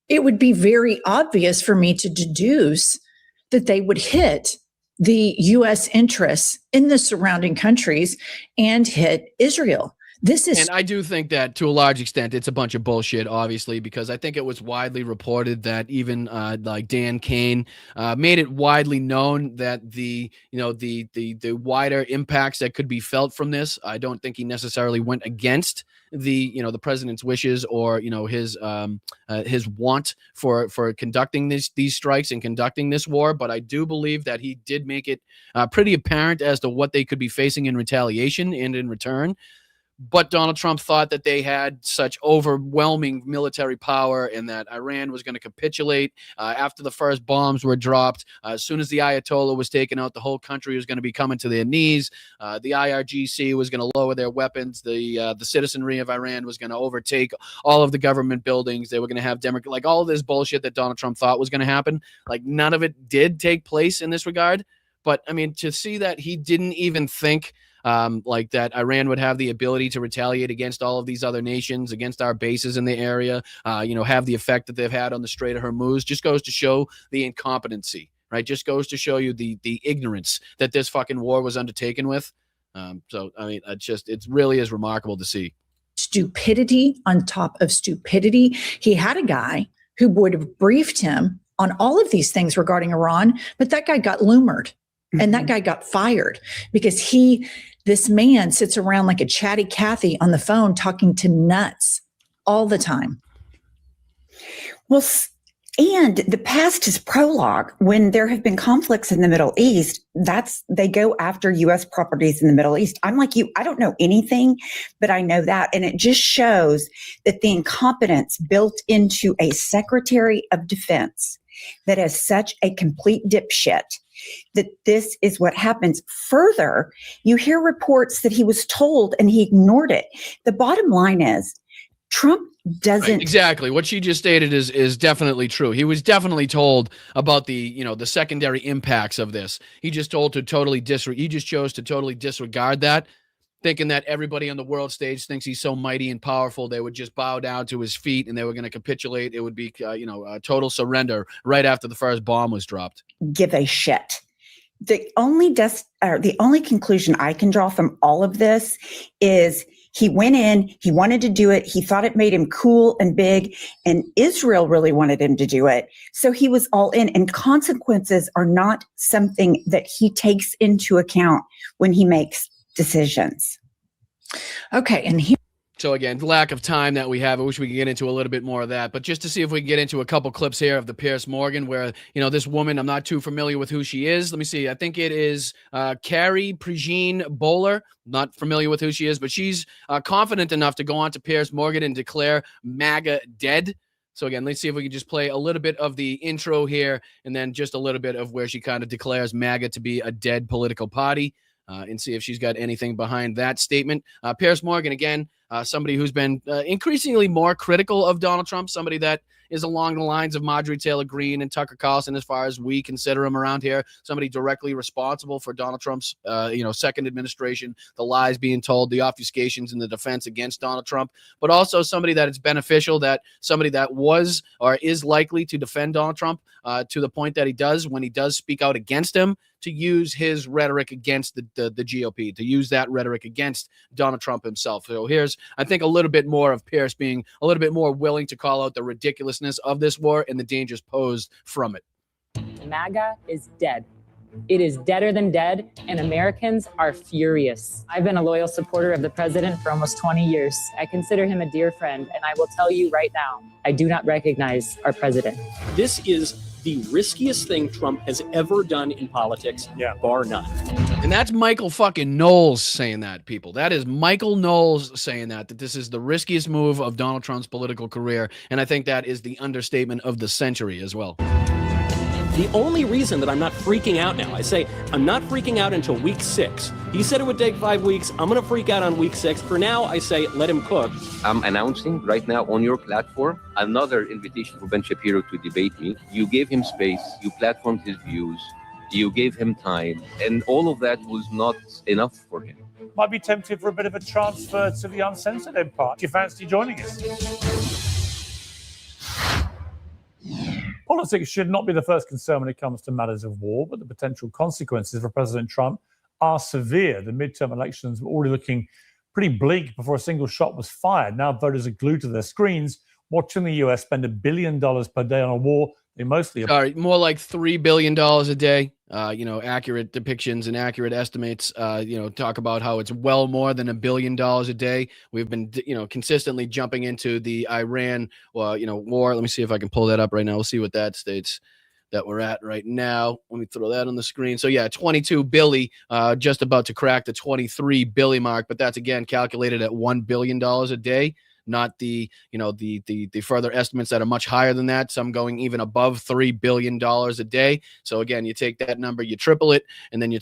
It would be very obvious for me to deduce that they would hit the U.S. interests in the surrounding countries and hit Israel. And I do think that to a large extent, it's a bunch of bullshit, obviously, because I think it was widely reported that even like Dan Kane made it widely known that the wider impacts that could be felt from this. I don't think he necessarily went against the president's wishes or his want for conducting these strikes and conducting this war. But I do believe that he did make it pretty apparent as to what they could be facing in retaliation and in return. But Donald Trump thought that they had such overwhelming military power and that Iran was going to capitulate after the first bombs were dropped. As soon as the Ayatollah was taken out, the whole country was going to be coming to their knees. The IRGC was going to lower their weapons. The citizenry of Iran was going to overtake all of the government buildings. They were going to have like all of this bullshit that Donald Trump thought was going to happen. Like none of it did take place in this regard. But I mean, to see that he didn't even think like that Iran would have the ability to retaliate against all of these other nations, against our bases in the area, have the effect that they've had on the Strait of Hormuz, just goes to show the incompetency, right? Just goes to show you the ignorance that this fucking war was undertaken with. So, I mean, it really is remarkable to see. Stupidity on top of stupidity. He had a guy who would have briefed him on all of these things regarding Iran, but that guy got loomered. And that guy got fired because this man sits around like a chatty Cathy on the phone talking to nuts all the time. Well, and the past is prologue. When there have been conflicts in the Middle East, they go after U.S. properties in the Middle East. I'm like you, I don't know anything, but I know that. And it just shows that the incompetence built into a Secretary of Defense that is such a complete dipshit that this is what happens. Further, you hear reports that he was told and he ignored it. The bottom line is Trump doesn't. Right, exactly. What she just stated is definitely true. He was definitely told about the secondary impacts of this. He just chose to totally disregard that, thinking that everybody on the world stage thinks he's so mighty and powerful, they would just bow down to his feet and they were going to capitulate. It would be, a total surrender right after the first bomb was dropped. Give a shit. The only conclusion I can draw from all of this is he went in, he wanted to do it, he thought it made him cool and big, and Israel really wanted him to do it. So he was all in, and consequences are not something that he takes into account when he makes decisions. Okay, and So again, lack of time that we have. I wish we could get into a little bit more of that. But just to see if we can get into a couple clips here of the Piers Morgan, where this woman, I'm not too familiar with who she is. Let me see. I think it is Carrie Prejean Bowler. Not familiar with who she is, but she's confident enough to go on to Piers Morgan and declare MAGA dead. So again, let's see if we can just play a little bit of the intro here, and then just a little bit of where she kind of declares MAGA to be a dead political party. And see if she's got anything behind that statement. Piers Morgan, again, somebody who's been increasingly more critical of Donald Trump, somebody that is along the lines of Marjorie Taylor Greene and Tucker Carlson, as far as we consider him around here, somebody directly responsible for Donald Trump's, second administration, the lies being told, the obfuscations in the defense against Donald Trump, but also somebody that it's beneficial, that somebody that was or is likely to defend Donald Trump to the point that he does when he does speak out against him, to use his rhetoric against the GOP, to use that rhetoric against Donald Trump himself. So here's, I think, a little bit more of Piers being a little bit more willing to call out the ridiculousness of this war and the dangers posed from it. MAGA is dead. It is deader than dead, and Americans are furious. I've been a loyal supporter of the president for almost 20 years. I consider him a dear friend, and I will tell you right now, I do not recognize our president. This is the riskiest thing Trump has ever done in politics, bar none. And that's Michael fucking Knowles saying that, people. That is Michael Knowles saying that this is the riskiest move of Donald Trump's political career. And I think that is the understatement of the century as well. The only reason that I'm not freaking out now, I say I'm not freaking out until week 6. He said it would take 5 weeks. I'm going to freak out on week 6. For now, I say let him cook. I'm announcing right now on your platform another invitation for Ben Shapiro to debate me. You gave him space. You platformed his views. You gave him time. And all of that was not enough for him. Might be tempted for a bit of a transfer to the uncensored empire. Do you fancy joining us? Politics should not be the first concern when it comes to matters of war, but the potential consequences for President Trump are severe. The midterm elections were already looking pretty bleak before a single shot was fired. Now voters are glued to their screens, watching the U.S. spend $1 billion per day on a war they mostly... Sorry, more like $3 billion a day. Accurate depictions and accurate estimates, talk about how it's well more than $1 billion a day. We've been, consistently jumping into the Iran, war. Let me see if I can pull that up right now. We'll see what that states that we're at right now. Let me throw that on the screen. So yeah, 22 billion, just about to crack the 23 billion mark, but that's again calculated at $1 billion a day. Not the further estimates that are much higher than that, some going even above $3 billion a day. So again, you take that number, you triple it, and then you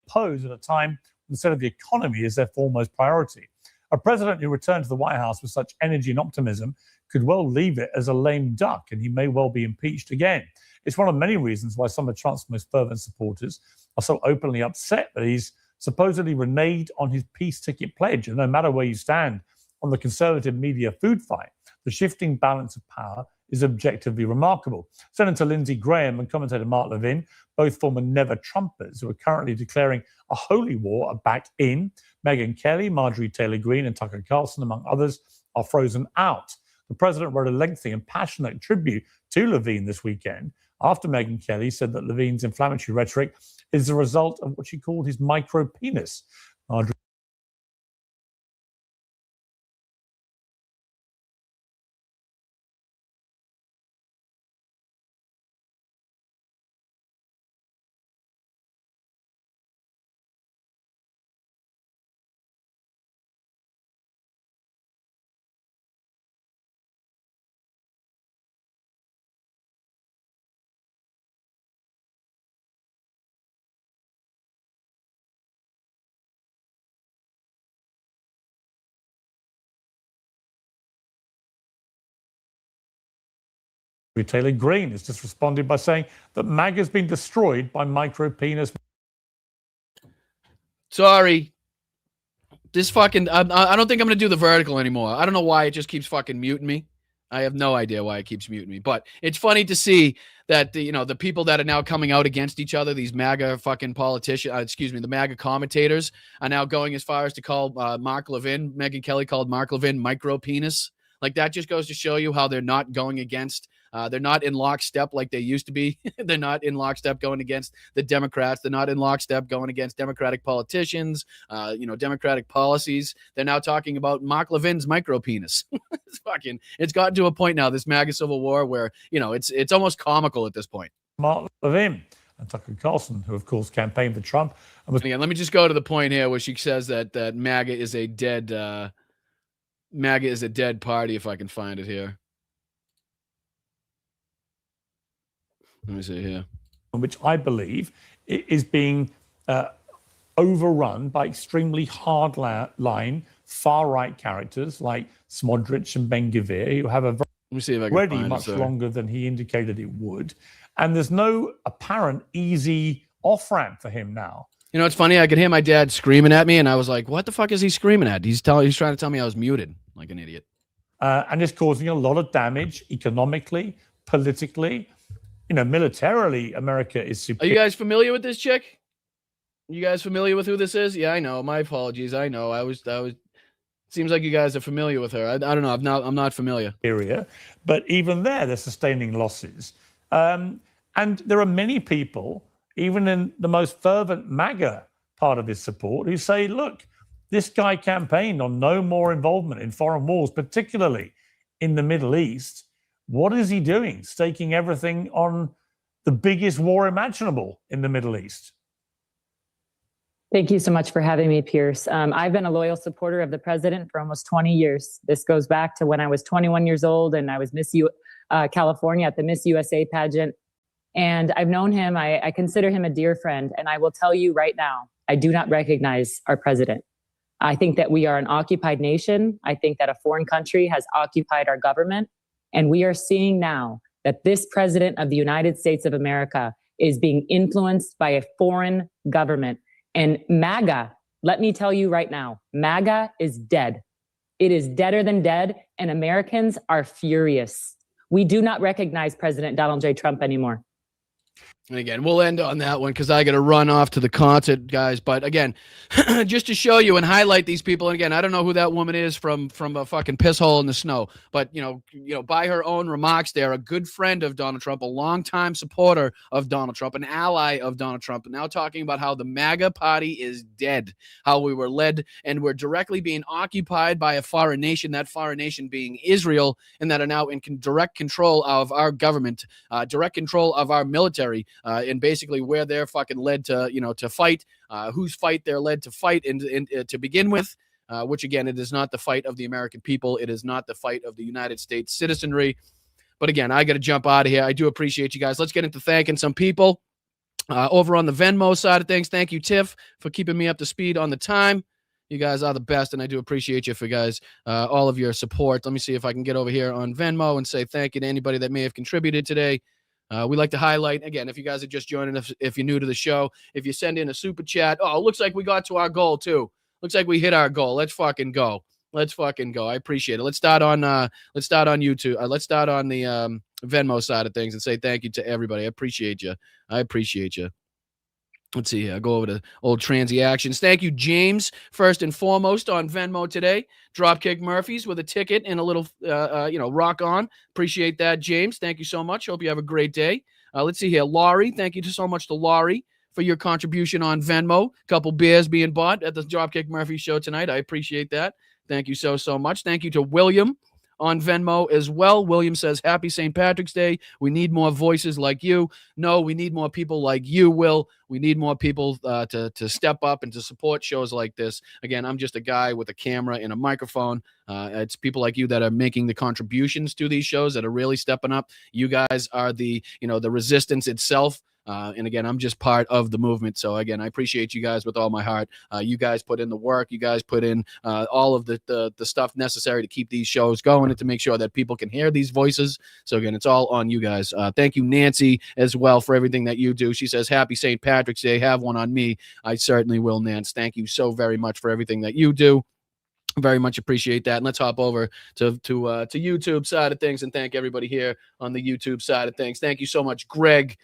pose at a time instead of the economy is their foremost priority. A president who returned to the White House with such energy and optimism could well leave it as a lame duck, and he may well be impeached again. It's one of many reasons why some of Trump's most fervent supporters are so openly upset that he's supposedly reneged on his peace ticket pledge. And no matter where you stand on the conservative media food fight, the shifting balance of power is objectively remarkable. Senator Lindsey Graham and commentator Mark Levin, both former never Trumpers who are currently declaring a holy war, are back in. Megyn Kelly, Marjorie Taylor Greene, and Tucker Carlson, among others, are frozen out. The president wrote a lengthy and passionate tribute to Levine this weekend after Megyn Kelly said that Levine's inflammatory rhetoric is the result of what she called his micro penis. Marjorie Taylor Greene has just responded by saying that MAGA has been destroyed by micro penis. Sorry. This fucking, I don't think I'm going to do the vertical anymore. I don't know why it just keeps fucking muting me. I have no idea why it keeps muting me, but it's funny to see that the people that are now coming out against each other, these MAGA fucking politicians, the MAGA commentators are now going as far as to call Mark Levin, Megyn Kelly called Mark Levin micro penis. Like that just goes to show you how they're not going against, they're not in lockstep like they used to be. They're not in lockstep going against the Democrats. They're not in lockstep going against Democratic politicians, Democratic policies. They're now talking about Mark Levin's micro penis. It's gotten to a point now, this MAGA civil war, where, it's almost comical at this point. Mark Levin and Tucker Carlson, who of course campaigned for Trump. Again, let me just go to the point here where she says that MAGA is a dead party, if I can find it here. Let me see here. Which I believe is being overrun by extremely hardline far-right characters like Smodrich and Ben-Gvir, who have a Let me see if I can already find much it, longer than he indicated it would. And there's no apparent easy off-ramp for him now. It's funny. I could hear my dad screaming at me, and I was like, what the fuck is he screaming at? He's trying to tell me I was muted like an idiot. And it's causing a lot of damage economically, politically. Militarily, America is superior. Are you guys familiar with this chick? You guys familiar with who this is? Yeah, I know. My apologies. I know. I was. Seems like you guys are familiar with her. I don't know. I'm not familiar. Area, but even there, they're sustaining losses. And there are many people, even in the most fervent MAGA part of his support, who say, look, this guy campaigned on no more involvement in foreign wars, particularly in the Middle East. What is he doing? Staking everything on the biggest war imaginable in the Middle East. Thank you so much for having me, Pierce. I've been a loyal supporter of the president for almost 20 years. This goes back to when I was 21 years old and I was Miss California at the Miss USA pageant. And I've known him. I consider him a dear friend. And I will tell you right now, I do not recognize our president. I think that we are an occupied nation. I think that a foreign country has occupied our government. And we are seeing now that this president of the United States of America is being influenced by a foreign government. And MAGA, let me tell you right now, MAGA is dead. It is deader than dead, and Americans are furious. We do not recognize President Donald J. Trump anymore. And again, we'll end on that one because I got to run off to the concert, guys. But again, just to show you and highlight these people. And again, I don't know who that woman is from a fucking piss hole in the snow. But by her own remarks, they're a good friend of Donald Trump, a longtime supporter of Donald Trump, an ally of Donald Trump. And now talking about how the MAGA party is dead, how we were led and we're directly being occupied by a foreign nation. That foreign nation being Israel, and that are now in direct control of our government, direct control of our military. And basically where they're fucking led to, to fight, whose fight they're led to fight and to begin with, which again, it is not the fight of the American people. It is not the fight of the United States citizenry. But again, I got to jump out of here. I do appreciate you guys. Let's get into thanking some people over on the Venmo side of things. Thank you, Tiff, for keeping me up to speed on the time. You guys are the best, and I do appreciate you for all of your support. Let me see if I can get over here on Venmo and say thank you to anybody that may have contributed today. We like to highlight, again, if you guys are just joining us, if you're new to the show, if you send in a super chat. Oh, it looks like we got to our goal, too. Looks like we hit our goal. Let's fucking go. Let's fucking go. I appreciate it. Let's start on YouTube. Let's start on the Venmo side of things and say thank you to everybody. I appreciate you. Let's see here. I'll go over to old Transy Actions. Thank you, James, first and foremost on Venmo today. Dropkick Murphys with a ticket and a little, rock on. Appreciate that, James. Thank you so much. Hope you have a great day. Let's see here. Laurie, thank you so much to Laurie for your contribution on Venmo. A couple beers being bought at the Dropkick Murphy show tonight. I appreciate that. Thank you so much. Thank you to William on Venmo as well. William says, happy St. Patrick's Day. We need more voices like you. No, we need more people like you, Will. We need more people to step up and to support shows like this. Again, I'm just a guy with a camera and a microphone. It's people like you that are making the contributions to these shows that are really stepping up. You guys are the resistance itself. And again, I'm just part of the movement. So again, I appreciate you guys with all my heart. You guys put in the work. You guys put in all of the stuff necessary to keep these shows going and to make sure that people can hear these voices. So again, it's all on you guys. Thank you, Nancy, as well, for everything that you do. She says, happy St. Patrick's Day. Have one on me. I certainly will, Nance. Thank you so very much for everything that you do. Very much appreciate that. And let's hop over to YouTube side of things and thank everybody here on the YouTube side of things. Thank you so much, Greg.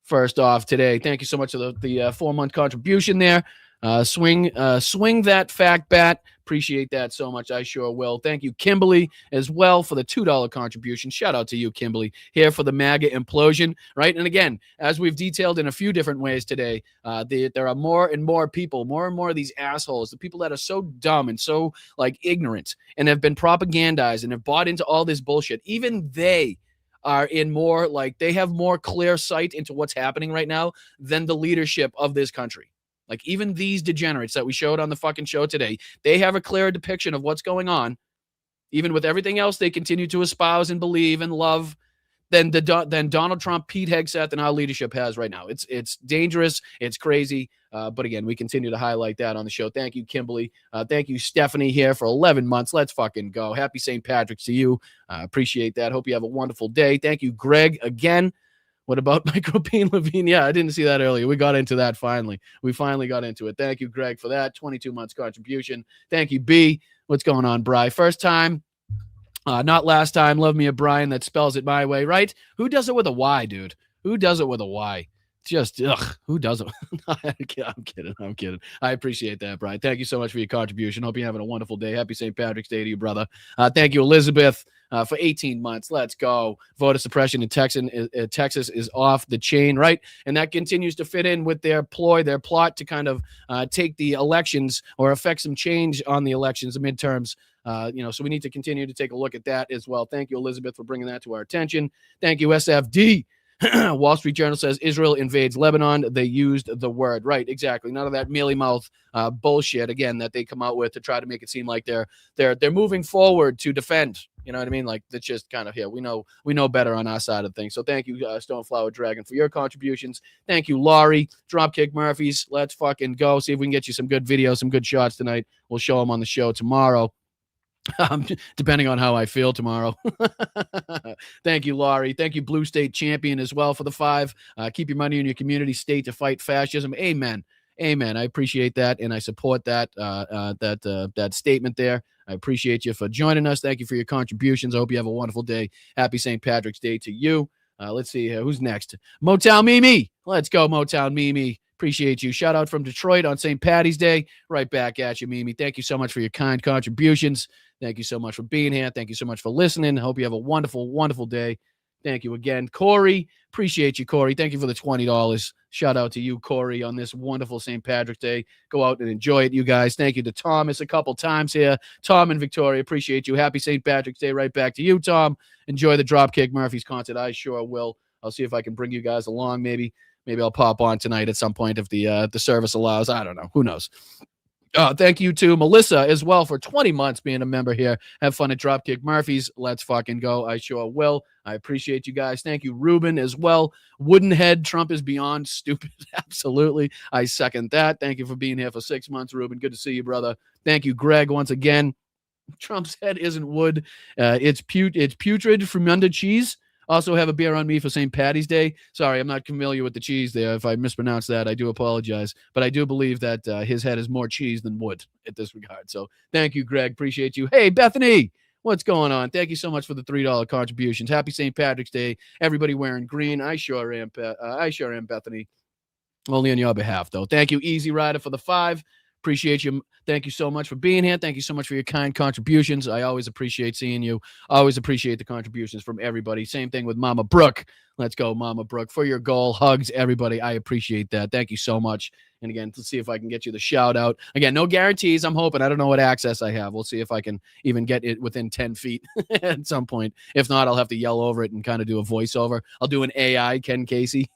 First off today, thank you so much for the 4-month contribution there. Swing that fact bat. Appreciate that so much. I sure will. Thank you, Kimberly, as well, for the $2 contribution. Shout out to you, Kimberly, here for the MAGA implosion, right? And again, as we've detailed in a few different ways today, there are more and more people, more and more of these assholes, the people that are so dumb and so like ignorant and have been propagandized and have bought into all this bullshit. Even they are in more like they have more clear sight into what's happening right now than the leadership of this country. Like even these degenerates that we showed on the fucking show today, they have a clear depiction of what's going on, even with everything else they continue to espouse and believe and love than Donald Trump, Pete Hegseth, and our leadership has right now. It's dangerous. It's crazy. But again, we continue to highlight that on the show. Thank you, Kimberly. Thank you, Stephanie, here for 11 months. Let's fucking go. Happy St. Patrick's to you. Appreciate that. Hope you have a wonderful day. Thank you, Greg, again. What about Micropene Levine? Yeah, I didn't see that earlier. We got into that finally. We finally got into it. Thank you, Greg, for that 22 months contribution. Thank you, B. What's going on, Bri? First time, not last time. Love me a Brian that spells it my way, right? Who does it with a Y, dude? Who does it with a Y? Just, who does it? I'm kidding. I appreciate that, Brian. Thank you so much for your contribution. Hope you're having a wonderful day. Happy St. Patrick's Day to you, brother. Thank you, Elizabeth, for 18 months. Let's go. Voter suppression in Texas is off the chain, right? And that continues to fit in with their ploy, their plot to kind of take the elections or affect some change on the elections, the midterms. So we need to continue to take a look at that as well. Thank you, Elizabeth, for bringing that to our attention. Thank you, SFD. Wall Street Journal says Israel invades Lebanon. They used the word. Right, exactly. None of that mealy mouth bullshit, again, that they come out with to try to make it seem like they're moving forward to defend. You know what I mean? Like, that's just kind of here. We know better on our side of things. So thank you, Stoneflower Dragon, for your contributions. Thank you, Laurie. Dropkick Murphys. Let's fucking go. See if we can get you some good videos, some good shots tonight. We'll show them on the show tomorrow. Depending on how I feel tomorrow. Thank you, Laurie. Thank you, Blue State Champion, as well, for the 5. Keep your money in your community state to fight fascism. Amen. I appreciate that, and I support that that statement there. I appreciate you for joining us. Thank you for your contributions. I hope you have a wonderful day. Happy St. Patrick's Day to you. Let's see who's next. Motown Mimi. Let's go, Motown Mimi. Appreciate you. Shout out from Detroit on St. Patty's Day. Right back at you, Mimi. Thank you so much for your kind contributions. Thank you so much for being here. Thank you so much for listening. Hope you have a wonderful, wonderful day. Thank you again, Corey. Appreciate you, Corey. Thank you for the $20. Shout out to you, Corey, on this wonderful St. Patrick's Day. Go out and enjoy it, you guys. Thank you to Thomas a couple times here. Tom and Victoria, appreciate you. Happy St. Patrick's Day. Right back to you, Tom. Enjoy the Dropkick Murphys concert. I sure will. I'll see if I can bring you guys along. Maybe I'll pop on tonight at some point if the service allows. I don't know. Who knows? Thank you to Melissa as well for 20 months being a member here. Have fun at Dropkick Murphys. Let's fucking go. I sure will. I appreciate you guys. Thank you, Ruben, as well. Woodenhead, Trump is beyond stupid. Absolutely. I second that. Thank you for being here for 6 months, Ruben. Good to see you, brother. Thank you, Greg, once again. Trump's head isn't wood. It's putrid from under cheese. Also have a beer on me for St. Patty's Day. Sorry, I'm not familiar with the cheese there. If I mispronounced that, I do apologize. But I do believe that his head is more cheese than wood at this regard. So thank you, Greg. Appreciate you. Hey, Bethany, what's going on? Thank you so much for the $3 contributions. Happy St. Patrick's Day. Everybody wearing green. I sure am, Bethany. Only on your behalf, though. Thank you, Easy Rider, for the 5. Appreciate you. Thank you so much for being here. Thank you so much for your kind contributions. I always appreciate seeing you. Always appreciate the contributions from everybody. Same thing with Mama Brooke. Let's go, Mama Brooke. For your goal, hugs, everybody. I appreciate that. Thank you so much. And again, let's see if I can get you the shout out. Again, no guarantees. I'm hoping. I don't know what access I have. We'll see if I can even get it within 10 feet at some point. If not, I'll have to yell over it and kind of do a voiceover. I'll do an AI Ken Casey.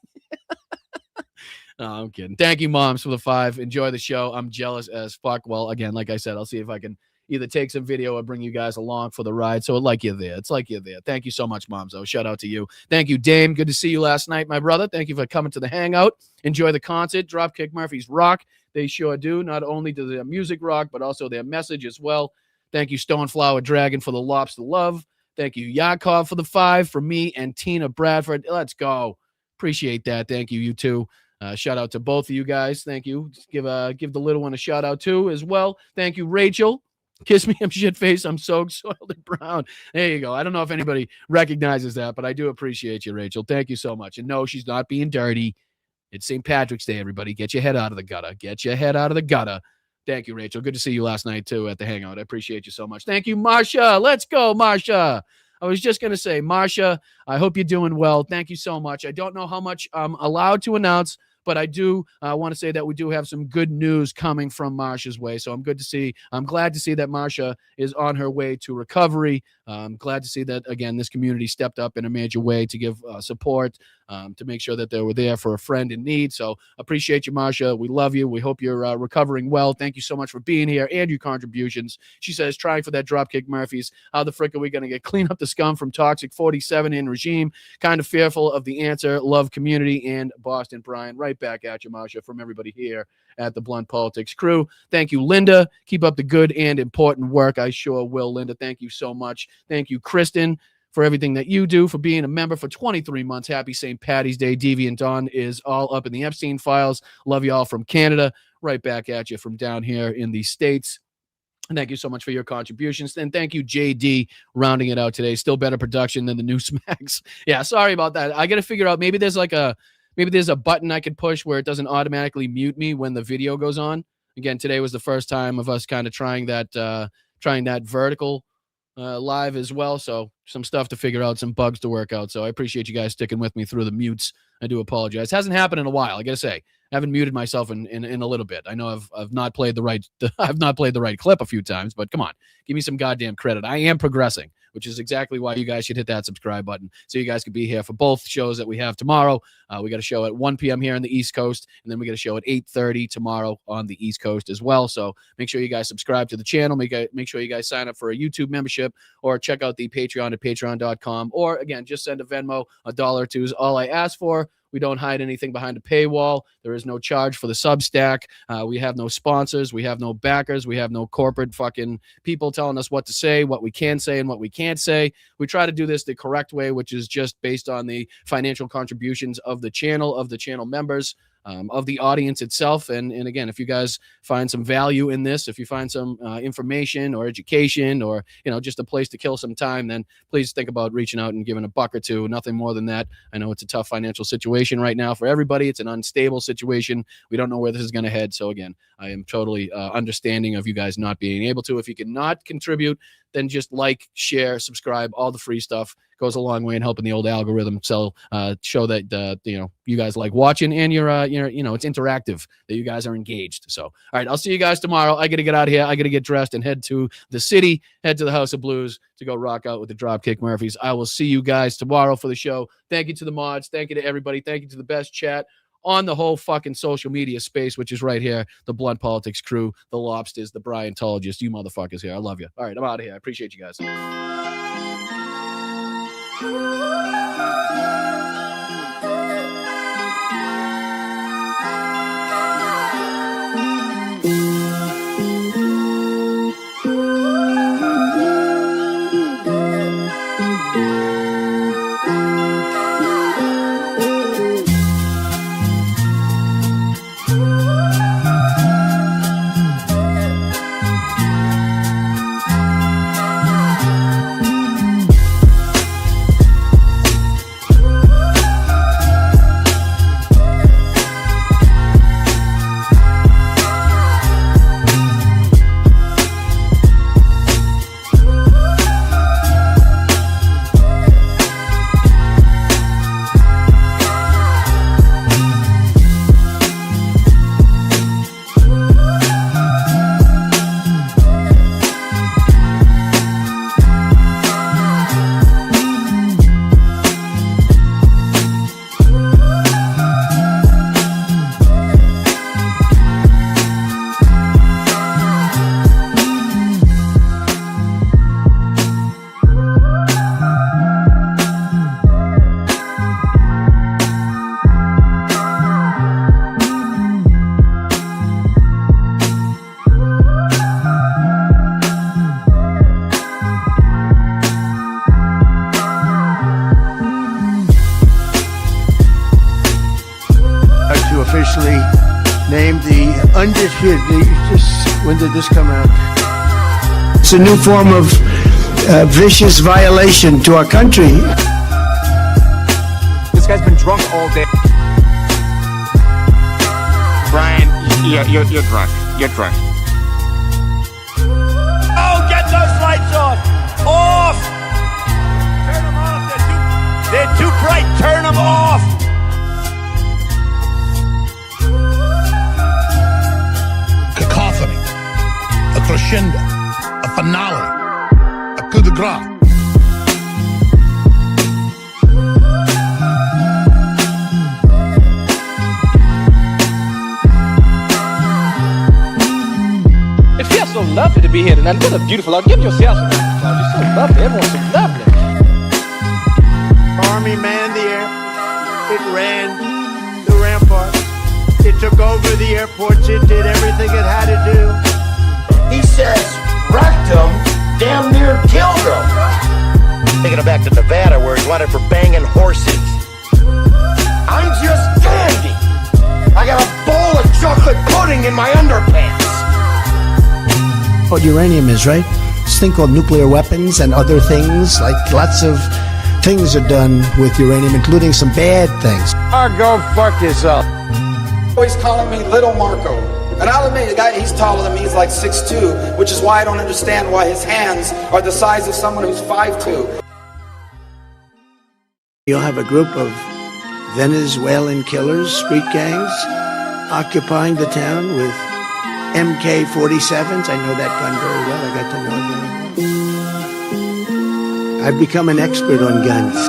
No, I'm kidding. Thank you, moms, for the 5. Enjoy the show. I'm jealous as fuck. Well, again, like I said, I'll see if I can either take some video or bring you guys along for the ride. So like you're there. It's like you're there. Thank you so much, Momzo. Shout out to you. Thank you, Dame. Good to see you last night, my brother. Thank you for coming to the hangout. Enjoy the concert. Dropkick Murphys rock. They sure do. Not only do their music rock, but also their message as well. Thank you, Stoneflower Dragon, for the lobster love. Thank you, Yakov, for the 5, from me and Tina Bradford. Let's go. Appreciate that. Thank you, you two. Shout out to both of you guys. Thank you. Just give the little one a shout out too as well. Thank you, Rachel. Kiss me, I'm shit face. I'm so soiled and brown. There you go. I don't know if anybody recognizes that, but I do appreciate you, Rachel. Thank you so much. And no, she's not being dirty. It's St. Patrick's Day, everybody. Get your head out of the gutter. Get your head out of the gutter. Thank you, Rachel. Good to see you last night, too, at the hangout. I appreciate you so much. Thank you, Marsha. Let's go, Marsha. I was just going to say, Marsha, I hope you're doing well. Thank you so much. I don't know how much I'm allowed to announce, but I do want to say that we do have some good news coming from Marsha's way. So I'm glad to see that Marsha is on her way to recovery. I'm glad to see that, again, this community stepped up in a major way to give support, to make sure that they were there for a friend in need. So appreciate you, Marsha. We love you. We hope you're recovering well. Thank you so much for being here and your contributions. She says, trying for that Dropkick Murphys. How the frick are we going to clean up the scum from Toxic 47 in regime? Kind of fearful of the answer. Love community and Boston. Brian, right back at you, Marsha, from everybody here at the Blunt Politics crew. Thank you, Linda. Keep up the good and important work. I sure will, Linda. Thank you so much. Thank you, Kristen, for everything that you do, for being a member for 23 months. Happy St. Patty's Day. Deviant Dawn is all up in the Epstein files. Love you all from Canada. Right back at you from down here in the States. And thank you so much for your contributions. And thank you, JD, rounding it out today. Still better production than the Newsmax. Yeah, sorry about that. I got to figure out, maybe there's a button I could push where it doesn't automatically mute me when the video goes on. Again, today was the first time of us kind of trying that vertical live as well. So some stuff to figure out, some bugs to work out. So I appreciate you guys sticking with me through the mutes. I do apologize. Hasn't happened in a while. I got to say, I haven't muted myself in a little bit. I know I've not played the right clip a few times, but come on, give me some goddamn credit. I am progressing, which is exactly why you guys should hit that subscribe button so you guys can be here for both shows that we have tomorrow. We got a show at 1 p.m. here on the East Coast, and then we got a show at 8:30 tomorrow on the East Coast as well. So make sure you guys subscribe to the channel. Make sure you guys sign up for a YouTube membership or check out the Patreon at patreon.com. Or, again, just send a Venmo. $1 or $2 is all I ask for. We don't hide anything behind a paywall. There is no charge for the Substack. We have no sponsors. We have no backers. We have no corporate fucking people telling us what to say, what we can say, and what we can't say. We try to do this the correct way, which is just based on the financial contributions of the channel members, of the audience itself. And again, if you guys find some value in this, if you find some information or education or, just a place to kill some time, then please think about reaching out and giving $1 or $2. Nothing more than that. I know it's a tough financial situation right now for everybody. It's an unstable situation. We don't know where this is going to head. So again, I am totally understanding of you guys not being able to. If you cannot contribute, then just like, share, subscribe. All the free stuff goes a long way in helping the old algorithm show that you guys like watching, and you're it's interactive, that you guys are engaged. So all right, I'll see you guys tomorrow. I got to get out of here. I got to get dressed and head to the city, head to the House of Blues to go rock out with the Dropkick Murphys. I will see you guys tomorrow for the show. Thank you to the mods. Thank you to everybody. Thank you to the best chat on the whole fucking social media space, which is right here. The Blunt Politics crew, the Lobsters, the Bryantologists, you motherfuckers here. I love you. All right, I'm out of here. I appreciate you guys. named the Undisputed. When did this come out? It's a new form of vicious violation to our country. This guy's been drunk all day. Brian, you're drunk. You're drunk. Oh, get those lights off! Off! Turn them off. They're too bright. Turn them off. Cacophony, a crescendo, a finale, a coup de grace. It feels so lovely to be here tonight. What a beautiful. Give yourself some applause. You're so lovely. Everyone's so lovely. Army manned the air. It ran the ramparts. It took over the airports. It did everything it had to do. He says, wrecked him, damn near killed him. Taking it back to Nevada where he's wanted for banging horses. I'm just dandy. I got a bowl of chocolate pudding in my underpants. What uranium is, right? This thing called nuclear weapons and other things. Like lots of things are done with uranium, including some bad things. Go fuck yourself. Always calling me Little Marco. And I'll admit, the guy, he's taller than me. He's like 6'2", which is why I don't understand why his hands are the size of someone who's 5'2". You'll have a group of Venezuelan killers, street gangs, occupying the town with MK-47s. I know that gun very well. I got to know it very well. I've become an expert on guns.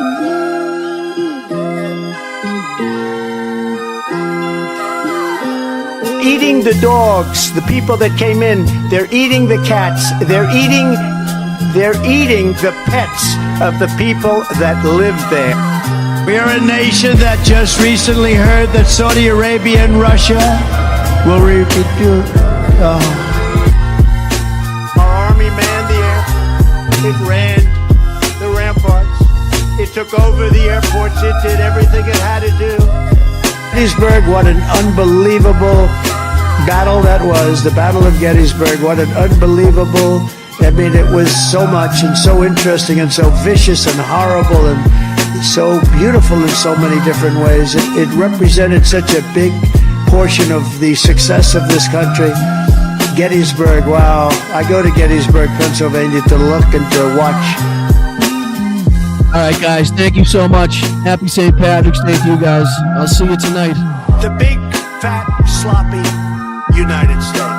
Eating the dogs, the people that came in, they're eating the cats, they're eating the pets of the people that live there. We're a nation that just recently heard that Saudi Arabia and Russia will repeat. Our army manned the air. It ran the ramparts. It took over the airports. It did everything it had to do. Gettysburg, what an unbelievable battle that was. The Battle of Gettysburg, what an unbelievable. I mean, it was so much and so interesting and so vicious and horrible and so beautiful in so many different ways. It represented such a big portion of the success of this country. Gettysburg, wow. I go to Gettysburg, Pennsylvania to look and to watch. All right, guys, thank you so much. Happy St. Patrick's Day to you guys. I'll see you tonight. The big, fat, sloppy United States.